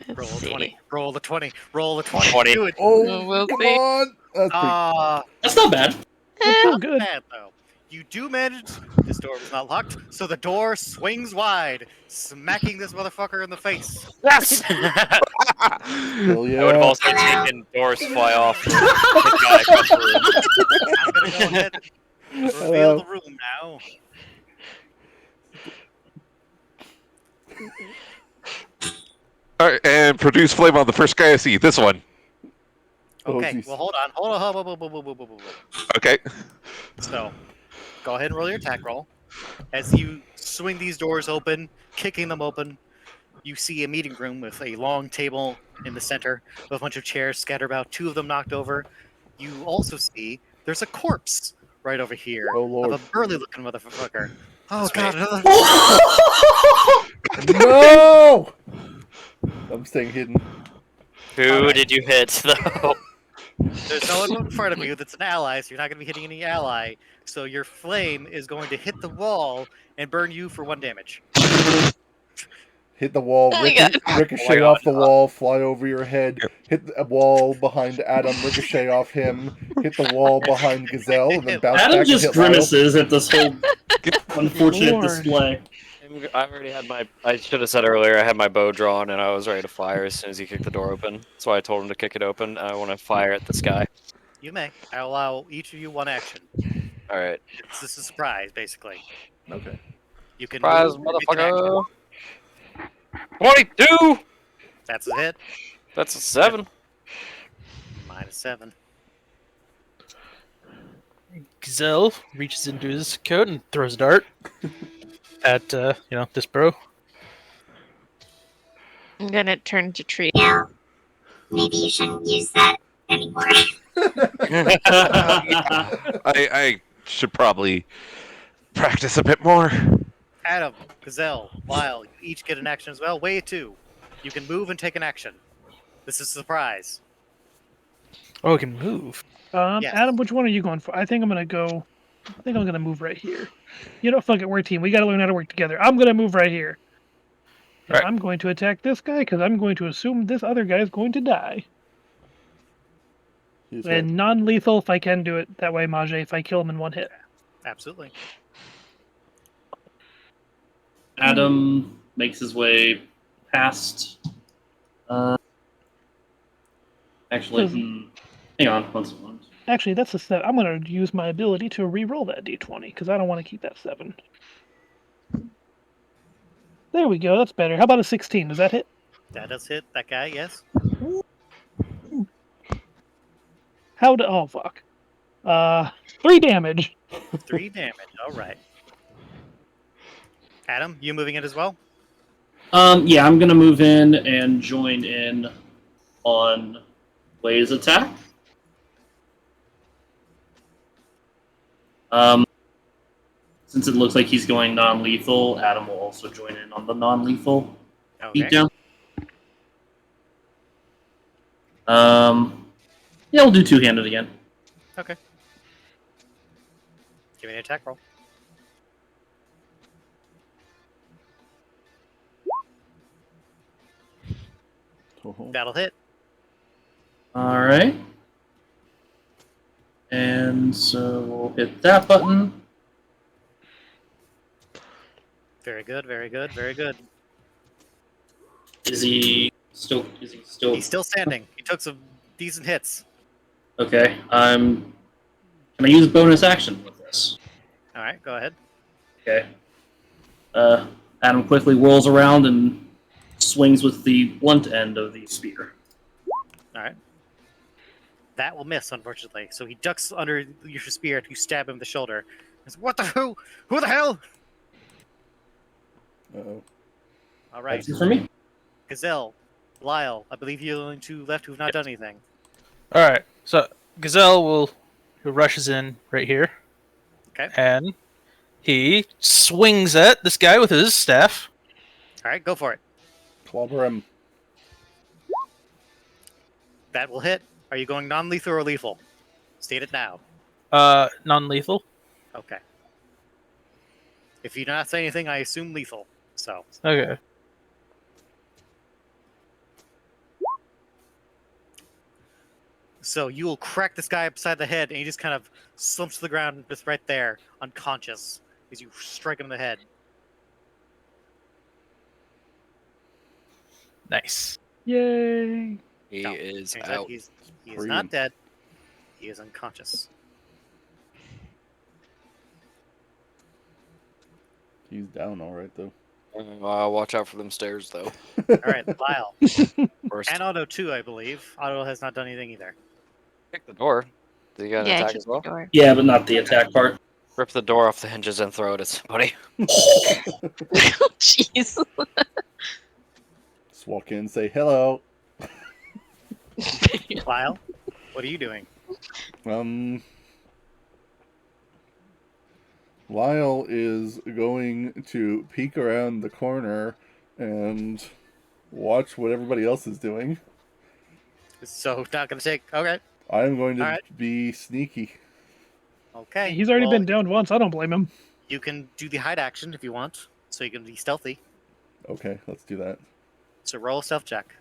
S1: Roll
S6: Let's
S1: a 20.
S6: see.
S1: Roll the 20. Roll the 20.
S4: 20.
S1: Do it.
S3: Oh,
S6: We'll
S3: come
S6: see.
S3: on! That's pretty...
S7: That's not bad.
S2: That's still
S1: Not
S2: good.
S1: bad though. You do manage. This door was not locked, so the door swings wide, smacking this motherfucker in the face.
S4: Yes!
S3: Hell
S4: I would
S3: yeah.
S4: have also taken doors fly off the guy across the room.
S1: I'm gonna go ahead and reveal
S3: Hello.
S1: the room now.
S5: Alright, and produce flame on the first guy I see. This one.
S3: Oh,
S1: Okay,
S3: jeez.
S1: well hold on. Hold on.
S5: Okay.
S1: So, go ahead and roll your attack roll. As you swing these doors open, kicking them open, you see a meeting room with a long table in the center with a bunch of chairs scattered about, 2 of them knocked over. You also see there's a corpse right over here
S3: Oh, Lord.
S1: of a burly looking motherfucker. Oh god, another
S3: No! I'm staying hidden.
S4: Who
S1: Alright.
S4: did you hit, though?
S1: There's no one in front of you that's an ally, so you're not going to be hitting any ally. So your flame is going to hit the wall and burn you for 1 damage.
S3: Hit the wall,
S6: Oh my God.
S3: ricochet
S4: God.
S3: off the wall, fly over your head, hit the wall behind Adam, ricochet off him, hit the wall behind Gazelle, and then bounce
S7: Adam
S3: back and
S7: just
S3: hit Lyle.
S7: grimaces at this whole unfortunate
S2: Lord.
S7: display.
S4: I already had my. I should have said earlier. I had my bow drawn and I was ready to fire as soon as he kicked the door open. So I told him to kick it open. I want to fire at this guy.
S1: You may. I allow each of you 1 action.
S4: All right,
S1: This is a surprise, basically.
S3: Okay.
S1: You can
S4: surprise,
S1: move or make an action.
S4: motherfucker! 22.
S1: That's a hit.
S4: That's a 7.
S1: -7.
S8: Gazelle reaches into his coat and throws a dart at this bro.
S6: I'm gonna turn to tree.
S9: No. Maybe you shouldn't use that anymore.
S5: I should probably practice a bit more.
S1: Adam, Gazelle, Lyle, you each get an action as well. Way 2. You can move and take an action. This is a surprise.
S8: Oh, it can move.
S1: Yes.
S2: Adam, which one are you going for? I think I'm gonna go. I think I'm gonna move right here. Fuck it, we're a team. We gotta learn how to work together. I'm gonna move right here. And
S8: Right.
S2: I'm going to attack this guy because I'm going to assume this other guy is going to die.
S3: He's
S2: And non-lethal if I can do it. That way, Mage, if I kill him in 1 hit.
S1: Absolutely.
S7: Adam makes his way past. Actually, hang on. One second.
S2: Actually, that's a 7. I'm going to use my ability to re-roll that d20 because I don't want to keep that 7. There we go. That's better. How about a 16? Does that hit?
S1: That does hit that guy, yes.
S2: Oh, fuck. 3 damage.
S1: 3 damage. All right. Adam, you moving in as well?
S7: Yeah, I'm gonna move in and join in on Lay's attack. Since it looks like he's going non-lethal, Adam will also join in on the non-lethal
S1: Okay.
S7: beatdown. Yeah, we'll do two-handed again.
S1: Okay. Give me an attack roll. That'll hit.
S7: All right. And so we'll hit that button.
S1: Very good, very good, very good.
S7: Is he still?
S1: He's still standing. He took some decent hits.
S7: Okay. Can I use bonus action with this?
S1: All right, go ahead.
S7: Okay. Adam quickly whirls around and swings with the blunt end of the spear.
S1: All right. That will miss, unfortunately. So he ducks under your spear and you stab him in the shoulder. He says, what the hell? Who the hell?
S3: Uh-oh.
S1: All right.
S7: That's it for me.
S1: Gazelle, Lyle, I believe you're the only 2 left who've not done anything.
S8: All right, so Gazelle who rushes in right here.
S1: Okay.
S8: And he swings at this guy with his staff.
S1: All right, go for it.
S3: Clobber him.
S1: That will hit. Are you going non-lethal or lethal? State it now.
S8: Non-lethal.
S1: Okay. If you do not say anything, I assume lethal. So.
S8: Okay.
S1: So you will crack this guy upside the head, and he just kind of slumps to the ground just right there, unconscious, as you strike him in the head.
S8: Nice.
S2: Yay.
S4: He
S1: No,
S4: is
S1: turns out
S4: out.
S1: he is
S3: Free
S1: not
S3: him.
S1: dead. He is unconscious.
S3: He's down all right, though.
S4: Watch out for them stairs, though.
S1: All right, Lyle.
S4: First,
S1: And Otto, too, I believe. Otto has not done anything either.
S4: kick the door. Do you got an
S6: Yeah,
S4: attack
S6: kick
S4: as
S6: the
S4: well?
S6: door.
S7: Yeah, but not the attack part.
S4: Rip the door off the hinges and throw it at somebody.
S6: Jeez.
S3: Just walk in and say, hello.
S1: Lyle, what are you doing?
S3: Lyle is going to peek around the corner and watch what everybody else is doing.
S1: So, not going to take... Okay.
S3: I'm going to
S1: Alright.
S3: be sneaky.
S1: Okay.
S2: He's already
S1: well,
S2: been downed once. I don't blame him.
S1: You can do the hide action if you want, so you can be stealthy.
S3: Okay, let's do that.
S1: So roll a stealth check.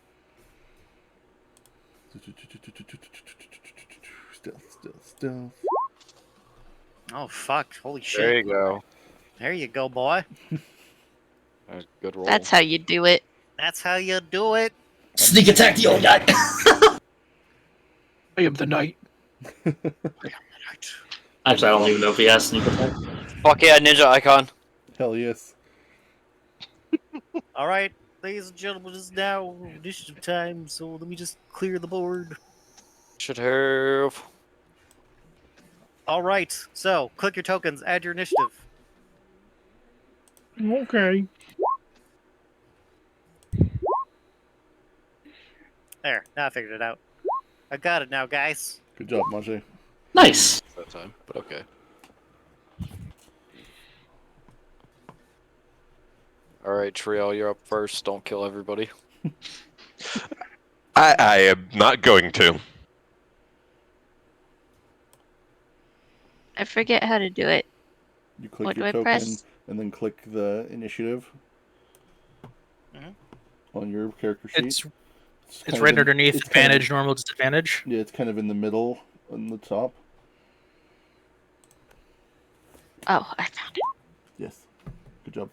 S3: Stealth.
S1: Oh fuck! Holy
S4: There
S1: shit!
S4: you go.
S1: There you go, boy.
S4: Good roll.
S6: That's how you do it.
S1: That's how you do it.
S7: Sneak attack the old guy.
S2: I am the knight.
S7: Actually, I don't even know if he has sneak attack.
S4: Fuck yeah, ninja icon.
S3: Hell yes.
S1: All right, ladies and gentlemen, it's now initiative time. So let me just clear the board.
S4: Should have.
S1: All right. So click your tokens. Add your initiative.
S2: Okay.
S1: There. Now I figured it out. I got it now, guys.
S3: Good job, Manje.
S7: Nice.
S4: That time, but okay. All right, Triel, you're up first. Don't kill everybody.
S5: I am not going to.
S6: I forget how to do it.
S3: You click
S6: What
S3: your
S6: do I
S3: token
S6: press?
S3: and then click the initiative
S1: Mhm.
S3: on your character sheet.
S8: It's
S3: kind
S8: it's
S3: of
S8: right
S3: in-
S8: underneath
S3: it's kind of
S8: advantage, normal, disadvantage.
S3: yeah, it's kind of in the middle on the top.
S6: Oh, I found it.
S3: Yes. Good job.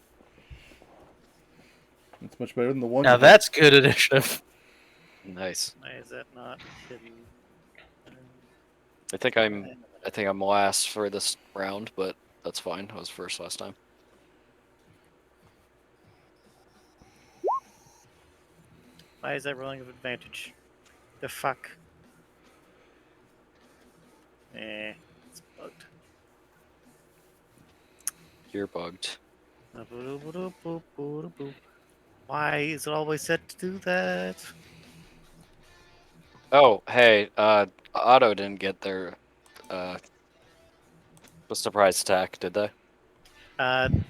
S3: It's much better than the one.
S8: Now
S3: you had.
S8: that's good initiative.
S4: Nice.
S1: Why is that not hidden?
S4: I think I'm last for this round, but that's fine. I was first last time.
S1: Why is that rolling of advantage? The fuck? It's bugged.
S4: You're bugged.
S1: Why is it always set to do that?
S4: Oh, hey, Otto didn't get their the surprise attack, did they?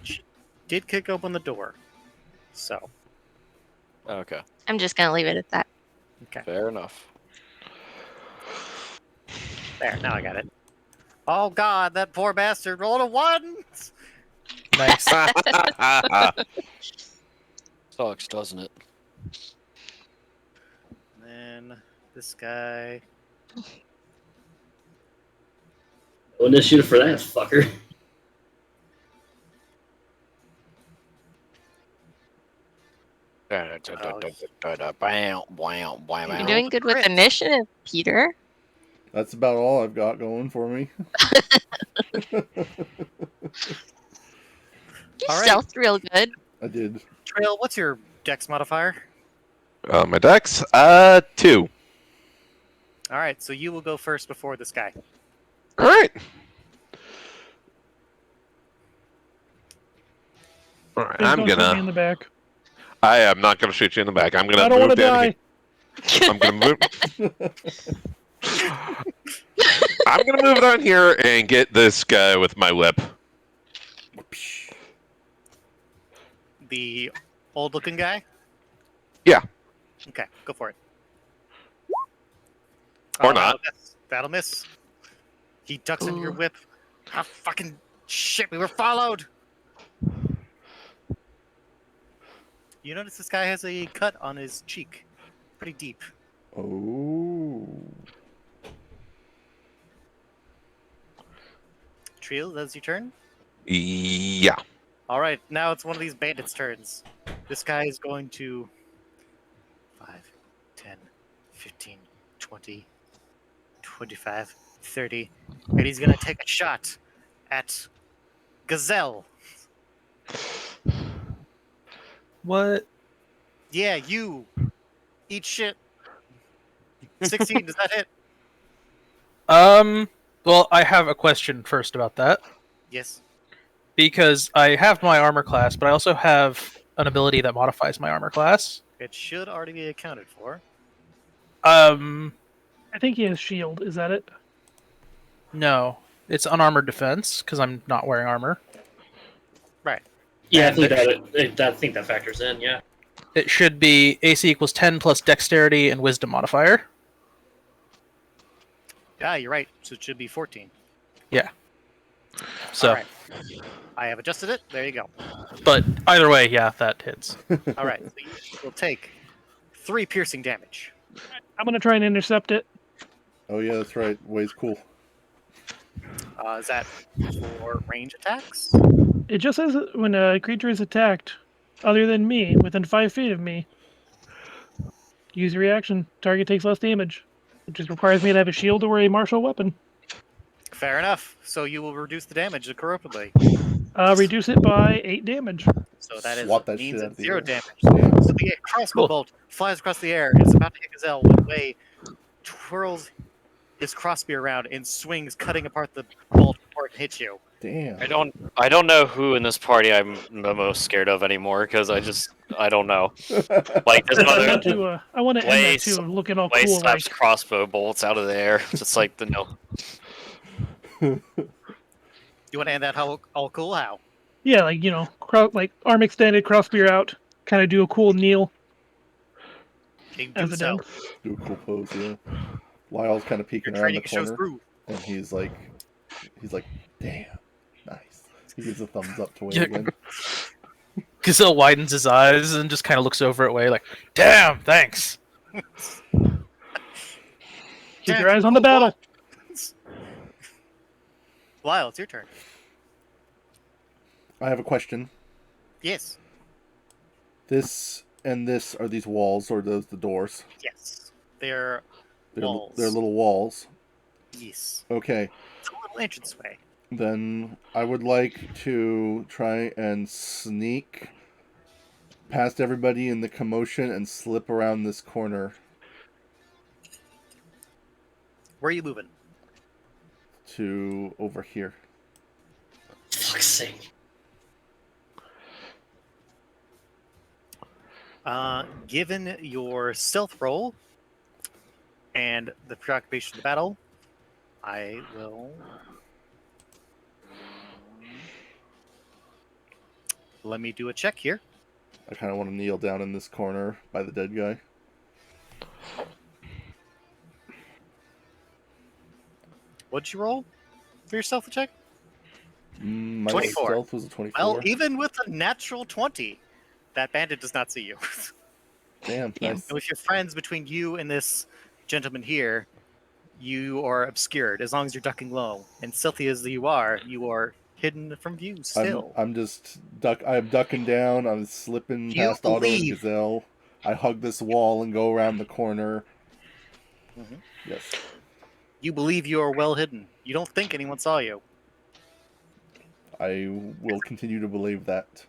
S1: She did kick open the door. So,
S4: Okay,
S6: I'm just gonna leave it at that.
S1: okay.
S4: fair enough.
S1: There, now I got it. Oh god, that poor bastard rolled a 1!
S8: Nice.
S4: Sucks, doesn't it?
S1: Then this guy.
S7: No initiative for that fucker.
S6: You're doing good with initiative, Peter.
S3: That's about all I've got going for me.
S6: You
S1: All right.
S6: stealth real good.
S3: I did.
S1: Trail, what's your dex modifier?
S5: My dex, 2.
S1: Alright, so you will go first before this guy.
S5: All right. All right.
S2: Please don't shoot me in the back.
S5: I am not gonna shoot you in the back. I'm gonna
S2: I don't want
S5: move
S2: to
S5: down
S2: die.
S5: here. I'm gonna move. I'm gonna move down here and get this guy with my whip.
S1: The old looking guy?
S5: Yeah.
S1: Okay, go for it.
S5: Or not.
S1: That'll miss. He ducks into your
S6: Ooh.
S1: whip. Ah, fucking shit, we were followed! You notice this guy has a cut on his cheek. Pretty deep.
S3: Oh.
S1: Triel, that's your turn?
S5: Yeah.
S1: Alright, now it's one of these bandits' turns. This guy is going to 5, 10, 15, 20, 25, 30, and he's going to take a shot at Gazelle.
S8: What?
S1: Yeah, you. Eat shit. 16, does that hit?
S8: Well, I have a question first about that.
S1: Yes.
S8: Because I have my armor class, but I also have an ability that modifies my armor class.
S1: It should already be accounted for.
S2: I think he has shield. Is that it?
S8: No. It's unarmored defense, because I'm not wearing armor.
S1: Right.
S7: Yeah, I
S8: And
S7: think that factors in. Yeah.
S8: It should be AC equals 10 plus dexterity and wisdom modifier.
S1: Ah, you're right. So it should be 14.
S8: So,
S1: All right. I have adjusted it. There you go.
S8: but either way, yeah, that hits.
S1: All right. So you will take 3 piercing damage.
S2: I'm gonna try and intercept it.
S3: Oh yeah, that's right. Way's cool.
S1: Is that for range attacks?
S2: It just says that when a creature is attacked, other than me, within 5 feet of me, use a reaction. Target takes less damage. It just requires me to have a shield or a martial weapon.
S1: Fair enough. So you will reduce the damage corruptibly.
S2: Reduce it by 8 damage.
S1: So that
S3: Swat that shit
S1: means
S3: out of
S1: it's
S3: the
S1: 0
S3: air.
S1: damage.
S3: Yeah.
S1: So the crossbow
S8: Cool.
S1: bolt flies across the air. It's about to hit Gazelle when Way twirls his crossbeam around and swings, cutting apart the bolt before it hits you.
S3: Damn.
S4: I don't know who in this party I'm the most scared of anymore because I don't know. Like there's another
S2: I want to end
S4: Way
S2: that too, looking all
S4: Way
S2: cool like.
S4: slaps crossbow bolts out of the air, just like the no.
S1: You want to end that all cool? How?
S2: Yeah, like like arm extended, cross spear out, kind of do a cool kneel
S1: King
S2: as
S1: do
S2: it
S1: so.
S2: done.
S3: Do a cool pose, yeah. Lyle's kind of peeking
S1: Your
S3: around the
S1: training shows
S3: corner,
S1: through.
S3: and he's like, damn, nice. He gives a thumbs up to Wayne
S8: Yeah.
S3: again.
S8: Gazelle widens his eyes and just kind of looks over at Way like, "Damn, thanks."
S2: Keep your eyes on the battle.
S1: Lyle, it's your turn.
S3: I have a question.
S1: Yes.
S3: This and this are these walls, or those the doors?
S1: Yes. They're
S3: They're
S1: walls.
S3: they're little walls.
S1: Yes.
S3: Okay,
S1: It's a little entranceway.
S3: then I would like to try and sneak past everybody in the commotion and slip around this corner
S1: Where are you moving?
S3: to over here.
S7: Fuck's sake.
S1: Given your stealth roll and the preoccupation of the battle, I will. Let me do a check here.
S3: I kind of want to kneel down in this corner by the dead guy.
S1: What'd you roll for your stealth check?
S3: My
S1: 24.
S3: stealth was a 24.
S1: Well, even with a natural 20, that bandit does not see you.
S3: Damn,
S6: Yeah.
S3: nice.
S1: And with your friends between you and this gentleman here, you are obscured as long as you're ducking low. And stealthy as you are hidden from view still.
S3: I'm just I'm ducking down. I'm slipping
S1: You
S3: past Otto and
S1: believe-
S3: Gazelle. I hug this wall and go around the corner.
S1: Mhm.
S3: Yes.
S1: You believe you are well hidden. You don't think anyone saw you.
S3: I will continue to believe that.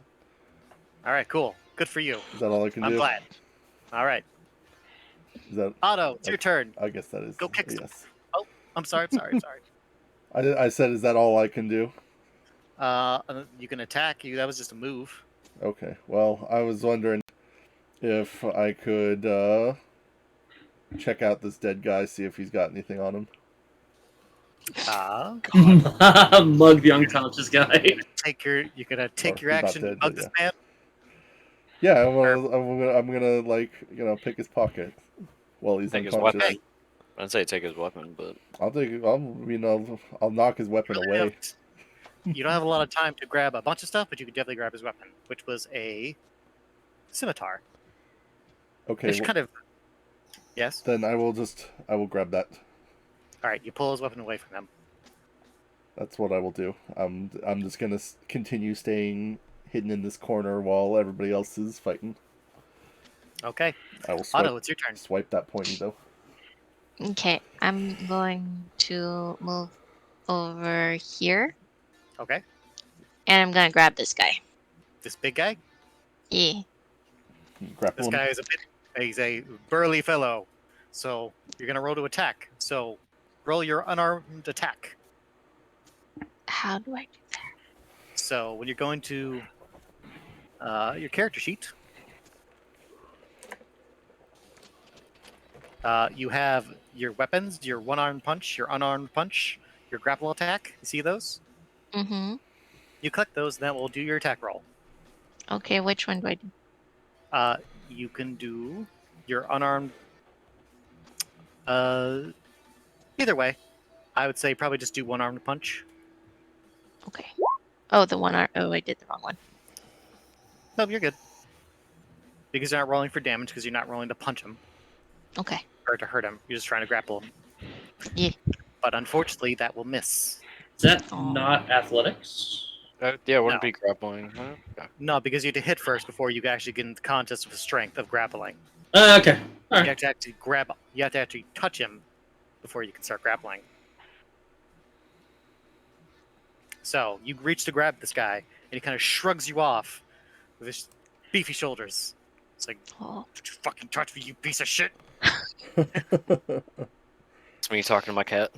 S1: All right, cool. Good for you.
S3: Is that all I can
S1: I'm
S3: do?
S1: glad. All right,
S3: Is that?
S1: Otto, it's your turn.
S3: I guess that is.
S1: Go kick some-
S3: Yes.
S1: I'm sorry. Sorry.
S3: I said, is that all I can do?
S1: You can attack you. That was just a move.
S3: Okay. Well, I was wondering if I could check out this dead guy, see if he's got anything on him.
S7: Mug the unconscious guy.
S1: You're gonna take
S3: Or
S1: your
S3: he's not
S1: action to
S3: dead,
S1: mug
S3: but
S1: this man.
S3: Yeah, I'm gonna like pick his pocket while he's
S4: Take his
S3: unconscious.
S4: weapon. I'd say take his weapon, but
S3: I'll knock his weapon
S1: Really
S3: away.
S1: You don't have a lot of time to grab a bunch of stuff, but you can definitely grab his weapon, which was a scimitar.
S3: Okay,
S1: It's kind of. Yes.
S3: then I will grab that.
S1: All right. You pull his weapon away from him.
S3: That's what I will do. I'm just gonna continue staying hidden in this corner while everybody else is fighting.
S1: Okay.
S3: I will swipe,
S1: Otto, it's your turn.
S3: swipe that pointy though.
S6: Okay, I'm going to move over here,
S1: Okay.
S6: and I'm gonna grab this guy.
S1: This big guy.
S6: Yeah.
S3: Grapple
S1: This
S3: him.
S1: guy is he's a burly fellow. So you're gonna roll to attack. So roll your unarmed attack.
S6: How do I do that?
S1: So when you're going to your character sheet, you have your weapons, your one-armed punch, your unarmed punch, your grapple attack. You see those?
S6: Mm-hmm.
S1: You click those, then we'll do your attack roll.
S6: Okay, which one do I do?
S1: You can do your unarmed. Either way, I would say probably just do one-armed punch.
S6: Okay. Oh, the one. Oh, I did the wrong one.
S1: No, you're good. Because you're not rolling for damage, because you're not rolling to punch him
S6: Okay.
S1: or to hurt him. You're just trying to grapple him.
S6: Yeah.
S1: But unfortunately, that will miss.
S7: Is that
S6: Aw.
S7: not athletics?
S4: Yeah, it wouldn't
S1: No.
S4: be grappling. Yeah.
S1: No, because you have to hit first before you actually get into the contest with strength of grappling.
S7: Okay. All
S1: You
S7: right.
S1: have to actually grab. You have to actually touch him before you can start grappling. So you reach to grab this guy, and he kind of shrugs you off with his beefy shoulders. It's like,
S6: Oh.
S1: "Don't you fucking touch me, you piece of shit!"
S4: It's me talking to my cat.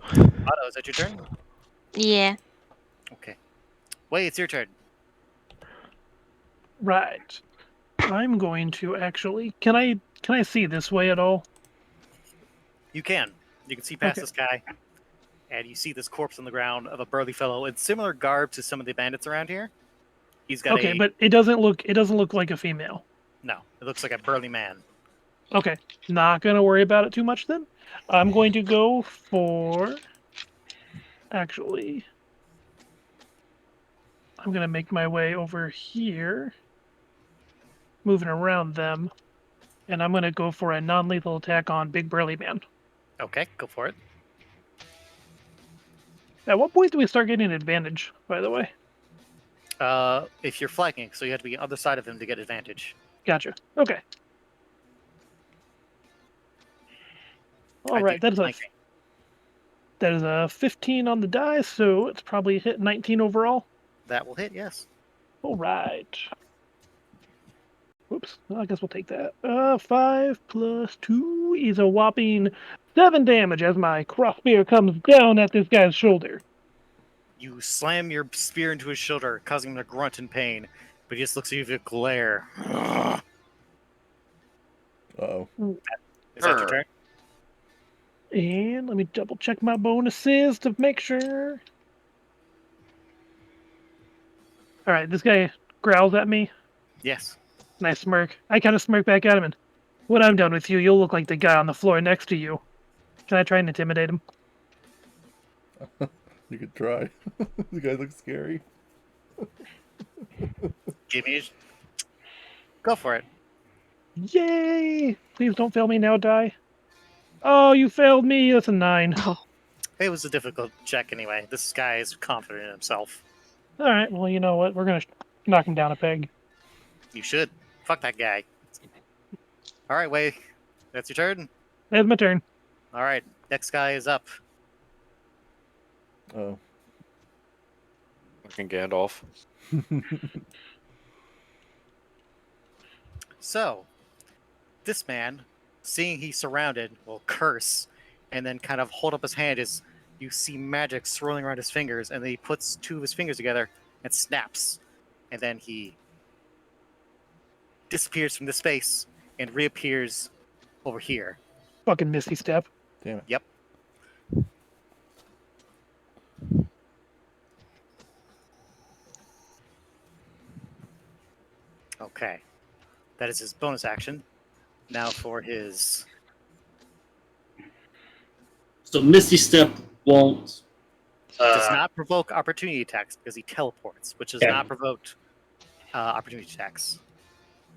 S1: Otto, is that your turn?
S6: Yeah.
S1: Okay. Wait, it's your turn.
S2: Right. I'm going to actually. Can I see this way at all?
S1: You can. You can see past
S2: Okay.
S1: this guy, and you see this corpse on the ground of a burly fellow in similar garb to some of the bandits around here. He's got
S2: Okay,
S1: a
S2: but it doesn't look like a female.
S1: no. It looks like a burly man.
S2: Okay, not gonna worry about it too much then. I'm going to go for. Actually, I'm gonna make my way over here, moving around them, and I'm gonna go for a non-lethal attack on Big Burly Man.
S1: Okay, go for it.
S2: At what point do we start getting advantage? By the way,
S1: If you're flanking, so you have to be on the other side of him to get advantage.
S2: gotcha. Okay. All right,
S1: Ideally flanking.
S2: that is a 15 on the die, so it's probably hit 19 overall.
S1: That will hit, yes.
S2: All right. Whoops. Well, I guess we'll take that. 5 plus 2 is a whopping 7 damage as my crossbear comes down at this guy's shoulder.
S1: You slam your spear into his shoulder, causing him to grunt in pain, but he just looks at you with a glare.
S3: Uh-oh.
S1: Is that your turn?
S2: And let me double check my bonuses to make sure. All right, this guy growls at me.
S1: Yes.
S2: And I smirk. I kind of smirk back at him. And when I'm done with you, you'll look like the guy on the floor next to you. Can I try and intimidate him?
S3: You could try. The guy looks scary.
S1: Give me. Go for it.
S2: Yay! Please don't fail me now, die. Oh, you failed me. That's a 9.
S6: Oh.
S1: It was a difficult check anyway. This guy is confident in himself.
S2: All right. Well, you know what? We're gonna knock him down a peg.
S1: You should. Fuck that guy. All right, Wei. That's your turn.
S2: That's my turn.
S1: All right. Next guy is up.
S3: Oh.
S4: Fucking Gandalf.
S1: So, this man, seeing he's surrounded, will curse and then kind of hold up his hand as you see magic swirling around his fingers, and then he puts 2 of his fingers together and snaps. And then he disappears from the space and reappears over here.
S2: Fucking Misty Step.
S3: Damn it.
S1: Yep. Okay. That is his bonus action. Now for his...
S7: So Misty Step won't.
S1: does not provoke opportunity attacks because he teleports, which does
S7: Yeah.
S1: not provoke opportunity attacks.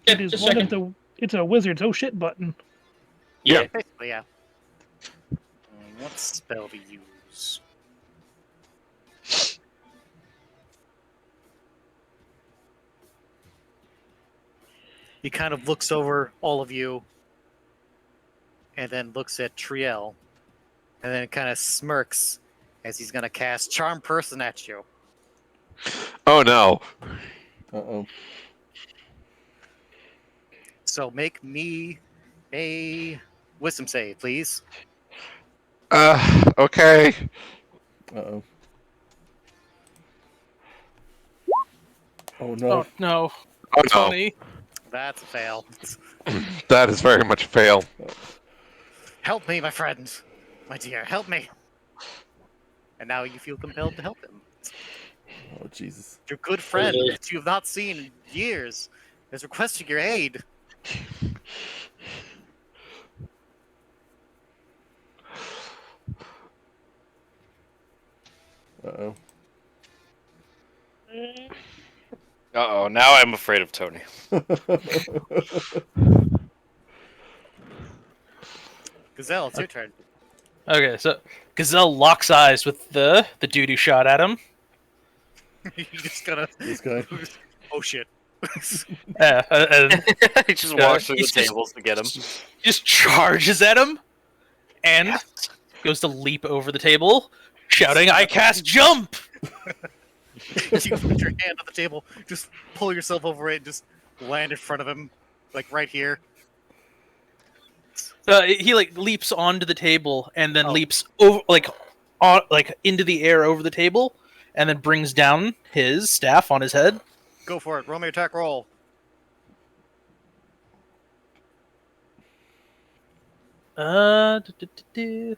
S2: It is
S7: just
S2: one
S7: checking.
S2: of the. It's a wizard's oh shit button.
S7: Yeah.
S1: Basically, yeah. What spell to use? He kind of looks over all of you and then looks at Triel and then kind of smirks as he's going to cast Charm Person at you.
S5: Oh no.
S3: Uh-oh.
S1: So make me a wisdom save, please.
S5: Okay.
S3: Uh-oh. Oh no.
S8: Oh no.
S5: Oh no.
S8: 20.
S1: That's a fail.
S5: That is very much a fail.
S1: Help me, my friend. My dear, help me. And now you feel compelled to help him.
S3: Oh Jesus.
S1: Your good friend
S7: Oh, yeah.
S1: that you have not seen in years is requesting your aid.
S3: Uh-oh.
S4: Uh-oh, now I'm afraid of Tony.
S1: Gazelle, it's your turn.
S8: Okay, so Gazelle locks eyes with the dude who shot at him.
S1: You just gotta.
S3: This guy.
S1: Oh shit.
S8: And
S4: He just
S8: Yeah,
S4: walks through the
S8: he's just-
S4: tables to get him.
S8: just charges at him and goes to leap over the table, shouting, "I cast jump!"
S1: You put your hand on the table, just pull yourself over it, and just land in front of him, like right here.
S8: He like leaps onto the table and then
S1: Oh.
S8: leaps over, like into the air over the table, and then brings down his staff on his head.
S1: Go for it. Roll me attack roll.
S8: Uh, du- du- du- du.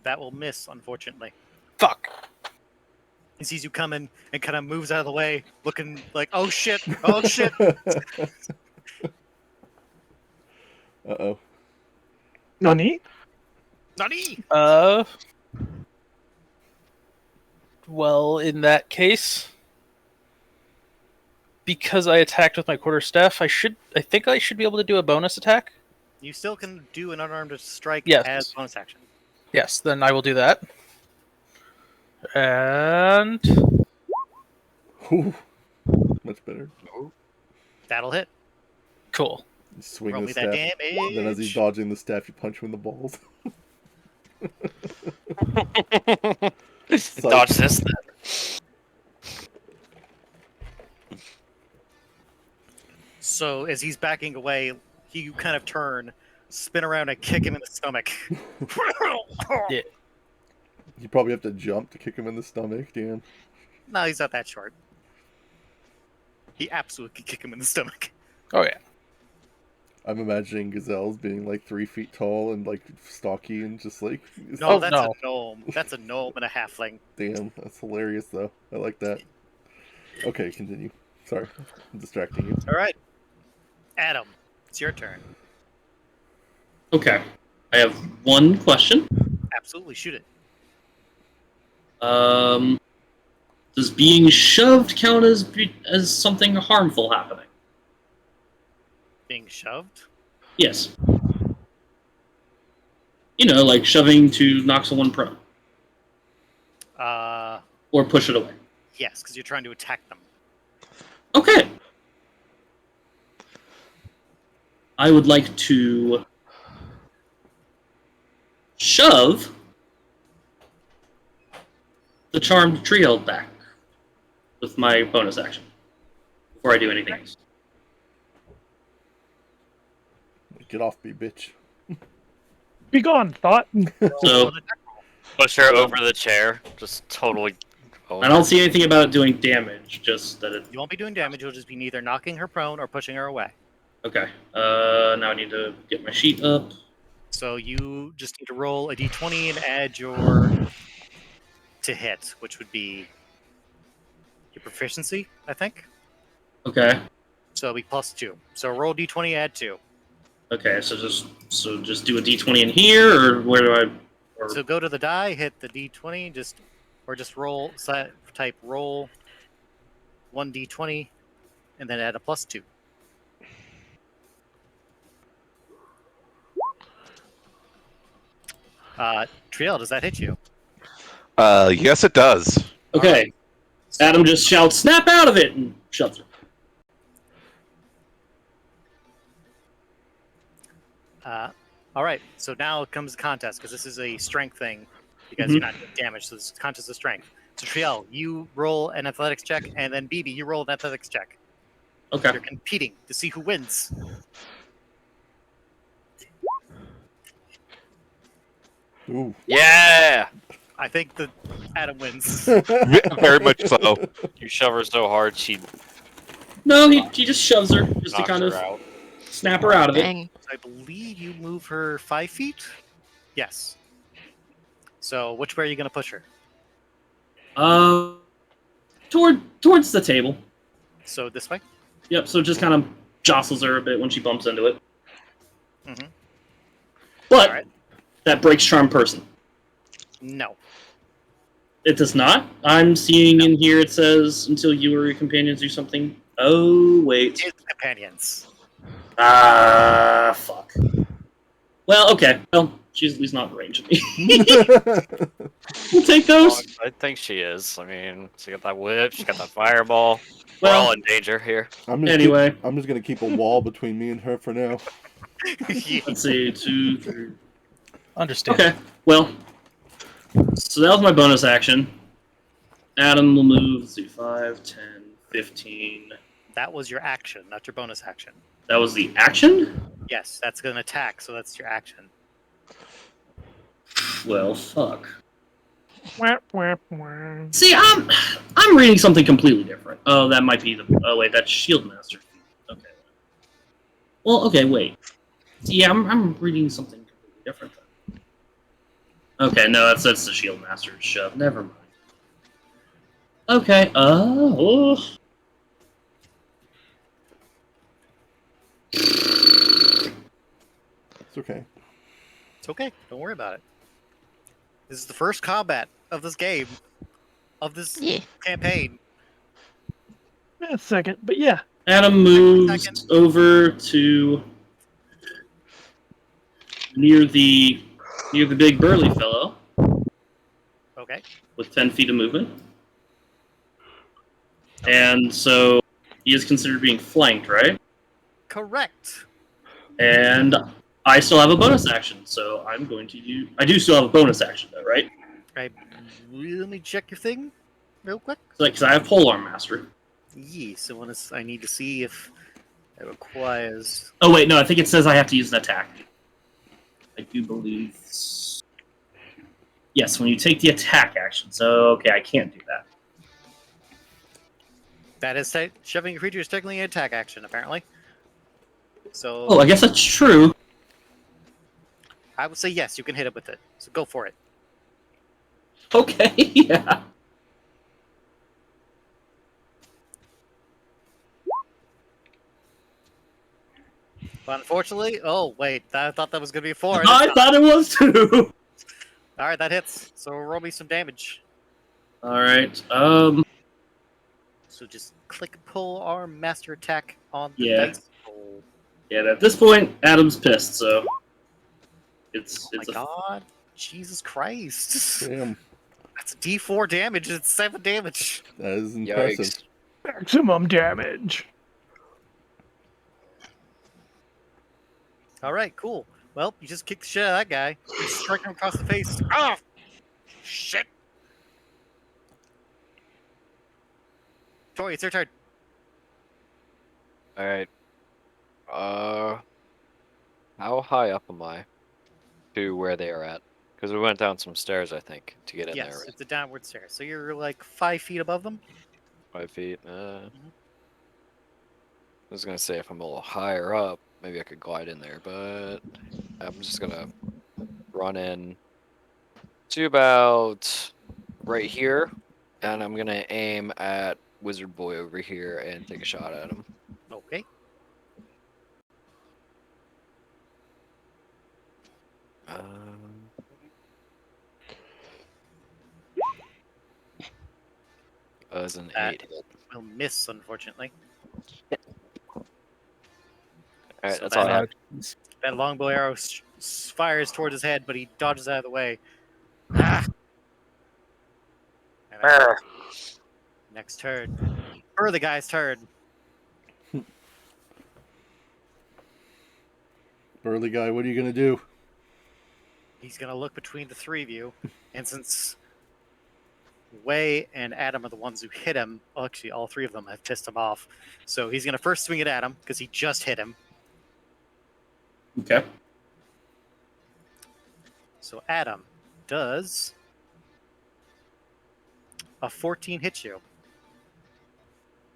S1: That will miss, unfortunately.
S8: Fuck.
S1: He sees you coming and kind of moves out of the way, looking like, oh shit, oh shit.
S3: Uh-oh.
S2: Nani?
S1: Nani!
S8: Well, in that case, because I attacked with my quarterstaff, I think I should be able to do a bonus attack.
S1: You still can do an unarmed strike
S8: Yes.
S1: as bonus action.
S8: Yes, then I will do that. And
S3: Ooh. Much better.
S1: That'll hit.
S8: cool.
S3: You swing
S1: Roll
S3: the
S1: me that
S3: staff.
S1: damage.
S3: Then as he's dodging the staff, you punch him in the balls. Psych.
S4: Dodge this then.
S1: So as he's backing away, you kind of turn, spin around, and kick him in the stomach.
S8: Yeah.
S3: You probably have to jump to kick him in the stomach, damn.
S1: No, he's not that short. He absolutely could kick him in the stomach.
S8: Oh yeah.
S3: I'm imagining gazelles being like 3 feet tall and like stocky and just like
S1: No,
S8: Oh,
S1: that's
S8: no.
S1: a gnome. That's a gnome and a halfling.
S3: damn, that's hilarious though. I like that. Okay, continue. Sorry, I'm distracting you.
S1: All right, Adam, it's your turn.
S7: Okay. I have one question.
S1: Absolutely, shoot it.
S7: Does being shoved count as something harmful happening?
S1: Being shoved?
S7: Yes. You know, like shoving to knock someone prone or push it away.
S1: Yes, because you're trying to attack them.
S7: Okay. I would like to shove the charmed trio back with my bonus action before I do anything else.
S3: Get off me, bitch.
S2: Be gone, thought.
S7: So
S4: Push her over the chair. Just totally.
S7: I don't see anything about it doing damage, just that it...
S1: You won't be doing damage. You'll just be neither knocking her prone or pushing her away.
S7: Okay. Now I need to get my sheet up.
S1: So you just need to roll a d20 and add your to hit, which would be your proficiency, I think.
S7: Okay.
S1: So it'll be +2. So roll d20, add 2.
S7: Okay, so just do a d20 in here, or where do I... Or,
S1: So go to the die, hit the d20, just roll, type roll 1d20, and then add a +2. Triel, does that hit you?
S5: Yes, it does.
S7: okay. Adam just shouts, "Snap out of it!" and shoves her.
S1: All right, so now comes the contest, because this is a strength thing, because you're not doing damage, so this is contest of strength. So Triel, you roll an athletics check, and then BB, you roll an athletics check.
S7: Okay.
S1: You're competing to see who wins.
S3: Ooh.
S4: Yeah!
S1: I think that Adam wins.
S5: Very much so.
S4: You shove her so hard she
S7: No, he just shoves her, just to
S4: knocks
S7: kind
S4: her
S7: of
S4: out.
S7: snap her out of it.
S6: Dang.
S1: I believe you move her 5 feet? Yes. So which way are you going to push her?
S7: Towards the table.
S1: So this way?
S7: Yep. So it just kind of jostles her a bit when she bumps into it.
S1: Mhm.
S7: But
S1: Alright.
S7: That breaks charm person.
S1: No.
S7: It does not. I'm seeing in here it says until you or your companions do something. Oh wait.
S1: His companions.
S7: Ah, fuck. Well, okay. Well, she's at least not in range of me. We'll take those.
S4: I think she is. I mean, she got that whip, she got that fireball.
S7: Well-
S4: We're all in danger here.
S7: Anyway.
S3: I'm just gonna keep a wall between me and her for now.
S7: Let's see, 2, 3.
S8: Understand.
S7: Okay. Well, so that was my bonus action. Adam will move. Let's see, 5, 10, 15.
S1: That was your action, not your bonus action.
S7: That was the action?
S1: Yes, that's an attack, so that's your action.
S7: Well, fuck.
S2: Wah, wah, wah.
S7: See, I'm reading something completely different. Oh, that might be the. Oh wait, that's Shield Master. Okay. Well, okay, wait. See, yeah, I'm reading something completely different then. Okay, no, that's the Shield Master shove. Never mind. Okay. Oh.
S3: It's okay.
S1: It's okay. Don't worry about it. This is the first combat of this game, of this
S6: Yeah.
S1: campaign.
S2: A second, but yeah.
S7: Adam moves over to near the big burly fellow
S1: Okay.
S7: with 10 feet of movement. And so he is considered being flanked, right?
S1: Correct.
S7: And I still have a bonus action, so I'm going to use. I do still have a bonus action, though, right?
S1: Right. Let me check your thing real quick.
S7: Because I have Polearm Master.
S1: Yes, I need to see if it requires.
S7: Oh wait, no, I think it says I have to use an attack. I do believe. Yes, when you take the attack action. So okay, I can't do that.
S1: That is shoving a creature is technically an attack action, apparently. So.
S7: Oh, I guess that's true.
S1: I would say yes, you can hit it with it. So go for it.
S7: Okay, yeah.
S1: But unfortunately, oh wait, I thought that was gonna be a 4.
S7: I thought it was too.
S1: All right, that hits. So roll me some damage.
S7: All right.
S1: So just click pull arm master attack on the
S7: Yeah.
S1: dice roll.
S7: Yeah. At this point, Adam's pissed. So it's
S1: Oh my god, Jesus Christ!
S3: Damn,
S1: That's D4 damage. It's 7 damage.
S3: that is impressive.
S4: Yikes.
S2: Maximum damage.
S1: All right, cool. Well, you just kicked the shit out of that guy. You strike him across the face. Ah, shit. Tori, it's your turn.
S4: All right. How high up am I to where they are at? Because we went down some stairs, I think, to get in
S1: Yes,
S4: there. Right?
S1: it's a downward stairs. So you're like 5 feet above them.
S4: 5 feet. I was gonna say if I'm a little higher up, maybe I could glide in there, but I'm just gonna run in to about right here, and I'm gonna aim at Wizard Boy over here and take a shot at him.
S1: Okay.
S4: As an
S1: That-
S4: 8 hit.
S1: Will miss, unfortunately.
S4: Alright,
S1: So
S4: that's all I have.
S1: That longbow arrow fires towards his head, but he dodges out of the way. Ah! And next turn. Or the guy's turn.
S3: Burly guy, what are you gonna do?
S1: He's going to look between the three of you. And since Wei and Adam are the ones who hit him, well, actually, all three of them have pissed him off. So he's going to first swing at Adam because he just hit him.
S7: Okay.
S1: So Adam does a 14 hit you.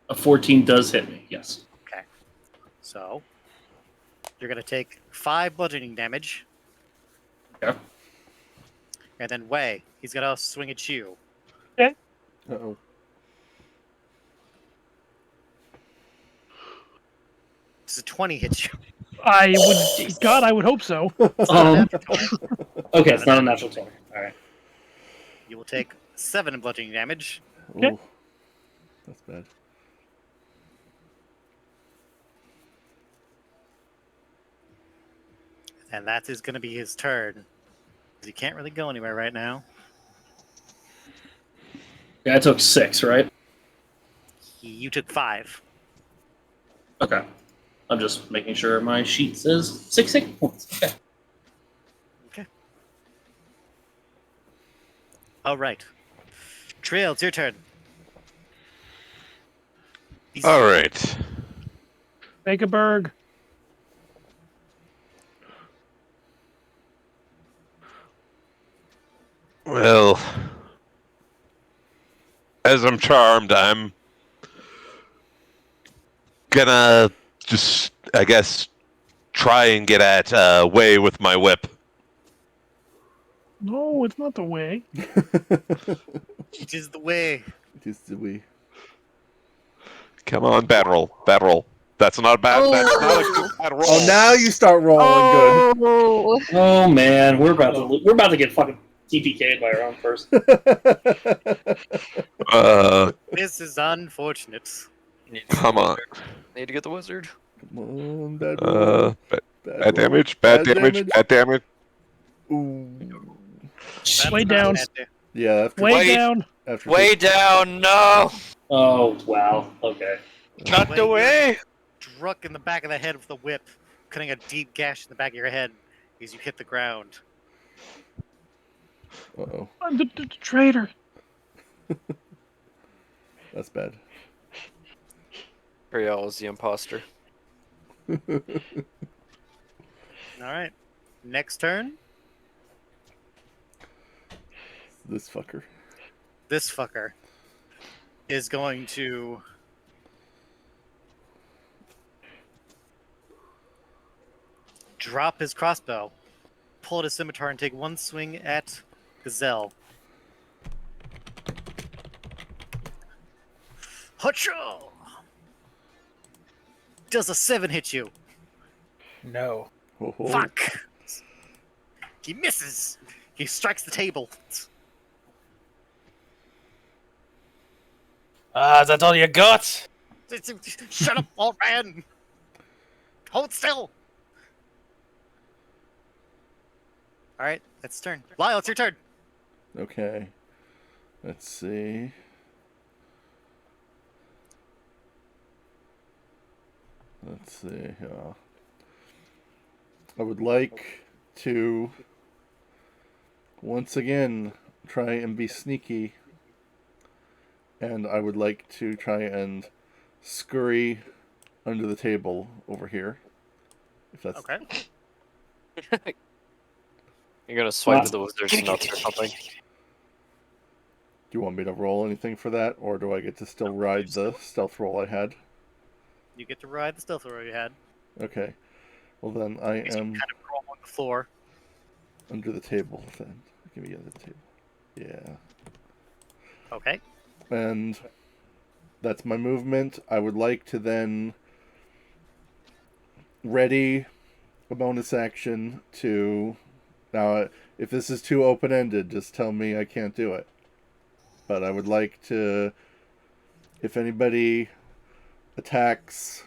S7: A 14 does hit me. Yes.
S1: Okay. So you're going to take 5 bludgeoning damage.
S7: Okay.
S1: And then Wei, he's going to swing at you.
S3: Uh-oh.
S1: This is a 20 hit you.
S2: I would, God, I would hope so.
S7: Okay,
S1: Not
S7: it's
S1: a
S7: not a
S1: natural
S7: natural 20. All right.
S1: You will take 7 bludgeoning damage.
S2: Okay.
S3: Ooh, that's bad.
S1: And that is going to be his turn. 'Cause he can't really go anywhere right now.
S7: Yeah, I took 6, right?
S1: You took 5.
S7: Okay. I'm just making sure my sheet says 6 hit points. Okay.
S1: Okay. All right. Trail, it's your turn.
S5: All right.
S2: Make a berg.
S5: Well, as I'm charmed, I'm gonna just, I guess, try and get at Way with my whip.
S2: No, it's not the way.
S1: It is the way.
S3: Just the way.
S5: Come on, bad roll, bad roll. That's not bad. That's not a good bad roll.
S3: Oh, now you start rolling good.
S6: Oh,
S7: Oh man, we're about to get fucking TPK'd by our own person.
S1: This is unfortunate.
S4: Need to get
S5: Come
S4: the
S5: on.
S4: wizard. Need to get the wizard.
S3: Come on, bad roll.
S5: Bad damage, bad damage, bad damage.
S3: Ooh.
S1: That's
S2: Way
S1: not
S2: down.
S1: bad.
S3: Yeah, after,
S2: Way
S4: Wait.
S2: down.
S3: after
S4: Way down, no!
S7: Oh wow. Okay.
S4: Not the way!
S1: Struck in the back of the head with the whip, cutting a deep gash in the back of your head as you hit the ground.
S3: Uh-oh,
S2: I'm the traitor.
S3: that's bad.
S4: Ariel is the imposter.
S1: All right. Next turn,
S3: This fucker.
S1: this fucker is going to drop his crossbow, pull out his scimitar, and take one swing at Gazelle. Hacha! Does a 7 hit you?
S8: No.
S3: Ho, ho.
S1: Fuck! He misses. He strikes the table.
S8: Ah, is that all you got?
S1: Shut up, old man! Hold still! Alright, that's turn. Lyle, it's your turn.
S3: Okay. Let's see. Let's see. I would like to once again try and be sneaky. And I would like to try and scurry under the table over here. If that's
S1: Okay.
S4: You're gonna swipe at the wizard's nuts or something.
S3: Do you want me to roll anything for that, or do I get to still ride the stealth roll I had?
S1: You get to ride the stealth roll you had.
S3: Okay. Well then I
S1: You
S3: am
S1: kind of crawl on the floor.
S3: under the table then. Give me under the table. Yeah.
S1: Okay.
S3: And that's my movement. I would like to then ready a bonus action to... Now, if this is too open-ended, just tell me I can't do it. But I would like to... If anybody attacks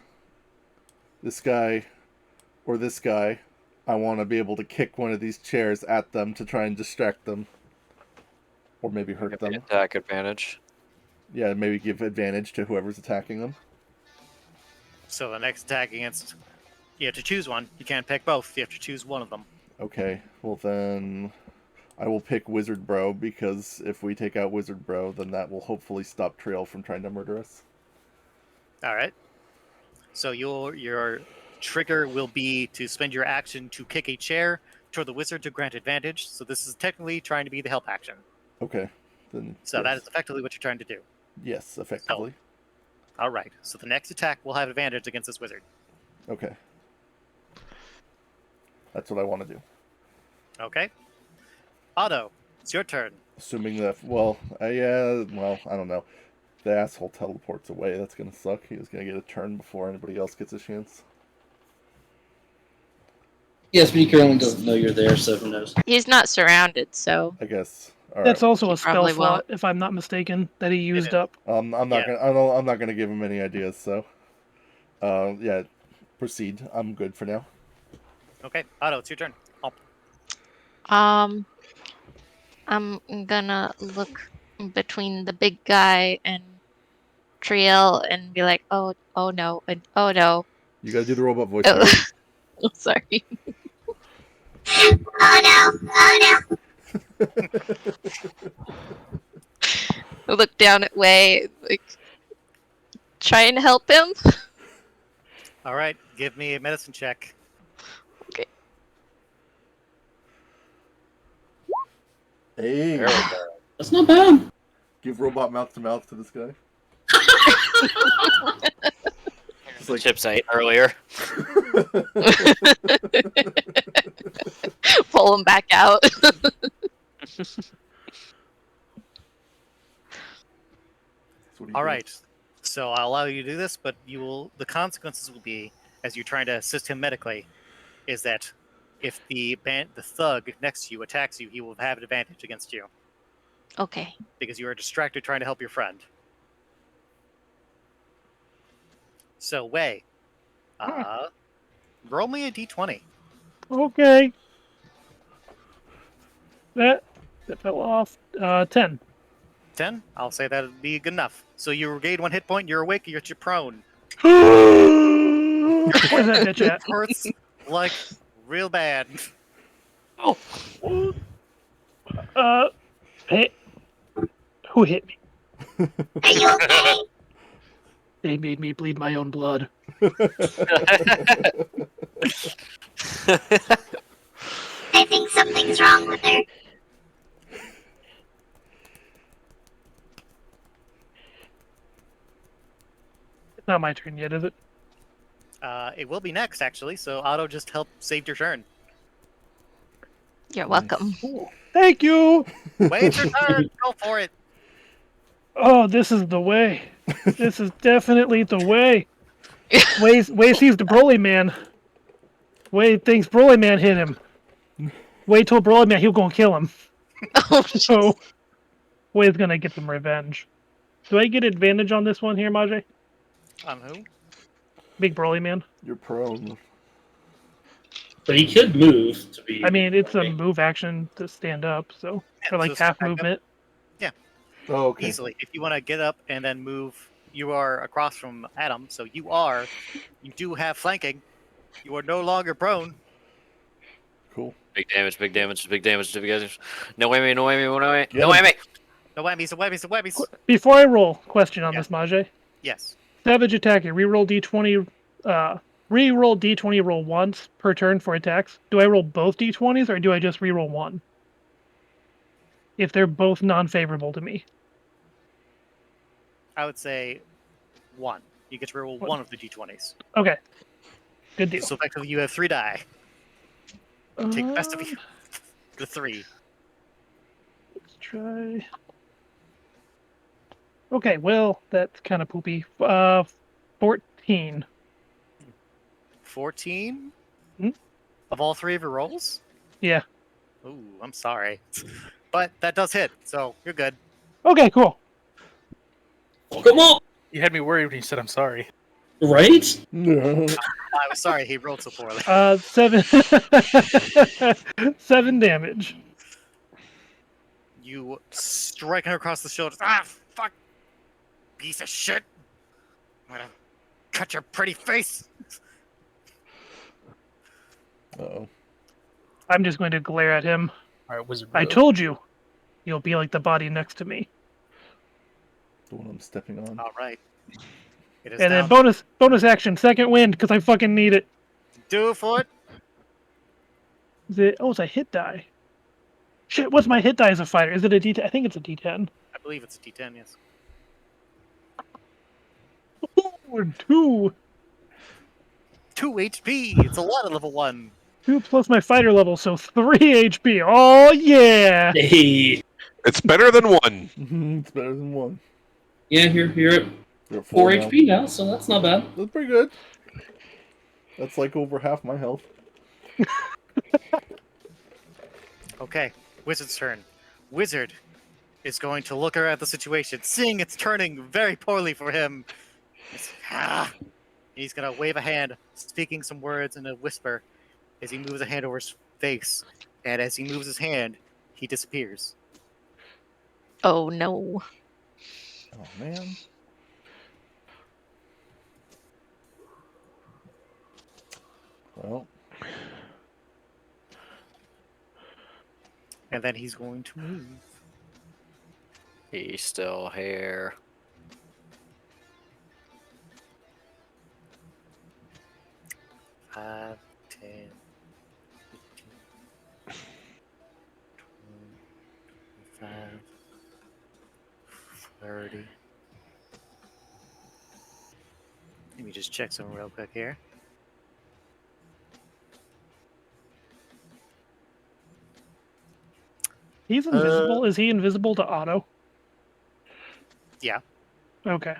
S3: this guy or this guy, I want to be able to kick one of these chairs at them to try and distract them. Or maybe hurt
S4: Give me
S3: them.
S4: attack advantage.
S3: Yeah, maybe give advantage to whoever's attacking them.
S1: So the next attack against... You have to choose one. You can't pick both. You have to choose one of them.
S3: Okay, well then I will pick Wizard Bro, because if we take out Wizard Bro, then that will hopefully stop Trail from trying to murder us.
S1: Alright. So your trigger will be to spend your action to kick a chair toward the wizard to grant advantage. So this is technically trying to be the help action.
S3: Okay, then
S1: So
S3: yes.
S1: that is effectively what you're trying to do.
S3: Yes, effectively.
S1: Alright. So the next attack will have advantage against this wizard.
S3: Okay. That's what I want to do.
S1: Okay. Otto, it's your turn.
S3: Assuming that, well, I don't know. The asshole teleports away. That's going to suck. He was going to get a turn before anybody else gets a chance.
S7: Yes, but he currently doesn't know you're there, so who knows?
S6: He's not surrounded, so
S3: I guess. All right.
S2: That's also
S6: He
S2: a spell
S6: probably
S2: slot,
S6: won't.
S2: if I'm not mistaken, that he used
S1: is.
S2: up.
S3: I'm not
S1: Yeah.
S3: gonna. I'm not gonna give him any ideas. So, yeah, proceed. I'm good for now.
S1: Okay, Otto, it's your turn. Oh,
S6: I'm gonna look between the big guy and Triel and be like, oh no, and oh no.
S3: You got to do the robot voice.
S6: Oh,
S3: Mary.
S6: sorry.
S9: Oh no! Oh no!
S6: Look down at Wei, like, try and help him.
S1: all right, give me a medicine check.
S6: Okay.
S3: Hey,
S4: There we go.
S7: That's not bad.
S3: give robot mouth to mouth to this guy. It's
S4: The
S3: like,
S4: chips I ate earlier.
S6: Pull him back out.
S3: That's what he
S1: All
S3: did.
S1: right, so I'll allow you to do this, but you will. The consequences will be, as you're trying to assist him medically, is that if the thug next to you attacks you, he will have an advantage against you
S6: Okay.
S1: because you are distracted trying to help your friend. So, Wei, roll me a d20.
S2: Okay. That fell off. 10.
S1: 10? I'll say that'd be good enough. So you regain 1 hit point, you're awake, you're prone.
S2: Where's that bitch at?
S1: Hurts like real bad.
S2: Hey, who hit me?
S9: Are you okay?
S2: They made me bleed my own blood.
S9: I think something's wrong with her.
S2: It's not my turn yet, is it?
S1: It will be next, actually, so Otto just help saved your turn.
S6: You're welcome.
S2: Thank you.
S1: Wait your turn! Go for it!
S2: Oh, this is the way. This is definitely the way. Way sees the Broly man. Way thinks Broly man hit him. Way told Broly man he was gonna kill him.
S6: Oh,
S2: So Way's gonna get some revenge. Do I get advantage on this one here, Majay?
S1: On who?
S2: Big Broly man.
S3: You're prone.
S7: But he could move to be.
S2: I mean, it's a move action to stand up, so for like
S1: so
S2: half
S1: back up.
S2: movement.
S3: Oh, okay.
S1: Easily. If you want to get up and then move, you are across from Adam, so you do have flanking. You are no longer prone.
S3: Cool.
S4: Big damage, big damage, big damage, big damage. No whammy, no whammy, no whammy,
S3: Get
S4: no
S3: him.
S4: whammy.
S1: No whammies, no whammies, no whammies.
S2: Before I roll, question on
S1: Yeah.
S2: this, Majay.
S1: Yes.
S2: Savage attacker, reroll d20, reroll d20 roll once per turn for attacks. Do I roll both d20s or do I just reroll one? If they're both non-favorable to me.
S1: I would say 1. You get to roll one of the d20s.
S2: Okay. Good deal.
S1: So effectively you have 3 die. Take the best of the 3.
S2: Let's try. Okay, well, that's kind of poopy. 14.
S1: 14?
S2: Hmm?
S1: Of all 3 of your rolls?
S2: Yeah.
S1: Ooh, I'm sorry. But that does hit, so you're good.
S2: Okay, cool.
S7: Come on!
S8: You had me worried when you said I'm sorry.
S7: Right?
S3: No.
S1: I was sorry he rolled so poorly.
S2: 7 7 damage.
S1: You strike her across the shoulders. Ah, fuck! Piece of shit! I'm gonna cut your pretty face!
S3: Uh-oh.
S2: I'm just going to glare at him.
S8: All right, wizard.
S2: I
S8: move.
S2: told you, you'll be like the body next to me.
S3: The one I'm stepping on.
S1: Alright. It is
S2: And then
S1: down.
S2: bonus action, second wind, because I fucking need it.
S1: Do for it.
S2: It's a hit die. Shit, what's my hit die as a fighter? Is it a D10? I think it's a D10.
S1: I believe it's a D10, yes.
S2: Ooh, 2.
S1: 2 HP! It's a lot at level 1.
S2: 2 plus my fighter level, so 3 HP. Oh, yeah!
S7: Hey.
S5: It's better than one.
S3: It's better than 1.
S7: Yeah, you're at
S3: You're at
S7: 4
S3: now.
S7: HP now, so that's not bad.
S3: That's pretty good. That's like over half my health.
S1: Okay, Wizard's turn. Wizard is going to look around at the situation, seeing it's turning very poorly for him. He's going to wave a hand, speaking some words in a whisper as he moves a hand over his face. And as he moves his hand, he disappears.
S6: Oh no.
S3: Oh man. Well,
S1: And then he's going to move.
S4: He's still here.
S1: Five, 10, 15, 25, 30. Let me just check some real quick here.
S2: He's invisible. Is he invisible to Otto?
S1: Yeah.
S2: Okay.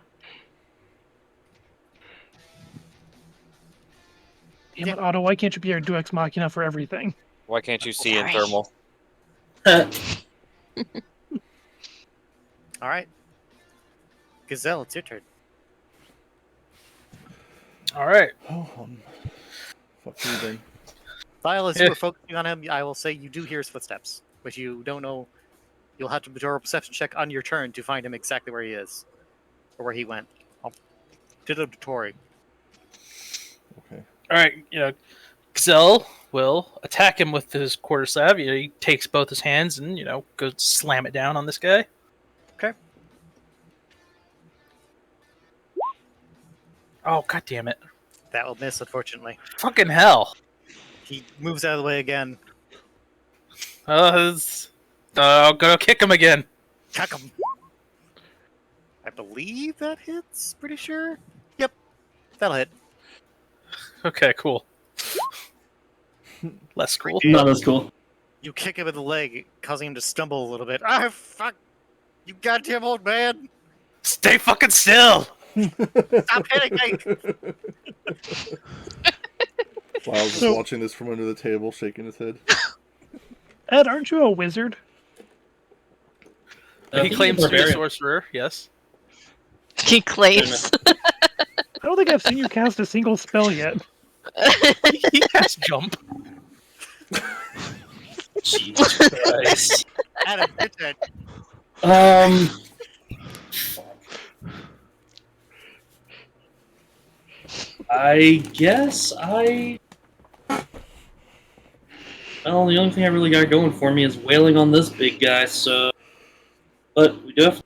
S2: Damn it, Otto, why can't you be our Deus Machina for everything?
S4: Why can't you see in
S6: Sorry.
S4: thermal?
S1: All right. Gazelle, it's your turn.
S8: All right.
S3: oh, fuck you then.
S1: Lyle, as you were focusing on him, I will say you do hear his footsteps, but you don't know. You'll have to do a perception check on your turn to find him exactly where he is, or where he went. I'll ditto to Tori.
S3: Okay.
S8: All right. Gazelle will attack him with his quarterstaff. He takes both his hands and goes slam it down on this guy.
S1: Okay.
S8: Oh, god damn it!
S1: That will miss, unfortunately.
S8: Fucking hell!
S1: He moves out of the way again.
S8: I'll go kick him again.
S1: Chuck him. I believe that hits. Pretty sure. Yep. That'll hit.
S8: Okay, cool. Less cool.
S7: Not as cool.
S1: You kick him in the leg, causing him to stumble a little bit. Ah, fuck! You goddamn old man!
S8: Stay fucking still!
S1: Stop hitting me!
S3: Lyle's just watching this from under the table, shaking his head.
S2: Ed, aren't you a wizard?
S8: He claims to be a
S7: barbarian.
S8: sorcerer, yes.
S6: He claims.
S2: I don't think I've seen you cast a single spell yet.
S8: He has jump.
S7: Jesus Christ.
S1: Adam, your turn.
S7: I guess well, the only thing I really got going for me is wailing on this big guy, so... But we do have...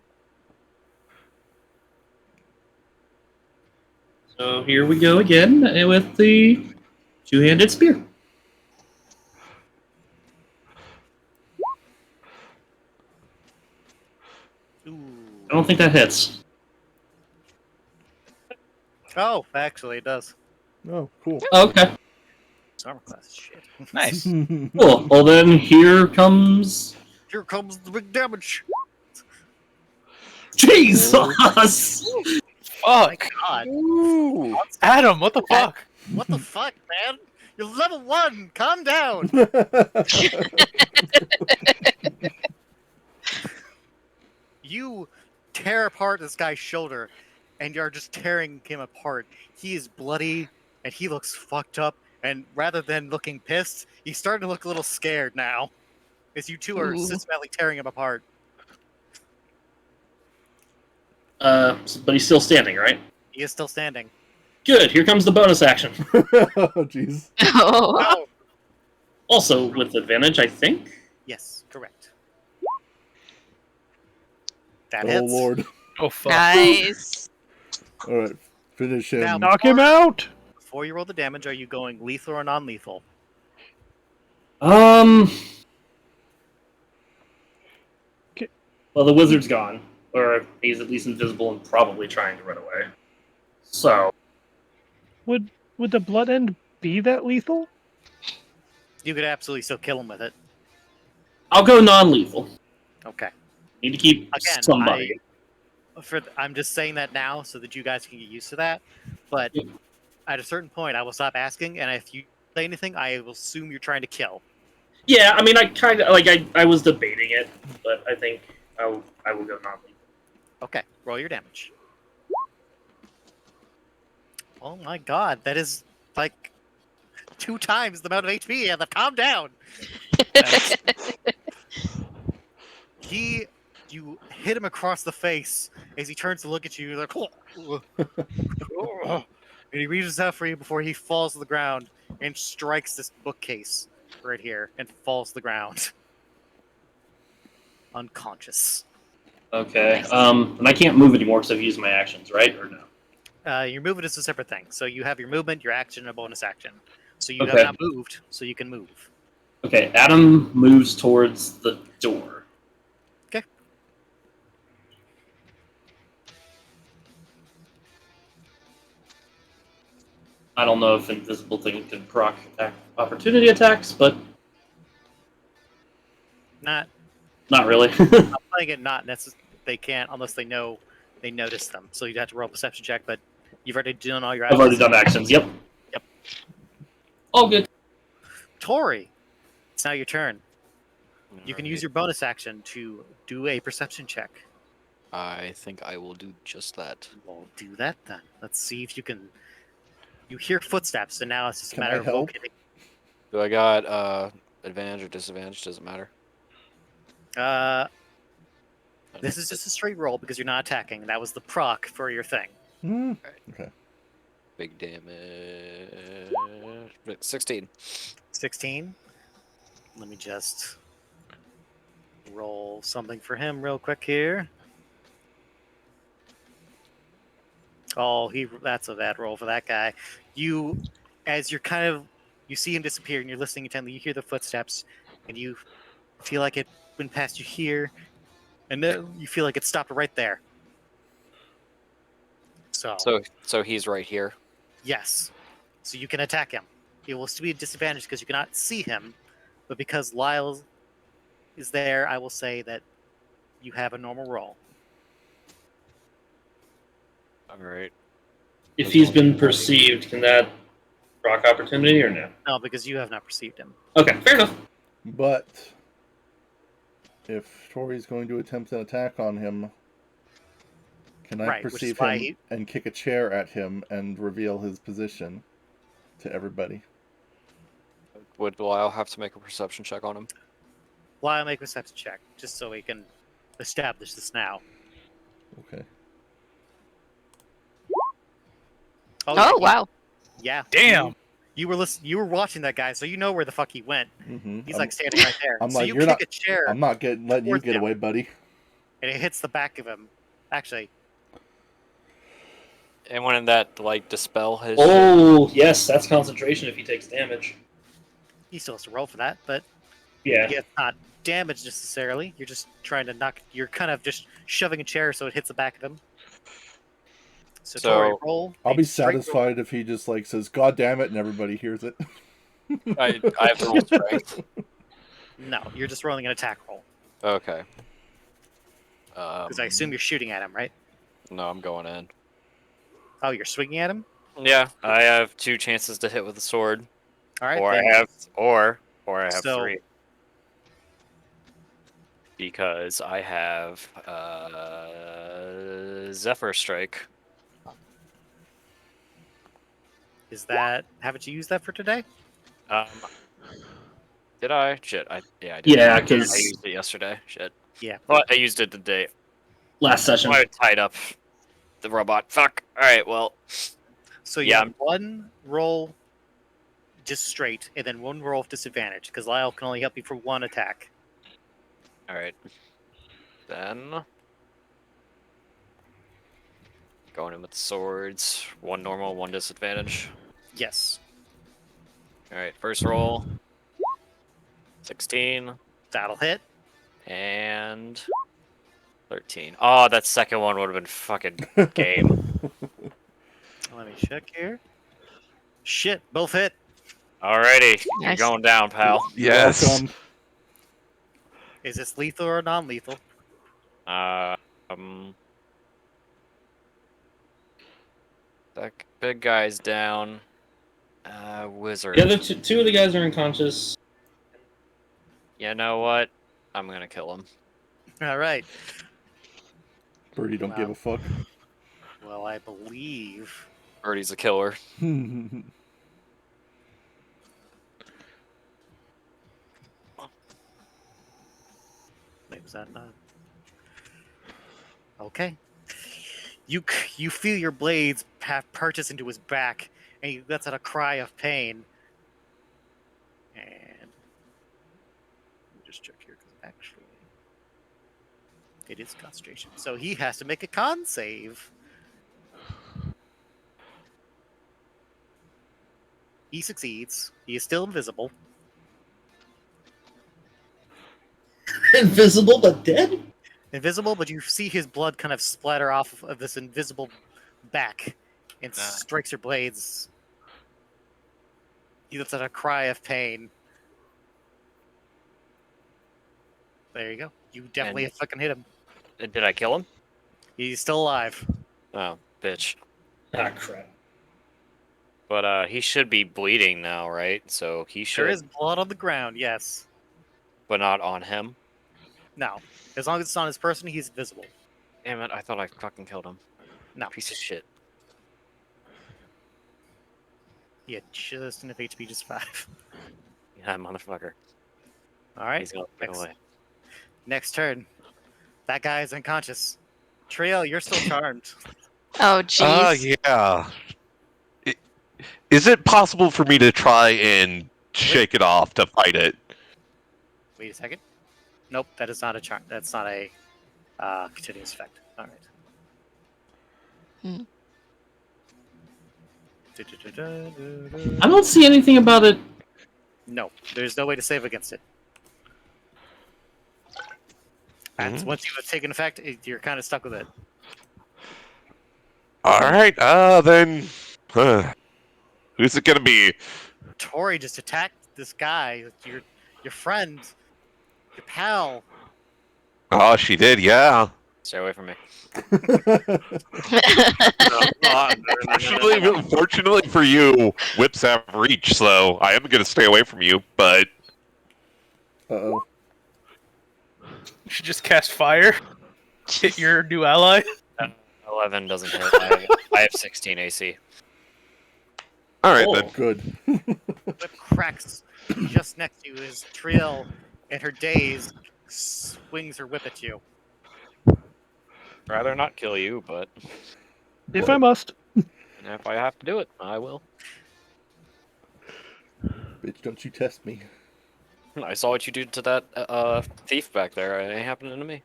S7: So here we go again with the two-handed spear.
S1: Ooh.
S7: I don't think that hits.
S1: Oh, actually, it does.
S3: Oh, cool.
S7: Okay.
S1: Armor class is shit.
S8: Nice.
S7: Cool. Well then, here comes...
S1: Here comes the big damage.
S7: Jesus!
S8: Fuck.
S1: God.
S5: Ooh.
S8: Adam, what the fuck?
S1: What the fuck, man? You're level 1. Calm down. You tear apart this guy's shoulder, and you're just tearing him apart. He is bloody, and he looks fucked up. And rather than looking pissed, he's starting to look a little scared now, as you two are
S6: Ooh.
S1: systematically tearing him apart.
S7: But he's still standing, right?
S1: He is still standing.
S7: Good, here comes the bonus action.
S3: Oh, jeez.
S6: Oh,
S1: Oh,
S7: Also with advantage, I think.
S1: yes, correct. That
S3: Oh,
S1: hits.
S3: Lord.
S8: Oh fuck.
S6: nice.
S3: All right, finish him.
S1: Now-
S2: Knock him out!
S1: Before you roll the damage, are you going lethal or non-lethal?
S7: Well, the wizard's gone. Or he's at least invisible and probably trying to run away. So,
S2: Would the blood end be that lethal?
S1: You could absolutely still kill him with it.
S7: I'll go non-lethal.
S1: Okay.
S7: Need to keep
S1: Again,
S7: somebody.
S1: I'm just saying that now so that you guys can get used to that. But
S7: Yep.
S1: at a certain point, I will stop asking, and if you say anything, I will assume you're trying to kill.
S7: Yeah, I mean, I kind of I was debating it, but I think I will go non-lethal.
S1: Okay, roll your damage. Oh my god, that is like 2 times the amount of HP. Yeah, calm down. You hit him across the face as he turns to look at you. You're like, and he reaches out for you before he falls to the ground and strikes this bookcase right here and falls to the ground, unconscious.
S7: Okay. And I can't move anymore because I've used my actions, right? Or no?
S1: Your movement is a separate thing. So you have your movement, your action, and a bonus action. So you have
S7: Okay.
S1: not moved, so you can move.
S7: Okay. Adam moves towards the door.
S1: Okay.
S7: I don't know if invisible thing can proc opportunity attacks, but
S1: Not
S7: really.
S1: I'm playing it not necessarily. They can't unless they notice them. So you'd have to roll a perception check, but you've already done all your
S7: I've
S1: actions.
S7: already done actions. Yep.
S1: Yep.
S7: All good.
S1: Tori, it's now your turn. You can use
S4: Alright.
S1: your bonus action to do a perception check.
S4: I think I will do just that.
S1: We'll do that then. Let's see if you can. You hear footsteps, and now it's just a
S3: Can
S1: matter
S3: I
S1: of
S3: help?
S1: locating.
S4: Do I got advantage or disadvantage? Doesn't matter.
S1: This is just a straight roll because you're not attacking. That was the proc for your thing.
S3: Okay.
S4: Big damage. 16.
S1: 16. Let me just roll something for him real quick here. Oh, that's a bad roll for that guy. As you're you see him disappear and you're listening intently, you hear the footsteps and you feel like it went past you here and then you feel like it stopped right there.
S4: So he's right here.
S1: Yes. So you can attack him. It will still be a disadvantage because you cannot see him, but because Lyle is there, I will say that you have a normal roll.
S4: All right.
S7: If he's been perceived, can that proc opportunity or no?
S1: No, because you have not perceived him.
S7: Okay, fair enough.
S3: But if Tori's going to attempt an attack on him, can I
S1: Right, which is
S3: perceive
S1: why
S3: him and kick a chair at him and reveal his position to everybody?
S4: Would Lyle have to make a perception check on him?
S1: Lyle, make a perception check, just so we can establish this now.
S3: Okay.
S6: Oh, wow.
S1: Yeah.
S8: Damn.
S1: You were watching that guy, so you know where the fuck he went.
S3: Mm-hmm.
S1: He's like standing right there.
S3: I'm
S1: so
S3: like,
S1: you
S3: you're
S1: kick
S3: not.
S1: a chair,
S3: I'm not letting you
S1: towards
S3: get
S1: him.
S3: away, buddy.
S1: and it hits the back of him. Actually,
S4: Anyone in that like dispel his?
S7: Oh, yes, that's concentration if he takes damage.
S1: he still has to roll for that, but
S7: Yeah.
S1: it's not damage necessarily. You're just trying to knock. You're kind of just shoving a chair so it hits the back of him. So Tori, roll.
S3: I'll
S1: a
S3: be
S1: straight roll.
S3: satisfied if he just like says "God damn it" and everybody hears it.
S4: I have to roll strength.
S1: No, you're just rolling an attack roll.
S4: Okay.
S1: Because I assume you're shooting at him, right?
S4: No, I'm going in.
S1: Oh, you're swinging at him.
S4: Yeah, I have 2 chances to hit with the sword,
S1: All right.
S4: or
S1: then.
S4: I have
S1: So-
S4: 3. Because I have Zephyr Strike.
S1: Haven't you used that for today?
S4: Did I? Shit. I did.
S7: Yeah,
S4: I
S7: 'cause-
S4: used it yesterday. Shit.
S1: Yeah.
S4: But I used it today.
S7: Last session.
S4: I tied up the robot. Fuck. All right. Well.
S1: So you
S4: Yeah.
S1: have one roll just straight, and then one roll of disadvantage, because Lyle can only help you for one attack.
S4: All right. Then going in with the swords. 1 normal, 1 disadvantage.
S1: Yes.
S4: All right. First roll. 16
S1: That'll hit.
S4: and 13. Oh, that second one would have been fucking game.
S1: Let me check here. Shit, both hit.
S4: Alrighty, you're
S6: Nice.
S4: going down, pal.
S5: Yes.
S3: Welcome.
S1: Is this lethal or non-lethal?
S4: That big guy's down. Wizard.
S7: The other two of the guys are unconscious.
S4: You know what? I'm gonna kill him.
S1: All right.
S3: Birdie don't give
S1: Wow.
S3: a fuck.
S1: Well, I believe.
S4: Birdie's a killer.
S1: Wait, was that not? Okay. You feel your blades purchase into his back, and he lets out a cry of pain. And let me just check here because actually it is concentration, so he has to make a con save. He succeeds. He is still invisible.
S7: Invisible but dead?
S1: Invisible, but you see his blood kind of splatter off of this invisible back and strikes your blades. He lets out a cry of pain. There you go. You definitely fucking hit him.
S4: Did I kill him?
S1: He's still alive.
S4: Oh, bitch.
S7: Ah, crap.
S4: But he should be bleeding now, right? So he should.
S1: There is blood on the ground, yes.
S4: But not on him.
S1: No. As long as it's on his person, he's invisible.
S4: Damn it! I thought I fucking killed him.
S1: No.
S4: Piece of shit.
S1: He had just enough HP, just 5.
S4: Yeah, motherfucker.
S1: Alright.
S4: He's gonna get away.
S1: Next turn. That guy is unconscious. Trio, you're still charmed.
S6: Oh, jeez.
S5: Yeah. Is it possible for me to try and shake it off to fight it?
S1: Wait a second. Nope, that is not a charm. That's not a continuous effect. All right.
S6: Hmm.
S7: I don't see anything about it.
S1: No, there's no way to save against it. And once you have taken effect, you're kind of stuck with it.
S5: All right. Then, who's it gonna be?
S1: Tori just attacked this guy, your friend, your pal.
S5: Oh, she did. Yeah.
S4: Stay away from me.
S5: Fortunately for you, whips have reach, so I am gonna stay away from you. But
S3: Uh-oh.
S8: You should just cast fire. Hit your new ally.
S4: 11 doesn't hit. I have 16 AC.
S5: all right
S7: Oh.
S5: then.
S3: Good.
S1: Whip cracks just next to you as Triel, in her daze, swings her whip at you.
S4: Rather not kill you, but
S2: If I must.
S4: if I have to do it, I will.
S3: Bitch, don't you test me.
S4: I saw what you did to that thief back there. It ain't happening to me.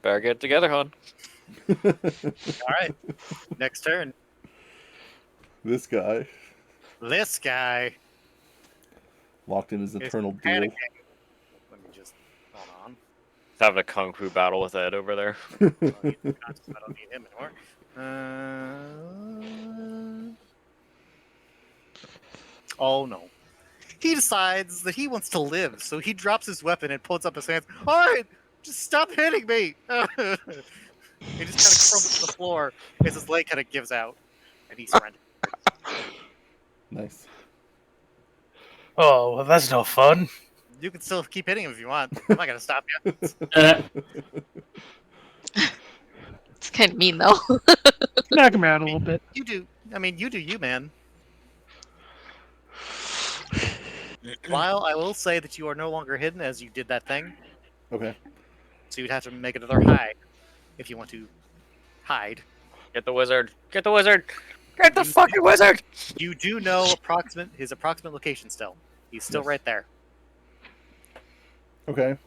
S4: Better get it together, hon.
S1: All right. Next turn.
S3: This guy,
S1: This guy
S3: locked in his
S1: is
S3: eternal
S1: panicking.
S3: duel.
S1: Let me just hold on.
S4: Having a kung fu battle with Ed over there.
S1: I don't need him anymore. Oh no. He decides that he wants to live, so he drops his weapon and puts up his hands. Alright! Just stop hitting me! He just kind of crumbles to the floor as his leg kind of gives out. And he surrenders.
S3: Nice.
S8: Oh, well, that's no fun.
S1: You can still keep hitting him if you want. I'm not going to stop you.
S6: It's kind of mean, though.
S2: Knock him out a little bit.
S1: You do. I mean, you do you, man. While I will say that you are no longer hidden as you did that thing,
S3: Okay.
S1: so you'd have to make another hide if you want to hide.
S4: Get the wizard. Get the wizard. Get the fucking wizard.
S1: You do know his approximate location still. He's still
S3: Yes.
S1: right there.
S3: Okay.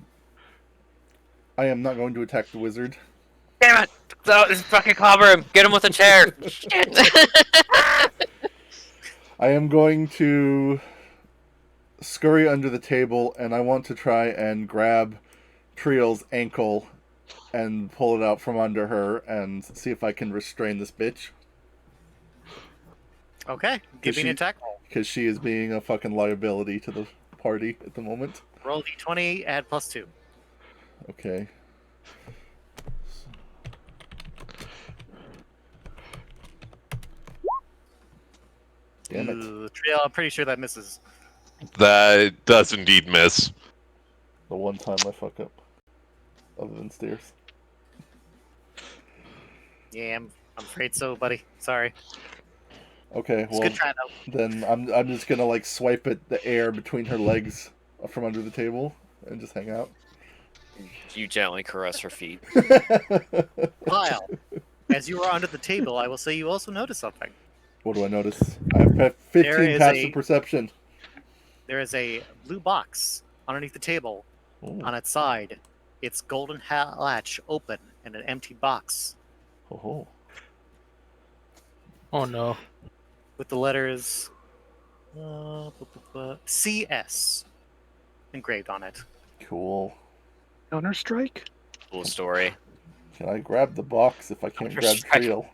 S3: I am not going to attack the wizard.
S4: Damn it. So, this fucking clobber him. Get him with a chair.
S3: I am going to scurry under the table, and I want to try and grab Triel's ankle and pull it out from under her and see if I can restrain this bitch.
S1: Okay, give me an attack roll.
S3: Because she is being a fucking liability to the party at the moment.
S1: Roll d20, add +2.
S3: Okay. Damn it.
S1: Triel, I'm pretty sure that misses.
S5: That does indeed miss.
S3: The one time I fuck up. Other than stairs.
S1: Yeah, I'm afraid so, buddy. Sorry.
S3: Okay,
S1: It's
S3: well
S1: good try though.
S3: then I'm just gonna like swipe at the air between her legs from under the table and just hang out.
S4: You gently caress her feet.
S1: Lyle, as you are under the table, I will say you also notice something.
S3: What do I notice? I have 15 passive perception.
S1: There is a blue box underneath the table.
S3: Ooh.
S1: On its side, its golden latch open and an empty box
S3: Oh.
S8: Oh no.
S1: with the letters CS engraved on it.
S3: Cool.
S2: Counter-Strike?
S4: Cool story.
S3: Can I grab the box if I can't grab Triel?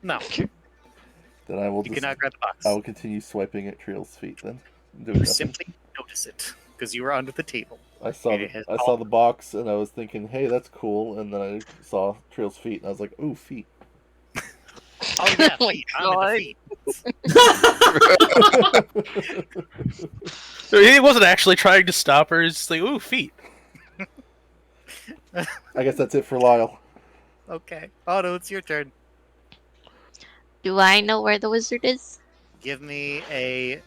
S1: No,
S3: Then I will
S1: you
S3: just.
S1: cannot grab the box.
S3: I will continue swiping at Triel's feet then. Doing
S1: You
S3: nothing.
S1: simply notice it because you were under the table.
S3: I saw the box and I was thinking, hey, that's cool. And then I saw Triel's feet and I was like, ooh, feet.
S1: Oh yeah,
S6: Oh my
S1: feet. I'm into feet.
S8: He wasn't actually trying to stop her. He's just like, ooh, feet.
S3: I guess that's it for Lyle.
S1: Okay, Otto, it's your turn.
S6: Do I know where the wizard is?
S1: Give me a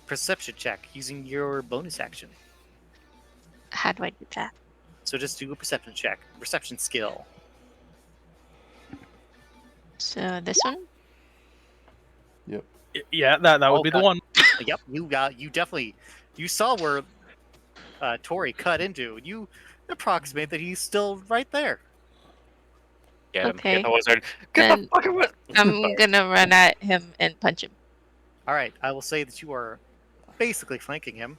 S1: perception check using your bonus action.
S6: How do I do that?
S1: So just do a perception check, perception skill.
S6: So this one?
S8: Yeah, that would be the
S1: God.
S8: one.
S1: Yep, you definitely saw where Tori cut into. You approximate that he's still right there.
S4: Get him.
S6: Okay.
S4: Get the wizard.
S6: Then
S4: Get the fucking wizard.
S6: I'm gonna run at him and punch him.
S1: All right, I will say that you are basically flanking him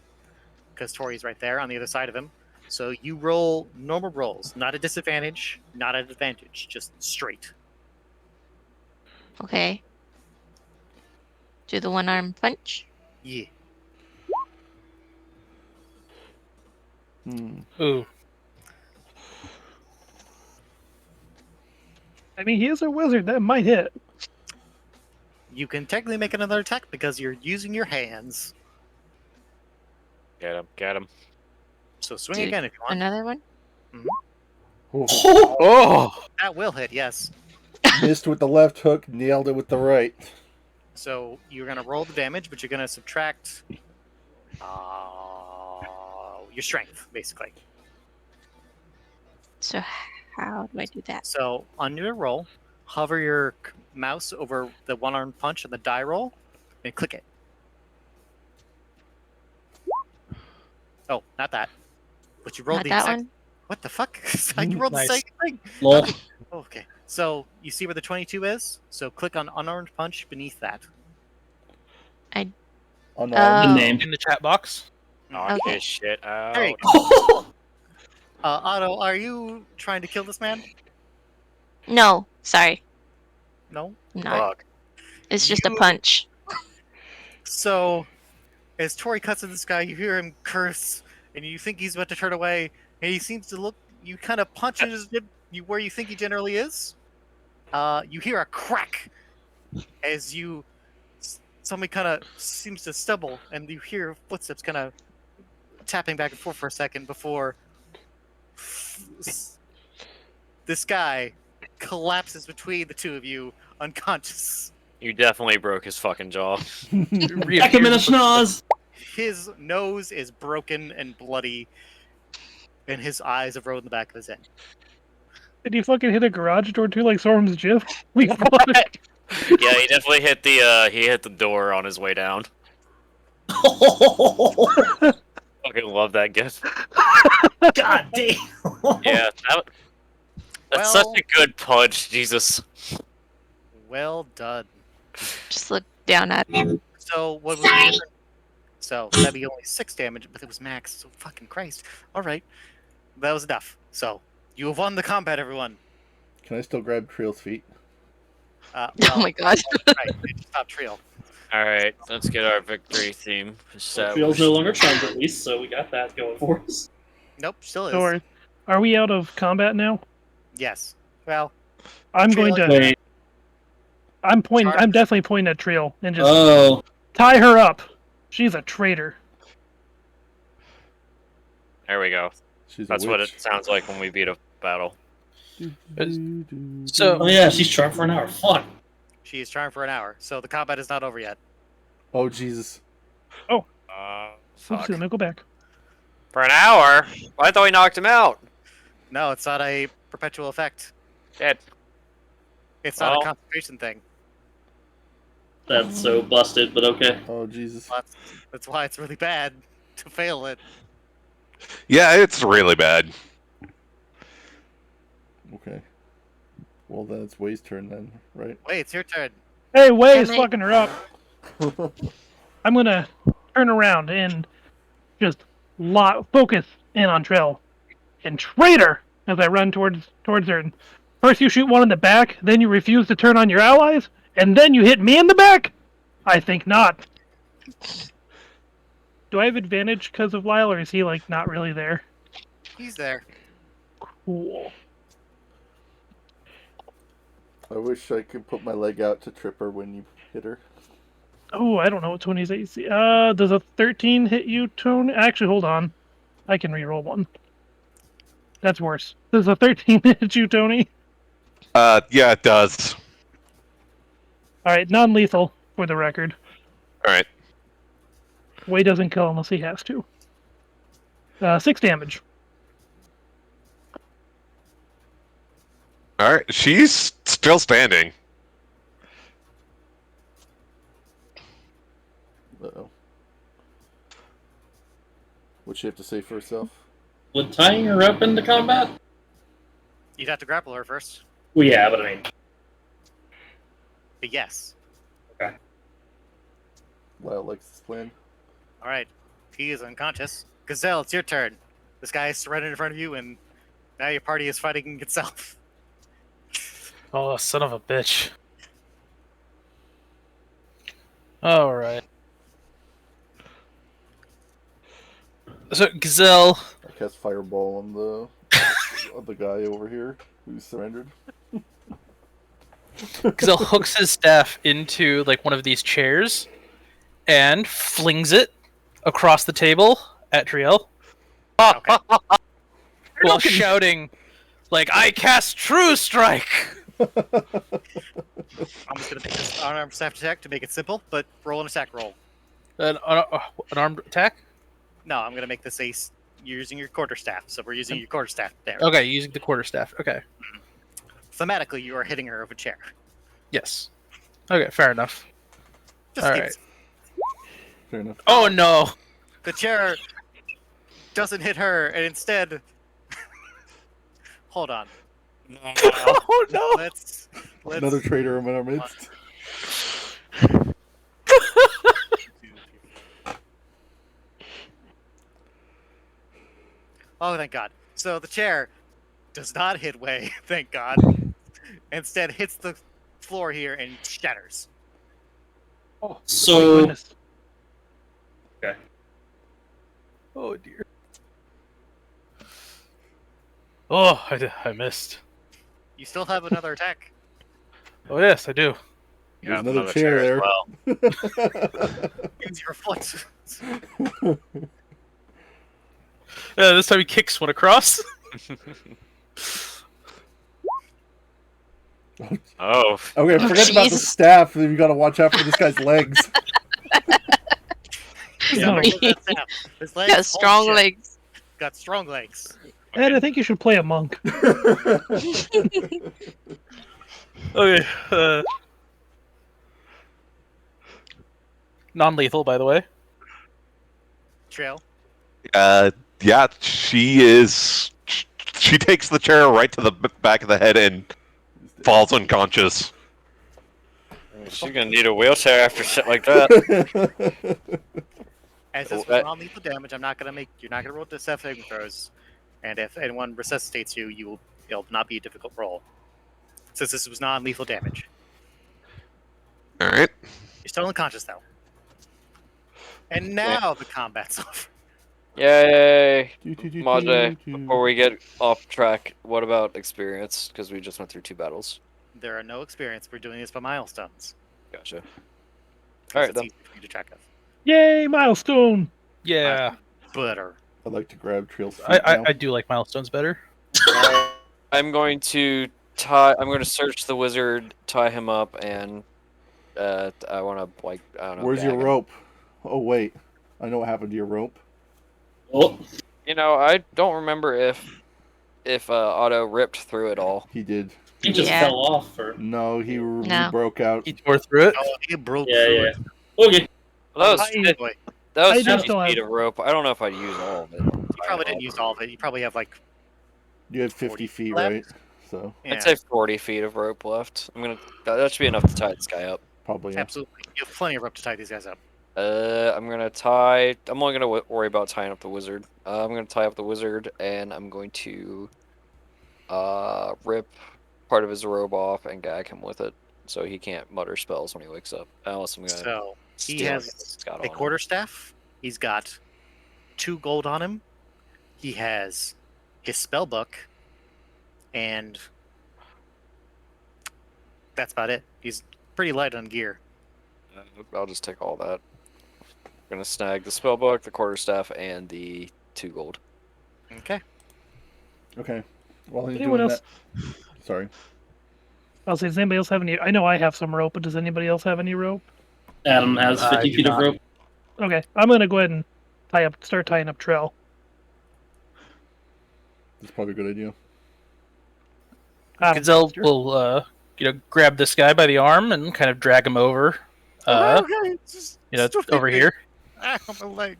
S1: because Tori's right there on the other side of him. So you roll normal rolls, not a disadvantage, not an advantage, just straight.
S6: Okay. Do the one-arm punch.
S1: Yeah.
S8: Ooh.
S2: I mean, he is a wizard. That might hit.
S1: You can technically make another attack because you're using your hands.
S4: Get him. Get him.
S1: So swing
S6: Dude,
S1: again if you want.
S6: Another one?
S8: Oh!
S1: That will hit, yes.
S3: Missed with the left hook, nailed it with the right.
S1: So you're going to roll the damage, but you're going to subtract your strength, basically.
S6: So how do I do that?
S1: So on your roll, hover your mouse over the one-armed punch on the die roll and click it. Oh, not that. But you rolled
S6: Not
S1: the
S6: that
S1: exact...
S6: one?
S1: What the fuck? You rolled
S8: Nice.
S1: the same thing.
S7: Lol.
S1: Okay. So you see where the 22 is? So click on unarmed punch beneath that.
S3: Unarmed.
S6: Oh.
S7: Name.
S8: In the chat box.
S4: Knock
S6: Okay.
S4: his shit out.
S1: There you go. Otto, are you trying to kill this man?
S6: No, sorry.
S1: No?
S6: I'm not.
S4: Fuck.
S6: It's just a
S1: You-
S6: punch.
S1: So, as Tori cuts at this guy, you hear him curse, and you think he's about to turn away, and he seems to look. You kind of punch in his where you think he generally is. You hear a crack as somebody kind of seems to stumble, and you hear footsteps kind of tapping back and forth for a second before this guy collapses between the two of you, unconscious.
S4: You definitely broke his fucking jaw.
S7: Back him in the schnoz.
S1: His nose is broken and bloody, and his eyes have rolled in the back of his head.
S2: Did he fucking hit a garage door too, like Storm's gym? We
S4: Yeah, he definitely hit the door on his way down. Fucking love that gift.
S7: God damn.
S4: Yeah, that's
S1: Well-
S4: such a good punch, Jesus.
S1: Well done.
S6: Just look down at him.
S1: So what was the So that'd be only 6 damage, but it was max. So fucking Christ. All right, that was enough. So you have won the combat, everyone.
S3: Can I still grab Triel's feet?
S6: Oh my god.
S1: Right, stop trio.
S4: All right, let's get our victory theme established.
S7: Feels no longer charmed at least, so we got that going for us.
S1: Nope, still is.
S2: Or are we out of combat now?
S1: Yes. Well,
S2: I'm going
S1: Triel,
S2: to.
S7: Wait.
S2: I'm pointing.
S1: Charge.
S2: I'm definitely pointing at Triel and just
S7: Oh.
S2: tie her up. She's a traitor.
S4: There we go.
S3: She's
S4: That's
S3: a
S4: what
S3: witch.
S4: it sounds like when we beat a battle.
S8: So-
S7: Oh yeah, she's charmed for an hour. Fuck.
S1: She is charmed for an hour, so the combat is not over yet.
S3: Oh Jesus!
S8: Oh.
S2: Oops, let me go back.
S4: For an hour? I thought we knocked him out.
S1: No, it's not a perpetual effect.
S4: Shit.
S1: It's not
S4: Well.
S1: a concentration thing.
S7: That's so busted, but okay.
S3: Oh Jesus!
S1: That's why it's really bad to fail it.
S5: Yeah, it's really bad.
S3: Okay. Well, then it's Way's turn then, right?
S1: Wait, it's your turn.
S2: Hey, Way is
S6: Am I-
S2: fucking her up. I'm gonna turn around and just focus in on Trill and traitor as I run towards her. First you shoot one in the back, then you refuse to turn on your allies, and then you hit me in the back? I think not. Do I have advantage because of Lyle, or is he like not really there?
S1: He's there.
S2: Cool.
S3: I wish I could put my leg out to trip her when you hit her.
S2: Oh, I don't know what Tony's AC. Does a 13 hit you, Tony? Actually, hold on. I can reroll one. That's worse. Does a 13 hit you, Tony?
S5: Yeah, it does.
S2: Alright, non-lethal, for the record.
S5: Alright.
S2: Way doesn't kill unless he has to. 6 damage.
S5: Alright, she's still standing.
S3: Uh-oh. What'd she have to say for herself?
S7: Would tying her up into combat?
S1: You'd have to grapple her first.
S7: Well, yeah, but I mean,
S1: But yes.
S3: Lyle likes this plan.
S1: All right. He is unconscious. Gazelle, it's your turn. This guy is surrendered in front of you, and now your party is fighting itself.
S8: Oh, son of a bitch. Alright. So, Gazelle,
S3: I cast Fireball on the guy over here who's surrendered.
S8: Gazelle hooks his staff into like one of these chairs and flings it across the table at Triel
S1: Okay.
S8: while shouting, like, I cast True Strike!
S1: I'm just going to make this unarmed staff attack to make it simple, but roll an attack roll.
S8: An armed attack?
S1: No, I'm going to make this ace using your quarterstaff, so we're using your quarterstaff there.
S8: Okay, using the quarterstaff. Okay.
S1: Thematically, you are hitting her with a chair.
S8: Yes. Okay, fair enough.
S1: Just
S8: All
S1: keep
S8: right.
S1: it-
S3: Fair enough.
S8: Oh no!
S1: The chair doesn't hit her, and instead... Hold on.
S8: Oh no!
S1: Let's
S3: Another traitor in our midst.
S1: Oh, thank God. So the chair does not hit Way, thank God. Instead hits the floor here and shatters.
S2: Oh, thank
S7: so
S2: goodness.
S8: Oh dear. Oh, I missed.
S1: You still have another attack.
S8: Oh yes, I do.
S4: You
S3: There's
S4: have
S3: another
S4: another
S3: chair
S4: as
S3: there.
S4: well.
S1: Use your foot.
S8: Yeah, this time he kicks one across.
S4: Oh.
S3: Okay, forget about the
S6: Jesus.
S3: staff. You gotta watch out for this guy's legs.
S2: No.
S1: His legs
S6: Got
S1: hold
S6: strong
S1: shit.
S6: legs.
S1: Got strong legs.
S2: Ed, I think you should play a monk.
S8: Okay. Non-lethal, by the way.
S1: Trail.
S5: Yeah, she is. She takes the chair right to the back of the head and falls unconscious.
S4: She's gonna need a wheelchair after shit like that.
S1: As this was non-lethal damage, you're not gonna roll the saving throws, and if anyone resuscitates you, it'll not be a difficult roll. Since this was non-lethal damage,
S5: Alright.
S1: you're still unconscious though. And now the combat's over.
S4: Yay! Maje, before we get off track, what about experience? Because we just went through 2 battles.
S1: There are no experience. We're doing this by milestones.
S4: Gotcha.
S1: Because
S4: Alright
S1: it's
S4: then.
S1: easy for you to track of.
S2: Yay, milestone!
S8: Yeah.
S1: Butter.
S3: I'd like to grab Trail's feet now.
S8: I do like milestones better.
S4: I'm going to tie. I'm going to search the wizard, tie him up, and I want to I don't know.
S3: Where's your
S4: gag him.
S3: rope? Oh wait, I know what happened to your rope.
S7: Oh,
S4: I don't remember if Otto ripped through it all.
S3: He did.
S7: he just
S6: Yeah.
S7: fell off. Or
S3: No, he
S6: No.
S3: broke out.
S8: He tore through it.
S1: Oh, he broke
S7: yeah,
S1: through
S7: yeah.
S1: it.
S7: Okay.
S4: Well, that was
S2: I-
S1: Boy,
S4: that was
S2: I do
S4: 50
S2: still
S4: feet
S2: have-
S4: of rope. I don't know if I'd use all of it.
S1: you probably didn't use all of it. You probably have like,
S3: You have
S1: 40
S3: 50 feet,
S1: left?
S3: right? So
S1: yeah,
S4: I'd say 40 feet of rope left. That should be enough to tie this guy up.
S3: probably. Yeah.
S1: absolutely. You have plenty of rope to tie these guys up.
S4: I'm only gonna worry about tying up the wizard. I'm gonna tie up the wizard, and I'm going to rip part of his robe off and gag him with it, so he can't mutter spells when he wakes up. Unless I'm gonna.
S1: So he
S4: steal
S1: has
S4: anything he's got
S1: a
S4: on him.
S1: quarterstaff. He's got 2 gold on him. He has his spell book, and that's about it. He's pretty light on gear.
S4: I'll just take all that. I'm gonna snag the spellbook, the quarterstaff, and the 2 gold.
S1: Okay.
S3: Okay. While he's
S2: Anyone
S3: doing
S2: else?
S3: that. Sorry.
S2: I'll say, does anybody else have any? I know I have some rope, but does anybody else have any rope?
S7: Adam has
S8: I
S7: 50
S8: do
S7: feet of
S8: not.
S7: rope.
S2: Okay, I'm gonna go ahead and start tying up Trail.
S3: That's probably a good idea.
S8: Gazelle will, grab this guy by the arm and kind of drag him over,
S1: okay, just
S8: over here.
S1: Ah, my leg.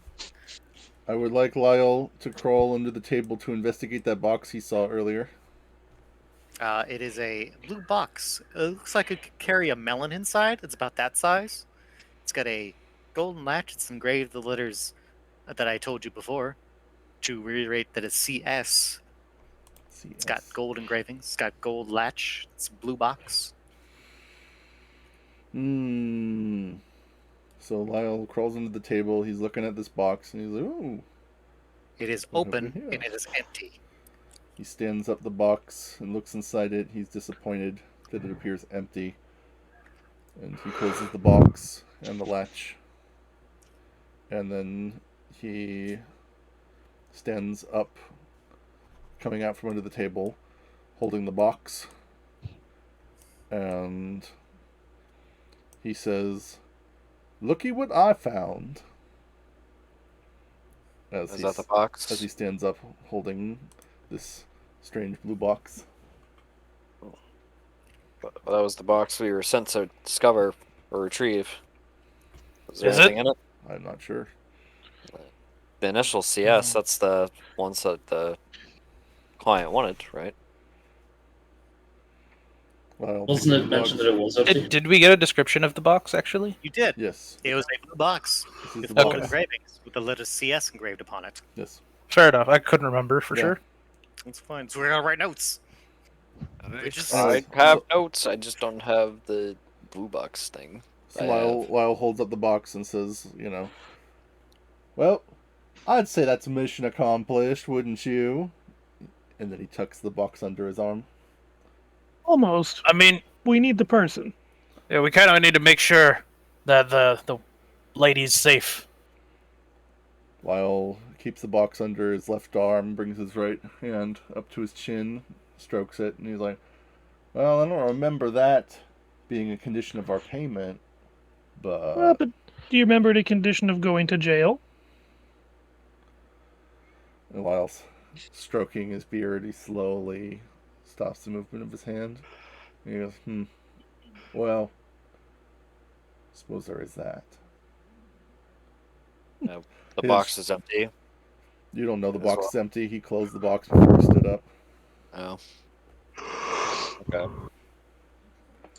S3: I would like Lyle to crawl under the table to investigate that box he saw earlier.
S1: It is a blue box. It looks like it could carry a melon inside. It's about that size. It's got a golden latch. It's engraved the letters that I told you before. To reiterate that it's CS. It's got gold engravings. It's got gold latch. It's a blue box.
S3: Hmm. So Lyle crawls under the table. He's looking at this box and he's like, "Ooh."
S1: It is
S3: Over
S1: open
S3: here.
S1: and it is empty.
S3: He stands up the box and looks inside it. He's disappointed that it appears empty. And he closes the box and the latch. And then he stands up, coming out from under the table, holding the box. And he says, "Looky what I found." As
S4: Is that the box?
S3: he stands up holding this strange blue box.
S4: Well, that was the box we were sent to discover or retrieve. Was there
S8: Is it?
S4: anything in it?
S3: I'm not sure.
S4: The initial CS, that's the ones that the client wanted, right?
S3: Well,
S7: Wasn't it mentioned that it was empty?
S8: Did we get a description of the box, actually?
S1: You did.
S3: Yes.
S1: It was a blue box
S3: This is
S1: with
S3: the
S1: gold
S3: box.
S1: engravings with the letter CS engraved upon it.
S3: Yes.
S8: Fair enough. I couldn't remember for
S3: Yeah.
S8: sure.
S1: That's fine. So we're gonna write notes.
S4: I have notes, I just don't have the blue box thing.
S3: So
S4: I
S3: Lyle holds up the box and says, "Well, I'd say that's mission accomplished, wouldn't you?" And then he tucks the box under his arm.
S2: Almost.
S8: I mean,
S2: We need the person.
S8: yeah, we kind of need to make sure that the lady's safe.
S3: Lyle keeps the box under his left arm, brings his right hand up to his chin, strokes it, and he's like, "Well, I don't remember that being a condition of our payment, but
S2: But do you remember the condition of going to jail?
S3: And Lyle's stroking his beard, he slowly stops the movement of his hand. And he goes, well, suppose there is that.
S4: The
S3: His-
S4: box is empty.
S3: You don't know the
S4: As
S3: box
S4: well.
S3: is empty. He closed the box before he stood up.
S4: Oh. Okay.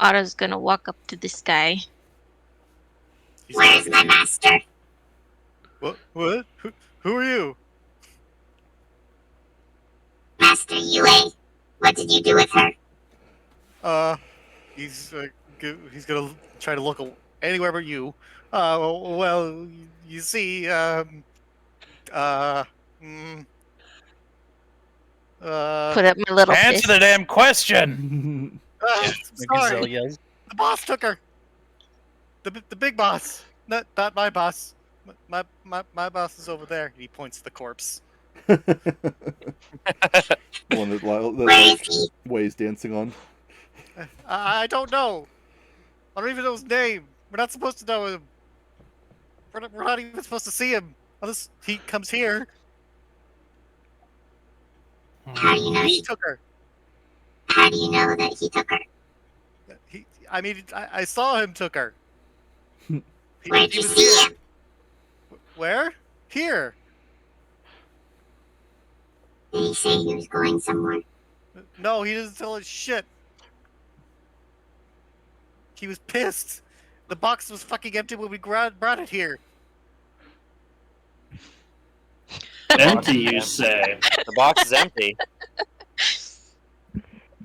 S6: Otto's gonna walk up to this guy.
S9: Where's my master?
S1: What? What? Who are you?
S9: Master Yue? What did you do with her?
S1: He's gonna try to look anywhere but you. Well, you see,
S6: Put up my little
S8: Answer
S6: fist.
S8: the damn question! The gazelle
S1: sorry,
S8: yells.
S1: the boss took her. The big boss, not my boss. My boss is over there. He points to the corpse.
S3: One that
S9: Where is he?
S3: Way's dancing on.
S1: I don't know. I don't even know his name. We're not supposed to know him. We're not even supposed to see him unless he comes here.
S9: How do you know
S1: He
S9: he?
S1: took her.
S9: How do you know that he took her?
S1: I mean, I saw him took her.
S9: Where'd
S1: He
S9: you
S1: was
S9: see
S1: here.
S9: him?
S1: Where? Here.
S9: Did he say he was going somewhere?
S1: No, he doesn't tell us shit. He was pissed. The box was fucking empty when we brought it here.
S7: Empty, you say?
S4: The box is empty.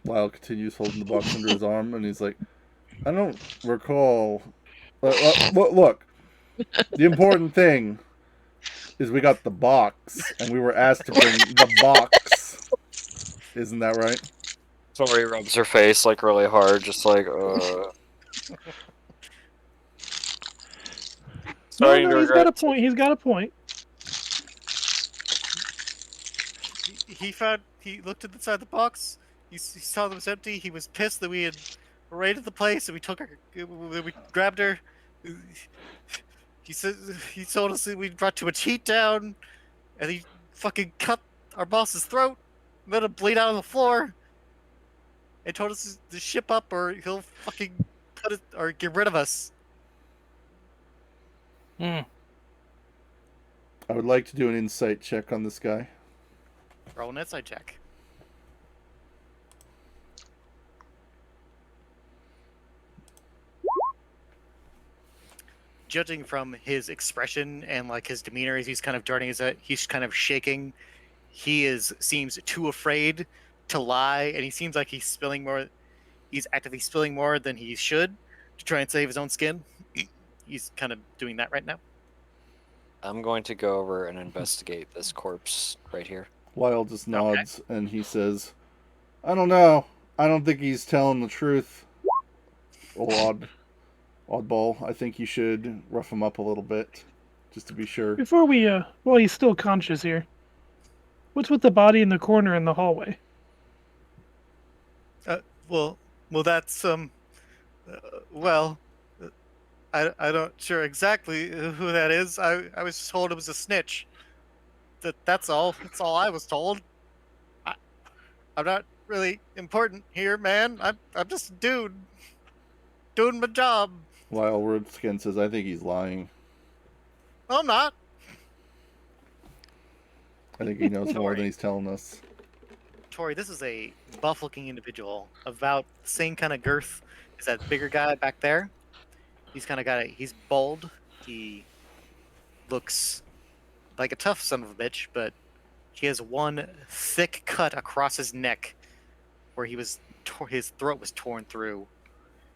S3: Lyle continues holding the box under his arm, and he's like, I don't recall. Look, the important thing is we got the box, and we were asked to bring the box. Isn't that right?
S4: Tori rubs her face like really hard, just like
S2: No,
S4: starting to
S2: no, he's got
S4: regret.
S2: a point. He's got a point.
S1: He looked inside the box. He saw that it was empty. He was pissed that we had raided the place and we took her. We grabbed her. He said he told us that we brought too much heat down, and he fucking cut our boss's throat, let him bleed out on the floor, and told us to ship up or he'll fucking put it or get rid of us.
S3: I would like to do an insight check on this guy.
S1: Roll an insight check. Judging from his expression and like his demeanor as he's kind of darting his head, he's kind of shaking. He seems too afraid to lie, and he seems like he's actively spilling more than he should to try and save his own skin. He's kind of doing that right now.
S4: I'm going to go over and investigate this corpse right here.
S3: Lyle just nods, and he says, I don't know. I don't think he's telling the truth. Oddball. I think you should rough him up a little bit, just to be sure.
S2: Before we, well, he's still conscious here. What's with the body in the corner in the hallway?
S1: Well, that's I don't sure exactly who that is. I was just told it was a snitch. That's all. That's all I was told. I'm not really important here, man. I'm just a dude doing my job.
S3: Lyle Wordskin says, I think he's lying.
S1: No, I'm not.
S3: I think he knows more than he's telling us.
S1: Tori, this is a buff-looking individual, about the same kind of girth as that bigger guy back there. He's kind of he's bald. He looks like a tough son of a bitch, but he has one thick cut across his neck where his throat was torn through.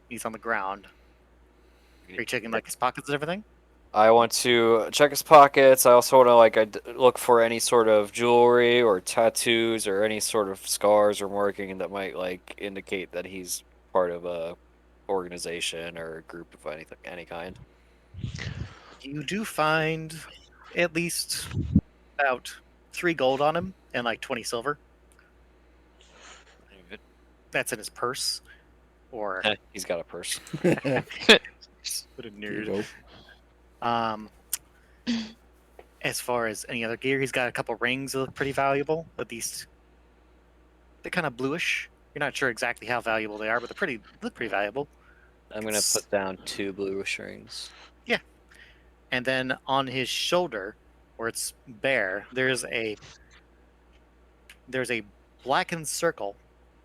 S1: He's on the ground. Are you checking like his pockets and everything?
S4: I want to check his pockets. I also want to look for any sort of jewelry or tattoos or any sort of scars or marking that might indicate that he's part of a organization or a group of any kind.
S1: You do find at least about 3 gold on him and like 20 silver. That's in his purse. Or
S4: he's got a purse.
S1: What a nerd. As far as any other gear, he's got a couple rings that look pretty valuable. At least they're kind of bluish. You're not sure exactly how valuable they are, but they look pretty valuable.
S4: I'm gonna put down 2 bluish rings.
S1: Yeah. And then on his shoulder, where it's bare, there's a blackened circle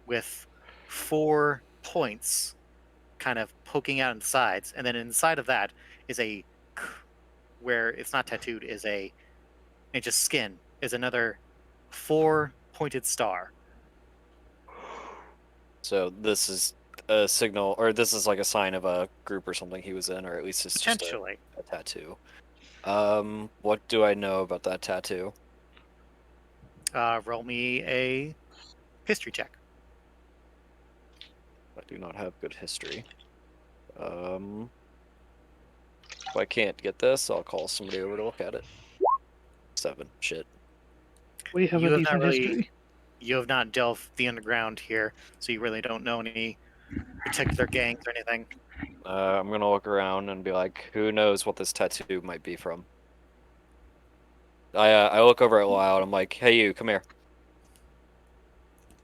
S1: with 4 points kind of poking out on the sides, and then inside of that is where it's not tattooed it's just skin is another 4 pointed star.
S4: So this is a signal, or this is like a sign of a group or something he was in, or at least it's just
S1: Potentially.
S4: a tattoo. What do I know about that tattoo?
S1: Roll me a history check.
S4: I do not have good history. If I can't get this, I'll call somebody over to look at it. 7. Shit.
S2: We have
S1: You
S2: a
S1: have not
S2: decent
S1: really-
S2: history.
S1: You have not delved the underground here, so you really don't know any particular gangs or anything.
S4: I'm gonna look around and be like, who knows what this tattoo might be from? I look over at Lyle and I'm like, hey you, come here.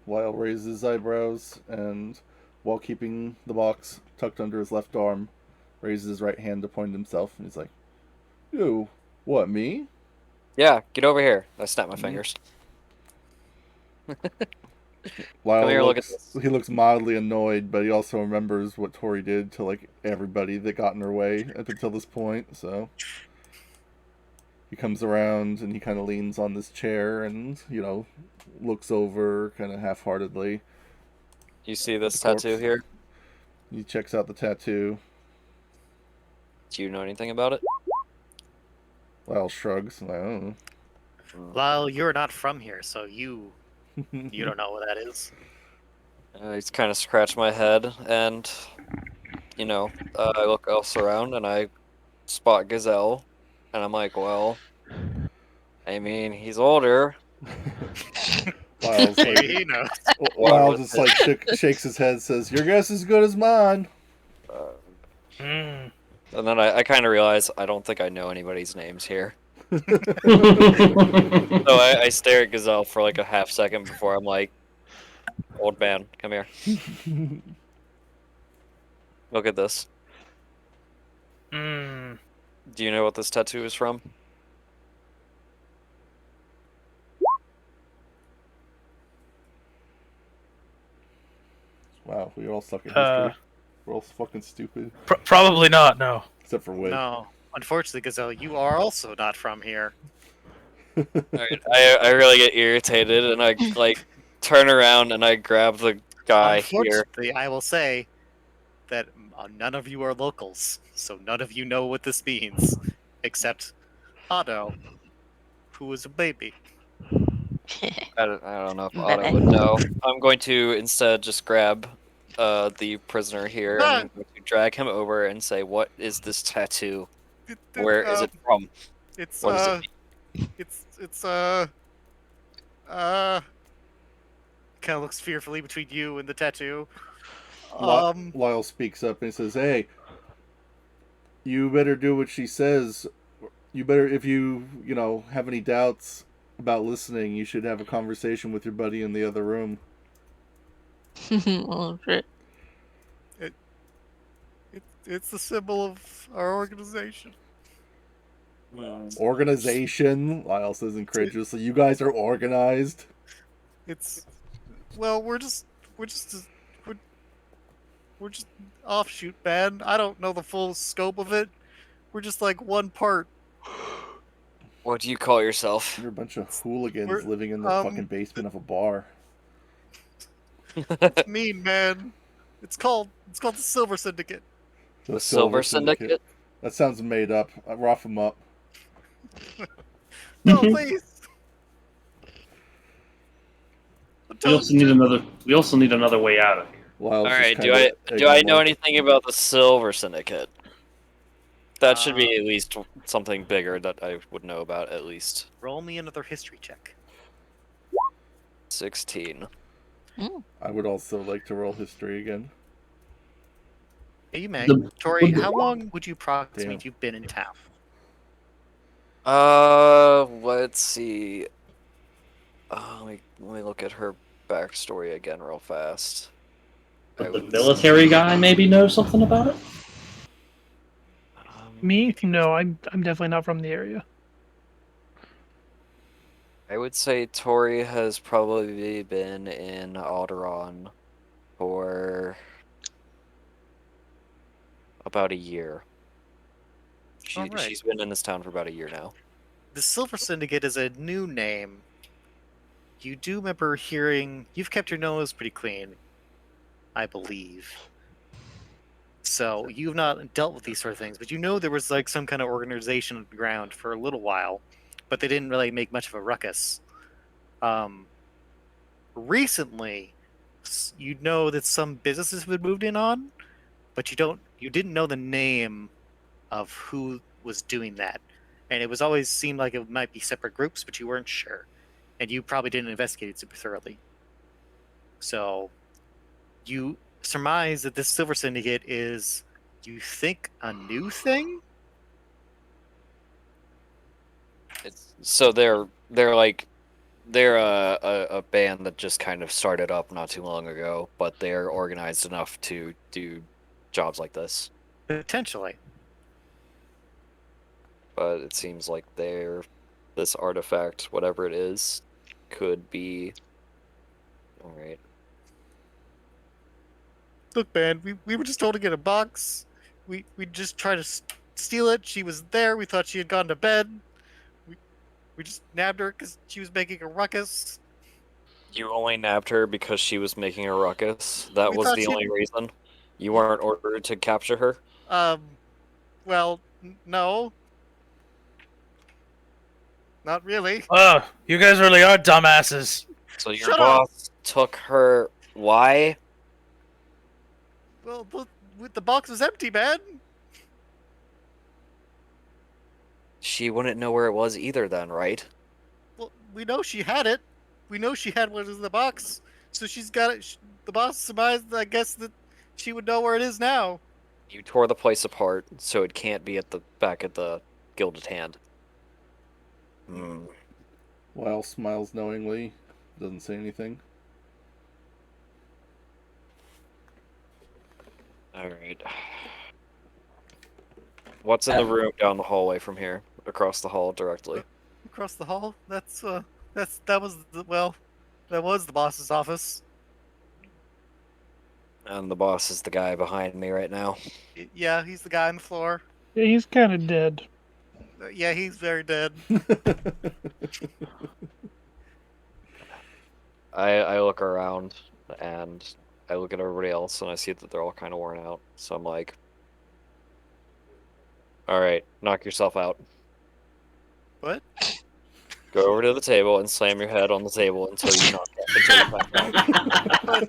S3: Lyle raises his eyebrows and, while keeping the box tucked under his left arm, raises his right hand to point at himself, and he's like, "You, what, me?"
S4: Yeah, get over here. I snap my
S3: Mhm.
S4: fingers.
S3: Lyle
S4: Come here, look at
S3: looks, he looks mildly annoyed, but he also remembers what Tori did to, like, everybody that got in her way up until this point, so he comes around and he kind of leans on this chair and, looks over kind of half-heartedly.
S4: You see this
S3: The corpse.
S4: tattoo here?
S3: He checks out the tattoo.
S4: Do you know anything about it?
S3: Lyle shrugs. Like, I don't
S1: Lyle, you're not from here, so you
S3: know.
S1: don't know what that is.
S4: I just kind of scratch my head and, I look else around and I spot Gazelle. And I'm like, well, I mean, he's older.
S3: Lyle's
S1: Maybe
S3: like,
S1: he knows.
S3: Lyle just like shakes his head, says, "Your guess is as good as mine."
S4: And then I kind of realize I don't think I know anybody's names here. So I stare at Gazelle for like a half second before I'm like, old man, come here. Look at this.
S8: Mm.
S4: Do you know what this tattoo is from?
S3: Wow, we all suck at history. We're all fucking stupid,
S8: Probably not. No.
S3: except for Wig.
S1: No, unfortunately, Gazelle, you are also not from here.
S4: Alright, I really get irritated and I like turn around and I grab the guy here.
S1: Unfortunately, I will say that none of you are locals, so none of you know what this means, except Otto, who was a baby.
S4: I don't know if Otto would know. I'm going to instead just grab the prisoner here and I'm going to drag him over and say, what is this tattoo? Where is it from?
S1: It's
S4: What does it
S1: kind of looks fearfully between you and the tattoo.
S3: Lyle speaks up and he says, "Hey, you better do what she says. You better, if you have any doubts about listening, you should have a conversation with your buddy in the other room."
S6: Oh shit.
S1: It's the symbol of our organization.
S3: Organization, Lyle says incredulously. You guys are organized.
S1: It's we're just offshoot, man. I don't know the full scope of it. We're just like one part.
S4: What do you call yourself?
S3: You're a bunch of hooligans
S1: We're-
S3: living in the fucking basement of a bar.
S1: It's mean, man. It's called the Silver Syndicate.
S4: The Silver Syndicate?
S3: That sounds made up. Rough them up.
S1: No, please.
S7: We also need another way out of here.
S3: Lyle's just
S4: Alright,
S3: kinda
S4: do I know
S3: like,
S4: anything about the Silver Syndicate? That should be at least something bigger that I would know about, at least.
S1: Roll me another history check.
S4: 16.
S3: I would also like to roll history again.
S1: Hey, you may.
S7: The-
S1: Tori,
S7: the-
S1: how long would you approximate
S3: Damn.
S1: you've been in town?
S4: Let's see. Let me look at her backstory again real fast.
S7: But the military guy maybe knows something about it?
S2: Me? No, I'm definitely not from the area.
S4: I would say Tori has probably been in Alteraam for about a year.
S1: Alright.
S4: She's been in this town for about a year now.
S1: The Silver Syndicate is a new name. You do remember hearing... You've kept your nose pretty clean, I believe. So, you've not dealt with these sort of things, but you know there was like some kind of organization on the ground for a little while, but they didn't really make much of a ruckus. Recently, you know that some businesses have been moved in on, but you didn't know the name of who was doing that. And it was always seemed like it might be separate groups, but you weren't sure. and you probably didn't investigate it super thoroughly. So you surmise that this Silver Syndicate is, you think, a new thing?
S4: So they're a band that just kind of started up not too long ago, but they're organized enough to do jobs like this.
S1: Potentially.
S4: But it seems like this artifact, whatever it is, could be. All right.
S1: Look, man, we were just told to get a box. We just tried to steal it. She was there. We thought she had gone to bed. We just nabbed her because she was making a ruckus.
S4: You only nabbed her because she was making a ruckus. That
S1: We
S4: was
S1: thought
S4: the
S1: she'd-
S4: only reason. You weren't ordered to capture her.
S1: Well, no. Not really.
S8: Oh, you guys really are dumbasses.
S4: So your
S1: Shut
S4: boss took her. Why?
S1: Well, the box was empty, man.
S4: She wouldn't know where it was either, then, right?
S1: Well, we know she had it. We know she had what was in the box. So she's got it. The boss surmised, I guess, that she would know where it is now.
S4: You tore the place apart, so it can't be at the back of the Gilded Hand. Hmm.
S3: Lyle smiles knowingly, doesn't say anything.
S4: Alright. What's in the room down the hallway from here? Across the hall directly.
S1: Across the hall. That was the boss's office.
S4: And the boss is the guy behind me right now.
S1: Yeah, he's the guy on the floor.
S2: Yeah, he's kind of dead.
S1: Yeah, he's very dead.
S4: I look around and I look at everybody else and I see that they're all kind of worn out. So I'm like, alright, knock yourself out.
S1: What?
S4: Go over to the table and slam your head on the table until you knock out.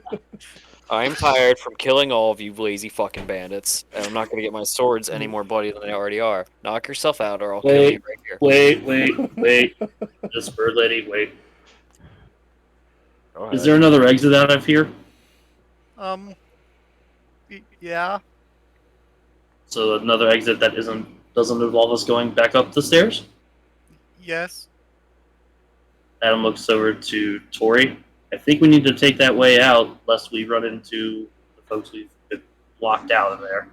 S4: I'm tired from killing all of you lazy fucking bandits, and I'm not going to get my swords any more bloody than they already are. Knock yourself out, or I'll kill you right here.
S7: Wait. This bird lady, wait. Is there another exit out of here?
S1: Yeah.
S7: So another exit that doesn't involve us going back up the stairs?
S1: Yes.
S7: Adam looks over to Tori. I think we need to take that way out, lest we run into the folks we've been locked out of there.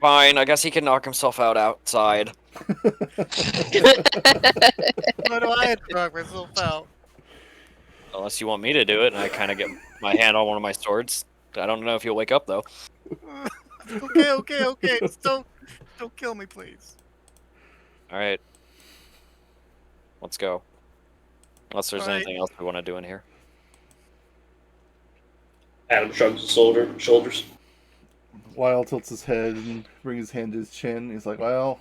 S4: Fine, I guess he can knock himself out outside.
S1: What do I have to knock myself out?
S4: Unless you want me to do it, and I kind of get my hand on one of my swords. I don't know if you'll wake up, though.
S1: Okay. Just don't kill me, please.
S4: Alright. Let's go. Unless there's
S1: All right.
S4: anything else we want to do in here.
S7: Adam shrugs his shoulders.
S3: Lyle tilts his head and brings his hand to his chin. He's like, well,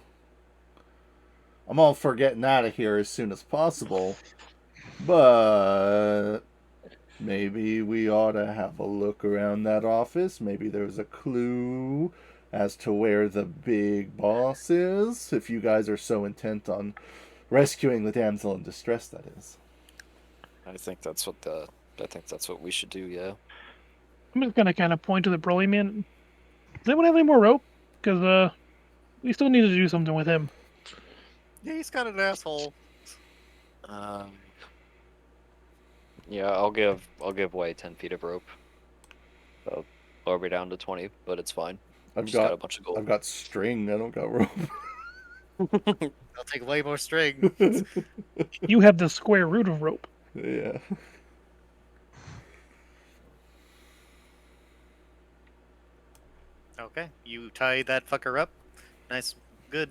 S3: I'm all for getting out of here as soon as possible, but maybe we ought to have a look around that office. Maybe there's a clue as to where the big boss is, if you guys are so intent on rescuing the damsel in distress, that is.
S4: I think that's what we should do, yeah.
S2: I'm just gonna kind of point to the Broly man. Does anyone have any more rope? Because we still need to do something with him.
S1: Yeah, he's kind of an asshole.
S4: Yeah, I'll give away 10 feet of rope. I'll lower me down to 20, but it's fine.
S3: I've
S4: got a
S3: got
S4: bunch of gold.
S3: I've got string. I don't got rope.
S1: I'll take way more string.
S2: You have the square root of rope.
S3: Yeah.
S1: Okay, you tie that fucker up. Nice, good.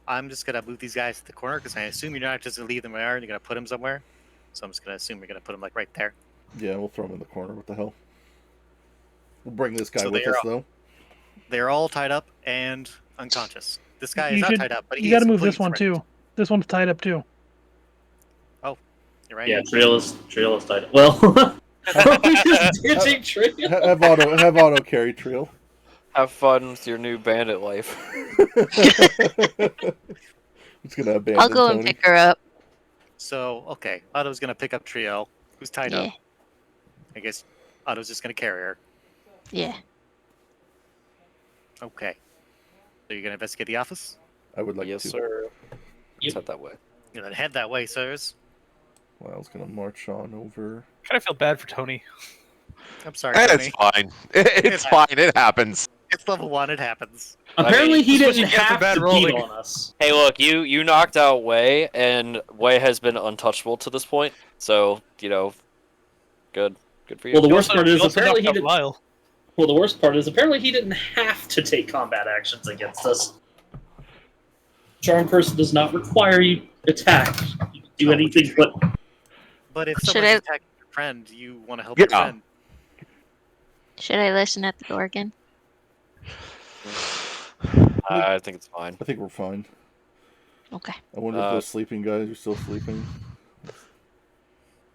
S1: I'm just gonna move these guys to the corner because I assume you're not just gonna leave them there and you're gonna put them somewhere. So I'm just gonna assume you're gonna put them like right there.
S3: Yeah, we'll throw him in the corner. What the hell? We'll bring this guy
S1: So
S3: with
S1: they
S3: us,
S1: are-
S3: though.
S1: They're all tied up and unconscious. This guy
S2: You
S1: is not
S2: should-
S1: tied up, but
S2: You got to move this
S1: completely
S2: one
S1: threatened.
S2: too. This one's tied up too.
S1: You're right.
S7: Yeah, Trail is tied. Well, are we just ditching Trail?
S3: Have auto carry trail.
S4: Have fun with your new bandit life.
S3: It's gonna abandon
S6: I'll go
S3: Tony.
S6: and pick her up.
S1: So, okay, Otto's gonna pick up Triel, who's tied
S6: Yeah.
S1: up. I guess Otto's just gonna carry her.
S6: Yeah.
S1: Okay. So you're gonna investigate the office?
S3: I would like
S4: yes,
S3: to.
S4: sir.
S7: Yep.
S4: Let's head that way.
S1: You're gonna head that way, sirs.
S3: Lyle's gonna march on over.
S8: Kind of feel bad for Tony.
S1: I'm sorry, Tony.
S5: It's fine. It's fine. It happens.
S1: It's level 1, it happens.
S7: Apparently, he
S8: this is what
S7: didn't
S8: you get for
S7: have
S8: bad
S7: to
S8: rolling.
S7: beat on us.
S4: Hey, look, you knocked out Wei, and Wei has been untouchable to this point. So good for you.
S7: Well, the
S8: You
S7: worst
S8: also-
S7: part
S8: you
S7: is
S8: also
S7: apparently
S8: knocked
S7: he
S8: out
S7: did.
S8: Lyle.
S7: Well, the worst part is apparently he didn't have to take combat actions against us. Charm person does not require you to attack. You can do
S1: No,
S7: anything but.
S1: But if
S6: Should
S1: someone's
S6: I-
S1: attacking your friend, you want to help your
S5: Yeah.
S1: friend.
S6: Should I listen at the door again?
S4: I think it's fine.
S3: I think we're fine.
S6: Okay.
S3: I wonder if those sleeping guys are still sleeping.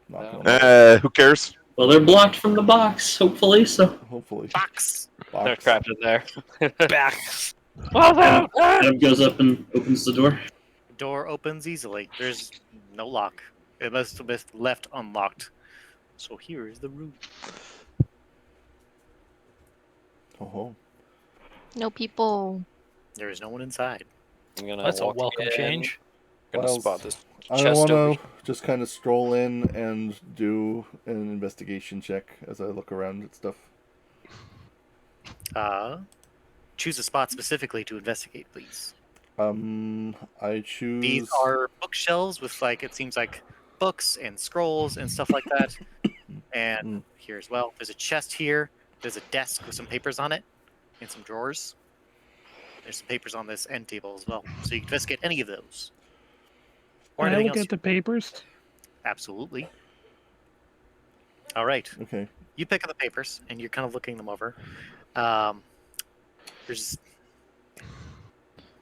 S3: Not gonna lie.
S5: Who cares?
S7: Well, they're blocked from the box. Hopefully, so.
S3: Hopefully.
S1: Box!
S4: They're
S3: Box.
S4: trapped in there.
S8: Back.
S7: Adam goes up and opens the door.
S1: The door opens easily. There's no lock. It must have been left unlocked. So here is the room.
S3: Oh,
S6: No people.
S1: There is no one inside.
S4: I'm gonna
S8: That's a
S4: walk
S8: welcome
S4: in,
S8: change.
S4: Gonna
S3: Well,
S4: spot this
S3: I
S4: chest
S3: want
S4: over
S3: to just kind of stroll in and do an investigation check as I look around at stuff.
S1: Choose a spot specifically to investigate, please.
S3: I choose.
S1: These are bookshelves with, like, it seems like books and scrolls and stuff like that. And here as well. There's a chest here. There's a desk with some papers on it and some drawers. There's some papers on this end table as well. So you can investigate any of those. Or
S2: Can I
S1: anything
S2: look
S1: else.
S2: at the papers?
S1: Absolutely. All right.
S3: Okay.
S1: You pick up the papers and you're kind of looking them over. There's,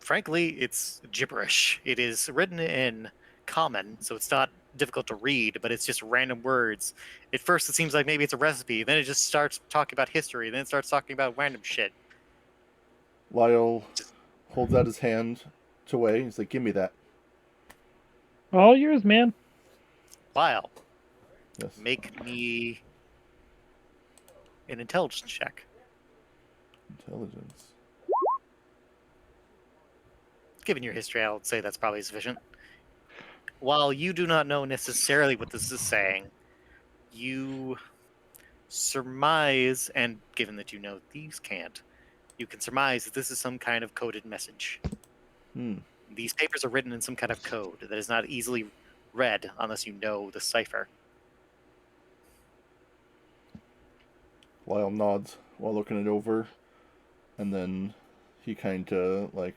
S1: frankly, it's gibberish. It is written in common, so it's not difficult to read, but it's just random words. At first, it seems like maybe it's a recipe. Then it just starts talking about history. Then it starts talking about random shit.
S3: Lyle holds out his hand to Wei. He's like, "Give me that."
S2: All yours, man.
S1: Lyle,
S3: Yes.
S1: make me an intelligence check.
S3: Intelligence.
S1: Given your history, I would say that's probably sufficient. While you do not know necessarily what this is saying, you surmise, and given that you know these can't, you can surmise that this is some kind of coded message. These papers are written in some kind of code that is not easily read unless you know the cipher.
S3: Lyle nods while looking it over, and then he kind of like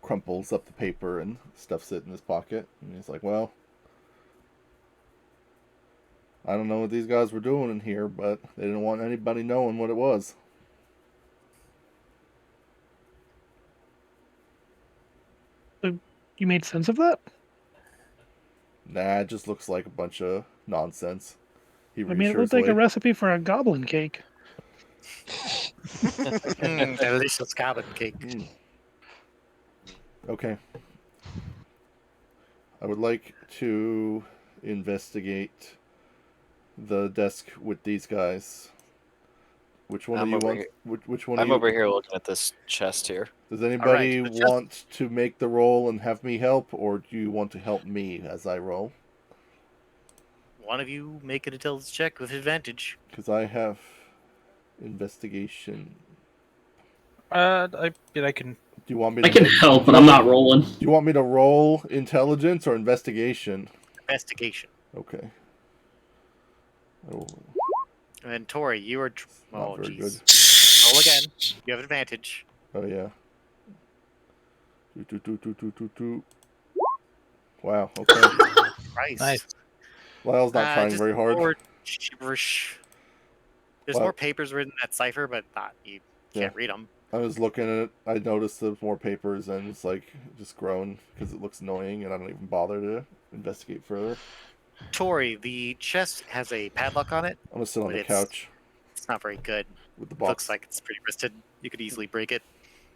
S3: crumples up the paper and stuffs it in his pocket. And he's like, "Well, I don't know what these guys were doing in here, but they didn't want anybody knowing what it was."
S2: You made sense of that?
S3: Nah, it just looks like a bunch of nonsense. He
S2: I mean, it
S3: reassures
S2: looked like a
S3: Wade.
S2: recipe for a goblin cake.
S1: Delicious goblin cake.
S3: Okay. I would like to investigate the desk with these guys. Which one
S4: I'm
S3: do you
S4: over
S3: want?
S4: here.
S3: Which one?
S4: I'm
S3: do you,
S4: over here looking at this chest here.
S3: Does anybody
S1: the chest-
S3: want to make the roll and have me help, or do you want to help me as I roll?
S1: One of you make an intelligence check with advantage.
S3: Because I have investigation.
S8: I can.
S3: Do you want me?
S7: I
S3: To
S7: can
S3: make-
S7: help, but I'm not rolling.
S3: Do you want me to roll intelligence or investigation?
S1: Investigation.
S3: Okay. Oh,
S1: And Tori, you are.
S3: not
S1: Oh,
S3: very
S1: jeez.
S3: good.
S1: Roll again. You have advantage.
S3: Oh yeah. Do. Wow. Okay.
S1: Nice.
S8: Nice.
S3: Lyle's not trying
S1: Just
S3: very hard.
S1: more gibberish. There's
S3: Well-
S1: more papers written in that cipher, but you can't read them.
S3: I was looking at it. I noticed there's more papers, and it's like just grown because it looks annoying, and I don't even bother to investigate further.
S1: Tori, the chest has a padlock on it.
S3: I'm gonna sit on
S1: But
S3: the
S1: it's-
S3: couch
S1: It's not very good.
S3: with the
S1: It
S3: box.
S1: looks like it's pretty rusted. You could easily break it.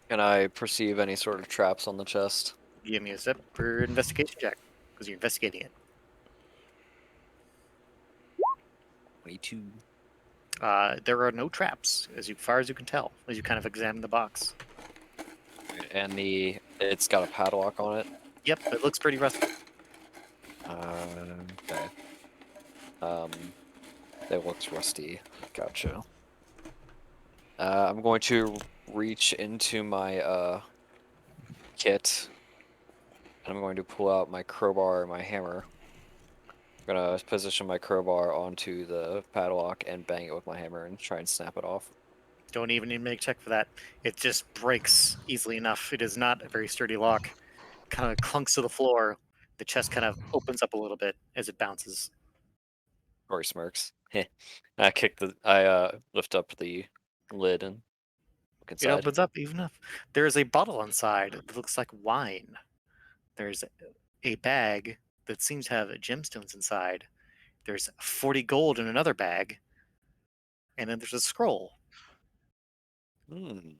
S4: Can I perceive any sort of traps on the chest?
S1: Give me a step for investigation check because you're investigating it.
S4: 22.
S1: There are no traps, far as you can tell, as you kind of examine the box.
S4: And it's got a padlock on it.
S1: Yep, it looks pretty rusty.
S4: Okay. It looks rusty. Gotcha. I'm going to reach into my kit, and I'm going to pull out my crowbar and my hammer. I'm gonna position my crowbar onto the padlock and bang it with my hammer and try and snap it off.
S1: Don't even need to make a check for that. It just breaks easily enough. It is not a very sturdy lock. Kind of clunks to the floor. The chest kind of opens up a little bit as it bounces.
S4: Or he smirks. I lift up the lid and look
S1: It
S4: inside.
S1: opens up even enough. There is a bottle inside that looks like wine. There's a bag that seems to have gemstones inside. There's 40 gold in another bag. And then there's a scroll.
S4: Hmm.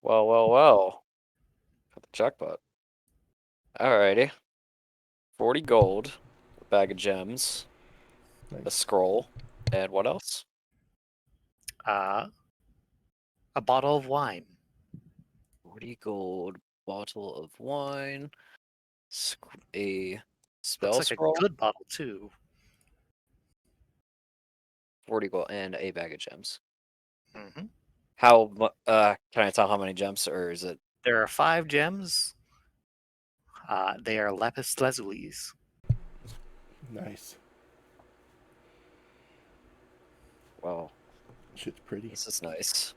S4: Well. Got the jackpot. Alrighty. 40 gold, a bag of gems, a
S3: Nice.
S4: scroll, and what else?
S1: A bottle of wine.
S4: 40 gold, bottle of wine, a spell
S1: Looks like
S4: scroll,
S1: a good bottle too.
S4: 40 gold, and a bag of gems.
S1: Hmm.
S4: Can I tell how many gems, or is it?
S1: There are 5 gems. They are lapis lazulis.
S3: Nice.
S4: Well,
S3: Shit's pretty.
S4: this is nice.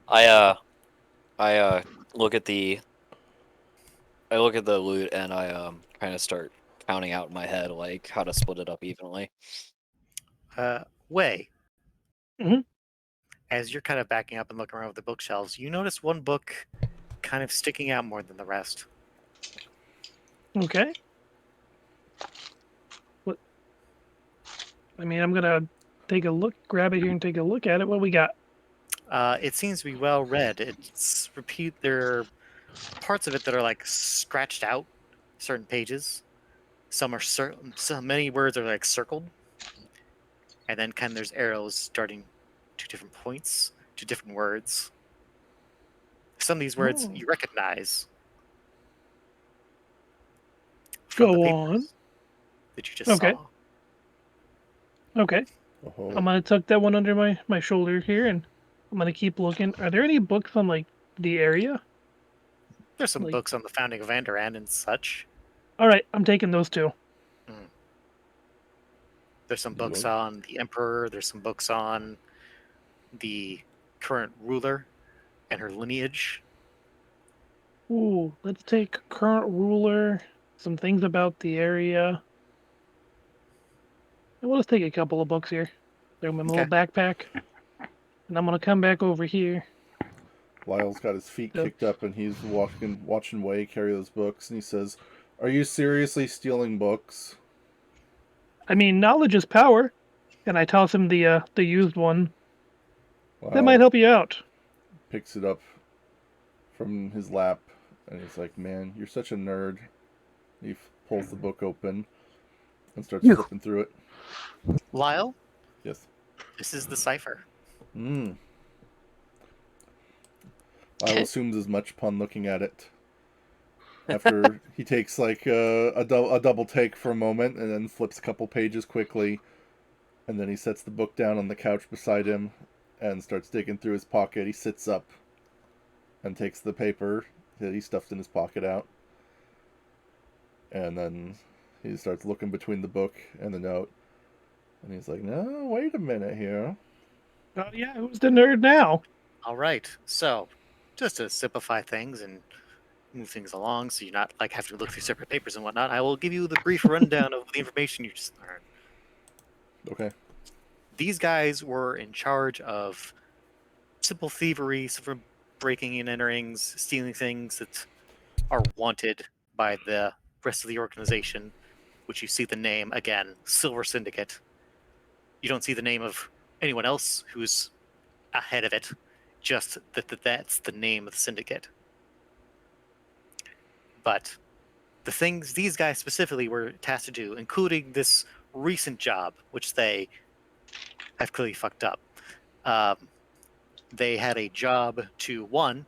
S4: I look at the loot and I kind of start counting out in my head like how to split it up evenly.
S1: Way.
S2: Mhm.
S1: As you're kind of backing up and looking around with the bookshelves, you notice one book kind of sticking out more than the rest.
S2: Okay. What? I mean, I'm gonna take a look, grab it here, and take a look at it. What we got?
S1: It seems to be well read. There are parts of it that are like scratched out, certain pages. Some are many words are like circled, and then kind of there's arrows starting to different points to different words. Some of these words
S2: Oh.
S1: you recognize from the
S2: Go
S1: papers
S2: on.
S1: that you just
S2: Okay.
S1: saw.
S2: Okay.
S3: Oh,
S2: I'm gonna tuck that one under my shoulder here, and I'm gonna keep looking. Are there any books on like the area?
S1: There's some
S2: Like,
S1: books on the founding of Anderan and such.
S2: all right, I'm taking those two.
S1: There's some
S3: You
S1: books
S3: would?
S1: on the Emperor. There's some books on the current ruler and her lineage.
S2: Ooh, let's take current ruler. Some things about the area. And we'll just take a couple of books here. Throw them in my
S1: Okay.
S2: little backpack. And I'm gonna come back over here.
S3: Lyle's got his feet
S2: So-
S3: kicked up and he's watching Way carry those books, and he says, "Are you seriously stealing books?"
S2: I mean, knowledge is power. And I toss him the used one. That might
S3: Lyle
S2: help you out.
S3: picks it up from his lap, and he's like, "Man, you're such a nerd." He pulls the book open and starts
S2: Phew.
S3: flipping through it.
S1: Lyle,
S3: Yes.
S1: this is the cipher.
S3: Lyle assumes as much upon looking at it. After he takes like a double take for a moment and then flips a couple pages quickly, and then he sets the book down on the couch beside him and starts digging through his pocket. He sits up and takes the paper that he stuffed in his pocket out, and then he starts looking between the book and the note, and he's like, "No, wait a minute here."
S2: Oh yeah, who's the nerd now?
S1: All right. So, just to simplify things and move things along, so you're not like having to look through separate papers and whatnot, I will give you the brief rundown of the information you just learned.
S3: Okay.
S1: These guys were in charge of simple thievery, simple breaking and enterings, stealing things that are wanted by the rest of the organization, which you see the name again, Silver Syndicate. You don't see the name of anyone else who's ahead of it, just that's the name of the syndicate. But the things these guys specifically were tasked to do, including this recent job, which they have clearly fucked up. They had a job to, one,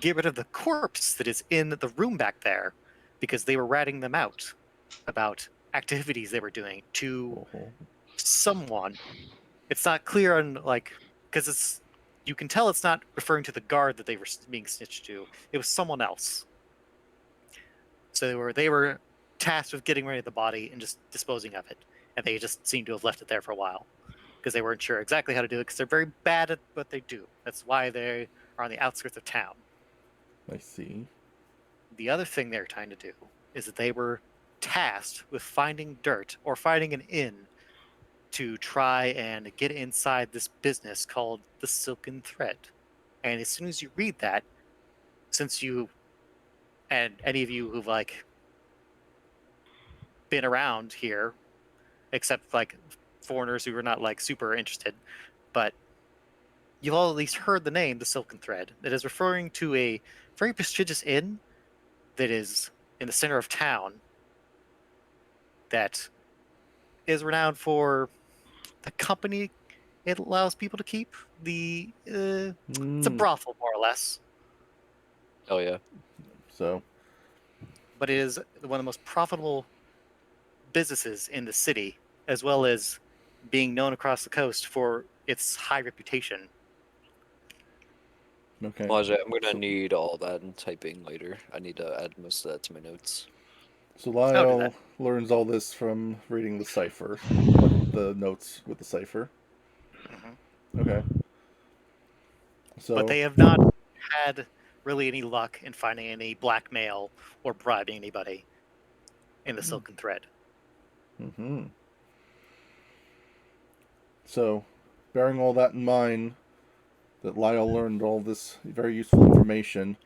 S1: get rid of the corpse that is in the room back there, because they were ratting them out about activities they were doing to someone. It's not clear on, like, because it's, you can tell it's not referring to the guard that they were being snitched to. It was someone else. So they were tasked with getting rid of the body and just disposing of it, and they just seemed to have left it there for a while because they weren't sure exactly how to do it, because they're very bad at what they do. That's why they are on the outskirts of town.
S3: I see.
S1: The other thing they're trying to do is that they were tasked with finding dirt or finding an inn to try and get inside this business called the Silken Thread. And as soon as you read that, since you and any of you who've like been around here, except like foreigners who are not like super interested, but you've all at least heard the name, the Silken Thread. That is referring to a very prestigious inn that is in the center of town that is renowned for the company it allows people to keep. It's a brothel, more or less,
S4: Oh yeah.
S3: So,
S1: but it is one of the most profitable businesses in the city, as well as being known across the coast for its high reputation.
S3: okay.
S4: Maja, I'm gonna
S3: So-
S4: need all that in typing later. I need to add most of that to my notes.
S3: So
S1: do
S3: Lyle
S1: that.
S3: learns all this from reading the cipher, the notes with the cipher.
S1: Mhm.
S3: Okay. So,
S1: But they have not had really any luck in finding any blackmail or bribing anybody in the Silken Thread.
S3: hmm So, bearing all that in mind, that Lyle learned all this very useful information,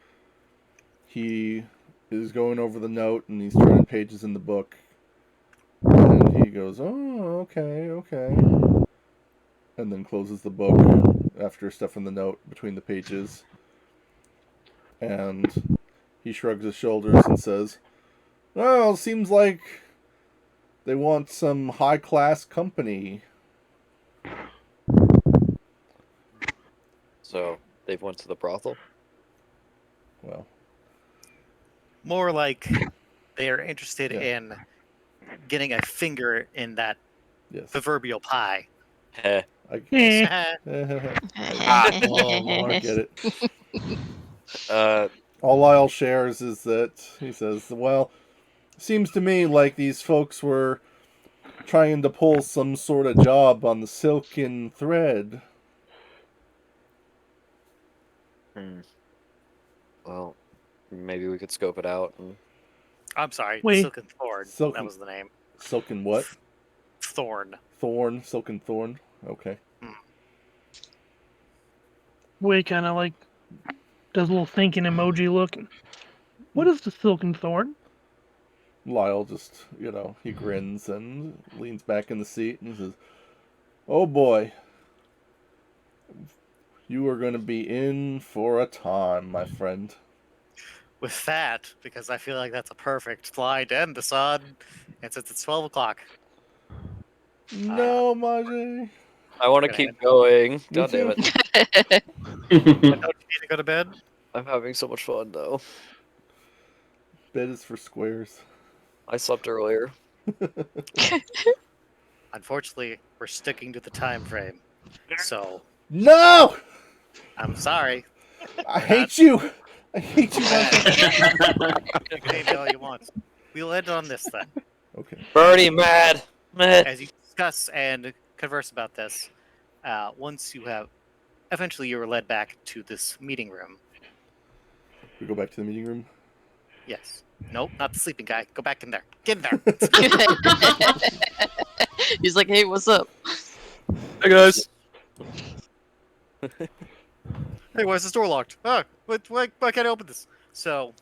S3: he is going over the note and he's turning pages in the book. And he goes, "Oh, okay, okay." And then closes the book after stuffing the note between the pages. And he shrugs his shoulders and says, "Well, seems like they want some high-class company."
S4: So they've went to the brothel.
S3: Well,
S1: More like they are interested
S3: Yeah.
S1: in getting a finger in that
S3: yes.
S1: proverbial pie.
S4: Heh.
S3: I
S2: Eh.
S3: Oh, Lord, I get it.
S4: Uh,
S3: All Lyle shares is that he says, "Well, seems to me like these folks were trying to pull some sort of job on the Silken Thread."
S4: well, maybe we could scope it out. And...
S1: I'm sorry,
S2: Wait.
S1: Silken Thorn.
S3: Silken-
S1: That was the name.
S3: Silken what?
S1: Thorn.
S3: Thorn, Silken Thorn. Okay.
S2: Way kind of like does a little thinking emoji look. What is the Silken Thorn?
S3: Lyle just, he grins and leans back in the seat and says, "Oh boy, you are going to be in for a time, my friend."
S1: With that, because I feel like that's a perfect line to end this on, and since it's 12 o'clock,
S3: No, Majay.
S4: I want to
S1: Gonna
S4: keep
S1: end.
S4: going. God
S3: too.
S4: damn it!
S1: don't you need to go to bed?
S4: I'm having so much fun though.
S3: Bed is for squares.
S4: I slept earlier.
S1: Unfortunately, we're sticking to the time frame, so
S3: No!
S1: I'm sorry.
S3: I hate you! I hate you, Majay.
S1: You can hate me all you want. We'll end on this then.
S3: Okay.
S4: Bernie mad. Meh.
S1: As you discuss and converse about this, once you have, eventually you are led back to this meeting room.
S3: We go back to the meeting room.
S1: Yes. Nope, not the sleeping guy. Go back in there. Get in there.
S6: He's like, hey, what's up?
S8: Hey guys.
S1: Hey, why is this door locked? Oh, why can't I open this? So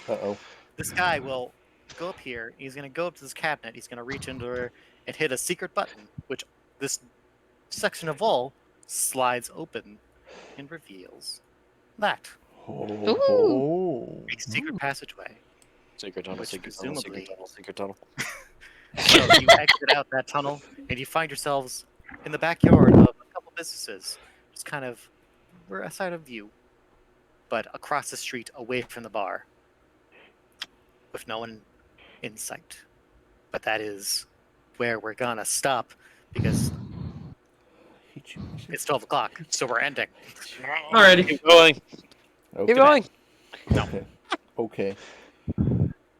S3: Uh-oh.
S1: this guy will go up here. He's going to go up to this cabinet. He's going to reach into her and hit a secret button, which this section of wall slides open and reveals that.
S3: Oh.
S1: A secret passageway.
S4: Secret tunnel,
S1: Which
S4: secret tunnel, secret
S1: presumably-
S4: tunnel, secret tunnel.
S1: So you exit out that tunnel, and you find yourselves in the backyard of a couple businesses. Just kind of, we're outside of view, but across the street, away from the bar, with no one in sight. But that is where we're gonna stop because
S3: Hate you.
S1: it's 12 o'clock, so we're ending.
S7: Alrighty.
S4: Keep going.
S3: Okay.
S4: Keep going.
S3: Okay. Okay.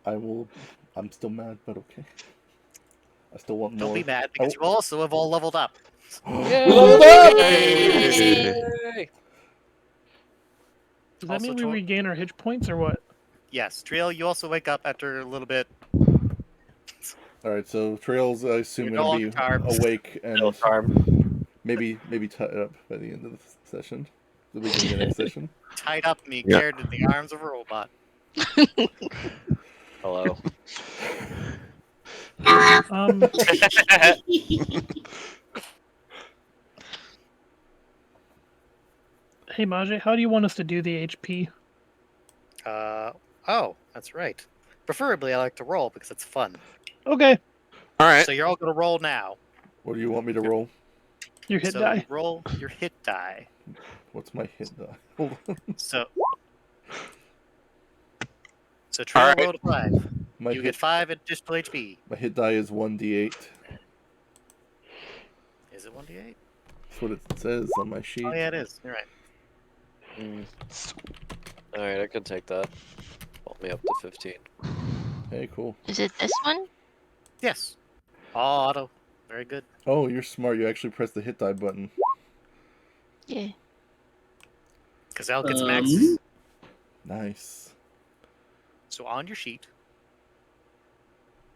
S3: I'm still mad, but okay. I still want more.
S1: Don't be mad because you also have all leveled up.
S4: Yay!
S2: Does that
S1: Also,
S2: mean we
S1: Tor-
S2: regain our hit points or what?
S1: Yes, Triel, you also wake up after a little bit.
S3: All right, so Trails, I assume,
S1: You're no
S3: gonna be
S1: longer charmed.
S3: awake
S4: Still
S3: and
S4: charm.
S3: maybe tied up by the end of the session, the beginning of the next session.
S1: Tied up and he
S5: Yeah.
S1: carried in the arms of a robot.
S4: Hello.
S9: Hello.
S2: Hey Majay, how do you want us to do the HP?
S1: Oh, that's right. Preferably, I like to roll because it's fun.
S2: Okay,
S5: All right.
S1: So you're all gonna roll now.
S3: What do you want me to roll?
S2: your hit
S1: so
S2: die.
S1: You roll your hit die.
S3: What's my hit die? Hold on.
S1: So Triel
S5: Alright.
S1: rolled a 5.
S3: My
S1: You get 5 additional HP.
S3: my hit die is 1d8.
S1: Is it 1d8?
S3: That's what it says on my sheet.
S1: Oh yeah, it is. You're right.
S4: Alright, I can take that. Bump me up to 15.
S3: Hey, cool.
S6: Is it this one?
S1: Yes. Auto. Very good.
S3: Oh, you're smart. You actually press the hit die button.
S6: Yeah.
S1: Because Al gets max.
S3: Nice.
S1: So on your sheet,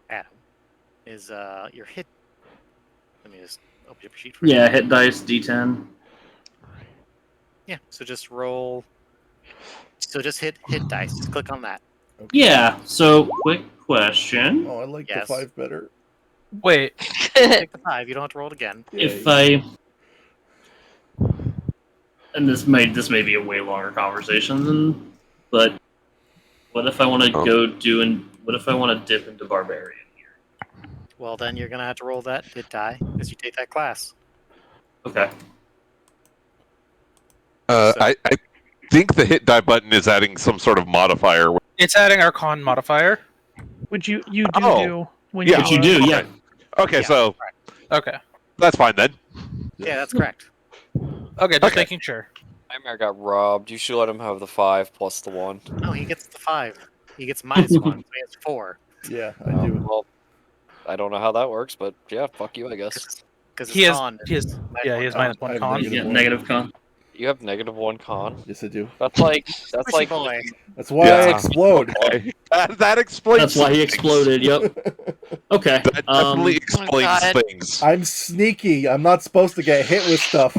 S1: Adam, is your hit. Let me just open up your sheet for you.
S7: Yeah, hit dice D10.
S1: Yeah. So just roll. So just hit dice. Just click on that.
S3: Okay.
S7: Yeah. So, quick question:
S3: Oh, I like
S1: Yes.
S3: the 5 better.
S8: Wait,
S1: Take the 5. You don't have to roll it again.
S7: if I, and this may be a way longer conversation than, but what if I want to what if I want to dip into barbarian here?
S1: Well, then you're gonna have to roll that hit die because you take that class.
S7: Okay.
S5: I think the hit die button is adding some sort of modifier.
S8: it's adding our con modifier.
S2: Which you
S5: Oh,
S2: do when
S5: yeah.
S7: But you do, yeah.
S5: Okay,
S1: Yeah,
S5: so
S8: Okay.
S5: that's fine then.
S1: Yeah, that's correct.
S8: Okay, just
S5: Okay.
S8: making sure.
S4: Nightmare got robbed. You should let him have the 5 plus the 1.
S1: No, he gets the 5. He gets -1, so he has 4.
S3: Yeah, I do.
S4: Well, I don't know how that works, but yeah, fuck you, I guess.
S1: Because
S8: He has,
S1: con.
S8: he has, yeah, he has
S3: I
S8: -1
S3: have
S8: con.
S3: negative
S7: Yeah,
S3: one.
S7: negative con.
S4: You have -1 con.
S3: Yes, I do.
S4: That's like
S1: Squishy boy.
S3: That's why I
S5: Yeah.
S3: explode.
S5: Okay. That explains.
S7: That's why he
S5: things.
S7: exploded. Yep. Okay.
S5: That definitely
S6: Oh,
S5: explains
S6: God.
S5: things.
S3: I'm sneaky. I'm not supposed to get hit with stuff.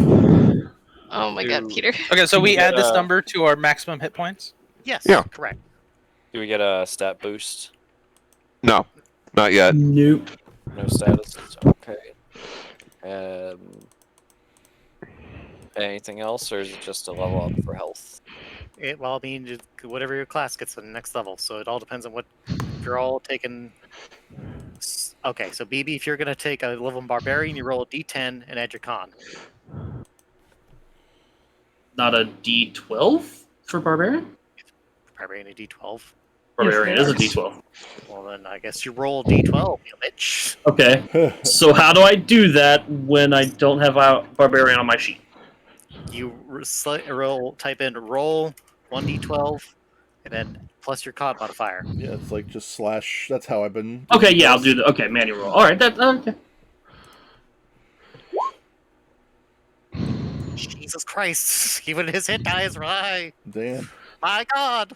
S6: Oh my god,
S4: Dude.
S6: Peter.
S8: Okay, so
S4: Can
S8: we
S4: we get
S8: add this
S4: a-
S8: number to our maximum hit points.
S1: Yes,
S5: Yeah.
S1: correct.
S4: Do we get a stat boost?
S5: No, not yet.
S7: Nope.
S4: No status. Okay. Anything else, or is it just a level up for health?
S1: Well, I mean, whatever your class gets to the next level. So it all depends on what. If you're all taking. Okay, so BB, if you're gonna take a level in barbarian, you roll a D10 and add your con.
S7: Not a D12 for barbarian.
S1: Barbarian a D12.
S7: Barbarian
S2: Yes,
S7: is a
S2: it is.
S7: D12.
S1: Well, then I guess you roll D12, you bitch.
S7: Okay. So how do I do that when I don't have a barbarian on my sheet?
S1: You type in roll 1D12, and then plus your con modifier.
S3: Yeah, it's like just slash. That's how I've been.
S7: Okay, yeah, I'll do the okay manual roll. All right, that okay.
S1: Jesus Christ! Even his hit die is high.
S3: Damn.
S1: My God.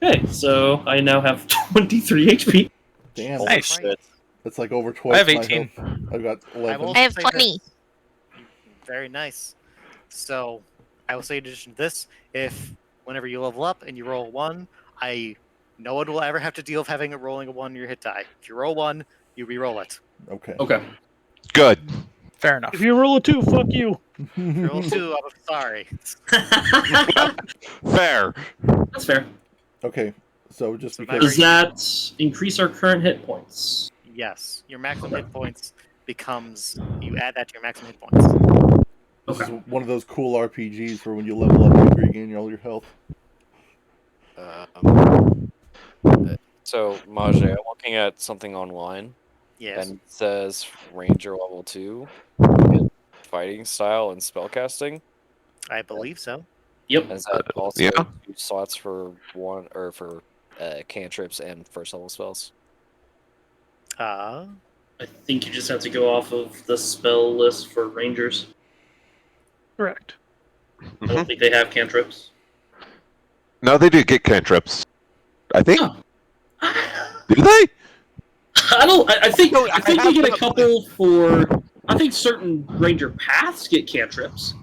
S7: Okay, so I now have 23 HP.
S3: Damn.
S4: Holy
S8: Nice.
S4: shit.
S3: That's like over twice.
S8: I have
S3: my
S8: 18.
S3: health. I've got
S1: I
S3: 11.
S1: will
S6: I have
S1: say
S6: 20.
S1: this. Very nice. So, I will say in addition to this, if whenever you level up and you roll 1, no one will ever have to deal with having rolling a 1 in your hit die. If you roll 1, you re-roll it.
S3: Okay.
S7: Okay.
S5: Good.
S8: Fair enough.
S2: If you roll a 2, fuck you.
S1: Roll 2, I'm sorry.
S5: Fair.
S7: That's fair.
S3: Okay, so just
S1: So
S3: because.
S7: Does that increase our current hit points?
S1: Yes, your maximum hit points becomes, you add that to your maximum hit points.
S3: This
S7: Okay.
S3: is one of those cool RPGs where when you level up, you regain all your health.
S4: So, Majay, I'm looking at something online,
S1: Yes,
S4: and it says Ranger level 2, fighting style and spellcasting.
S1: I believe so.
S7: Yep.
S4: Is that also
S5: yeah.
S4: 2 slots for one or for cantrips and first level spells?
S1: Uh,
S7: I think you just have to go off of the spell list for rangers.
S2: Correct.
S7: I don't think they have cantrips.
S5: No, they do get cantrips. I think.
S7: Huh.
S5: Do they?
S7: I don't. I think.
S5: No,
S7: I think
S5: I
S7: they get
S5: have
S7: a couple for. I think certain ranger paths get cantrips.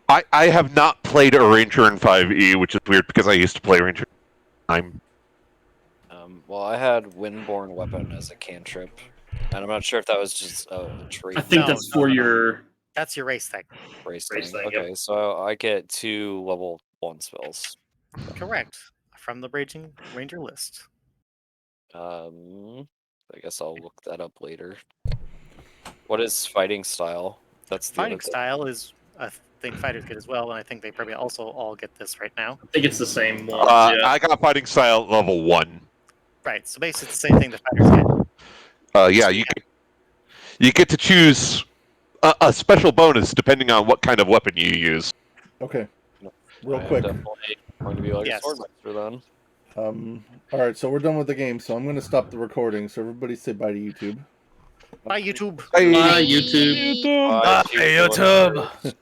S5: I have not played a Ranger in 5e, which is weird because I used to play Ranger.
S4: Well, I had Windborne Weapon as a cantrip, and I'm not sure if that was just a trait.
S7: I think
S1: No,
S7: that's for your.
S1: that's your race thing.
S4: race
S7: race
S4: thing.
S7: thing, yep.
S4: Okay, so I get 2 level 1 spells.
S1: Correct. From the Raging Ranger list.
S4: I guess I'll look that up later. What is fighting style? That's the
S1: Fighting
S4: other thing.
S1: style is, I think fighters get as well, and I think they probably also all get this right now.
S7: I think it's the same ones. Yeah.
S5: I got fighting style level 1.
S1: Right, so basically it's the same thing the fighters get.
S5: Yeah, you get to choose a special bonus depending on what kind of weapon you use.
S3: Okay, real
S4: I am
S3: quick.
S4: definitely going to be like
S1: Yes.
S4: a swordmaster then.
S3: All right, so we're done with the game, so I'm going to stop the recording. So everybody say bye to YouTube.
S1: Bye, YouTube.
S7: Bye,
S5: Bye.
S7: YouTube.
S2: YouTube.
S4: Bye,
S8: Hey, YouTube.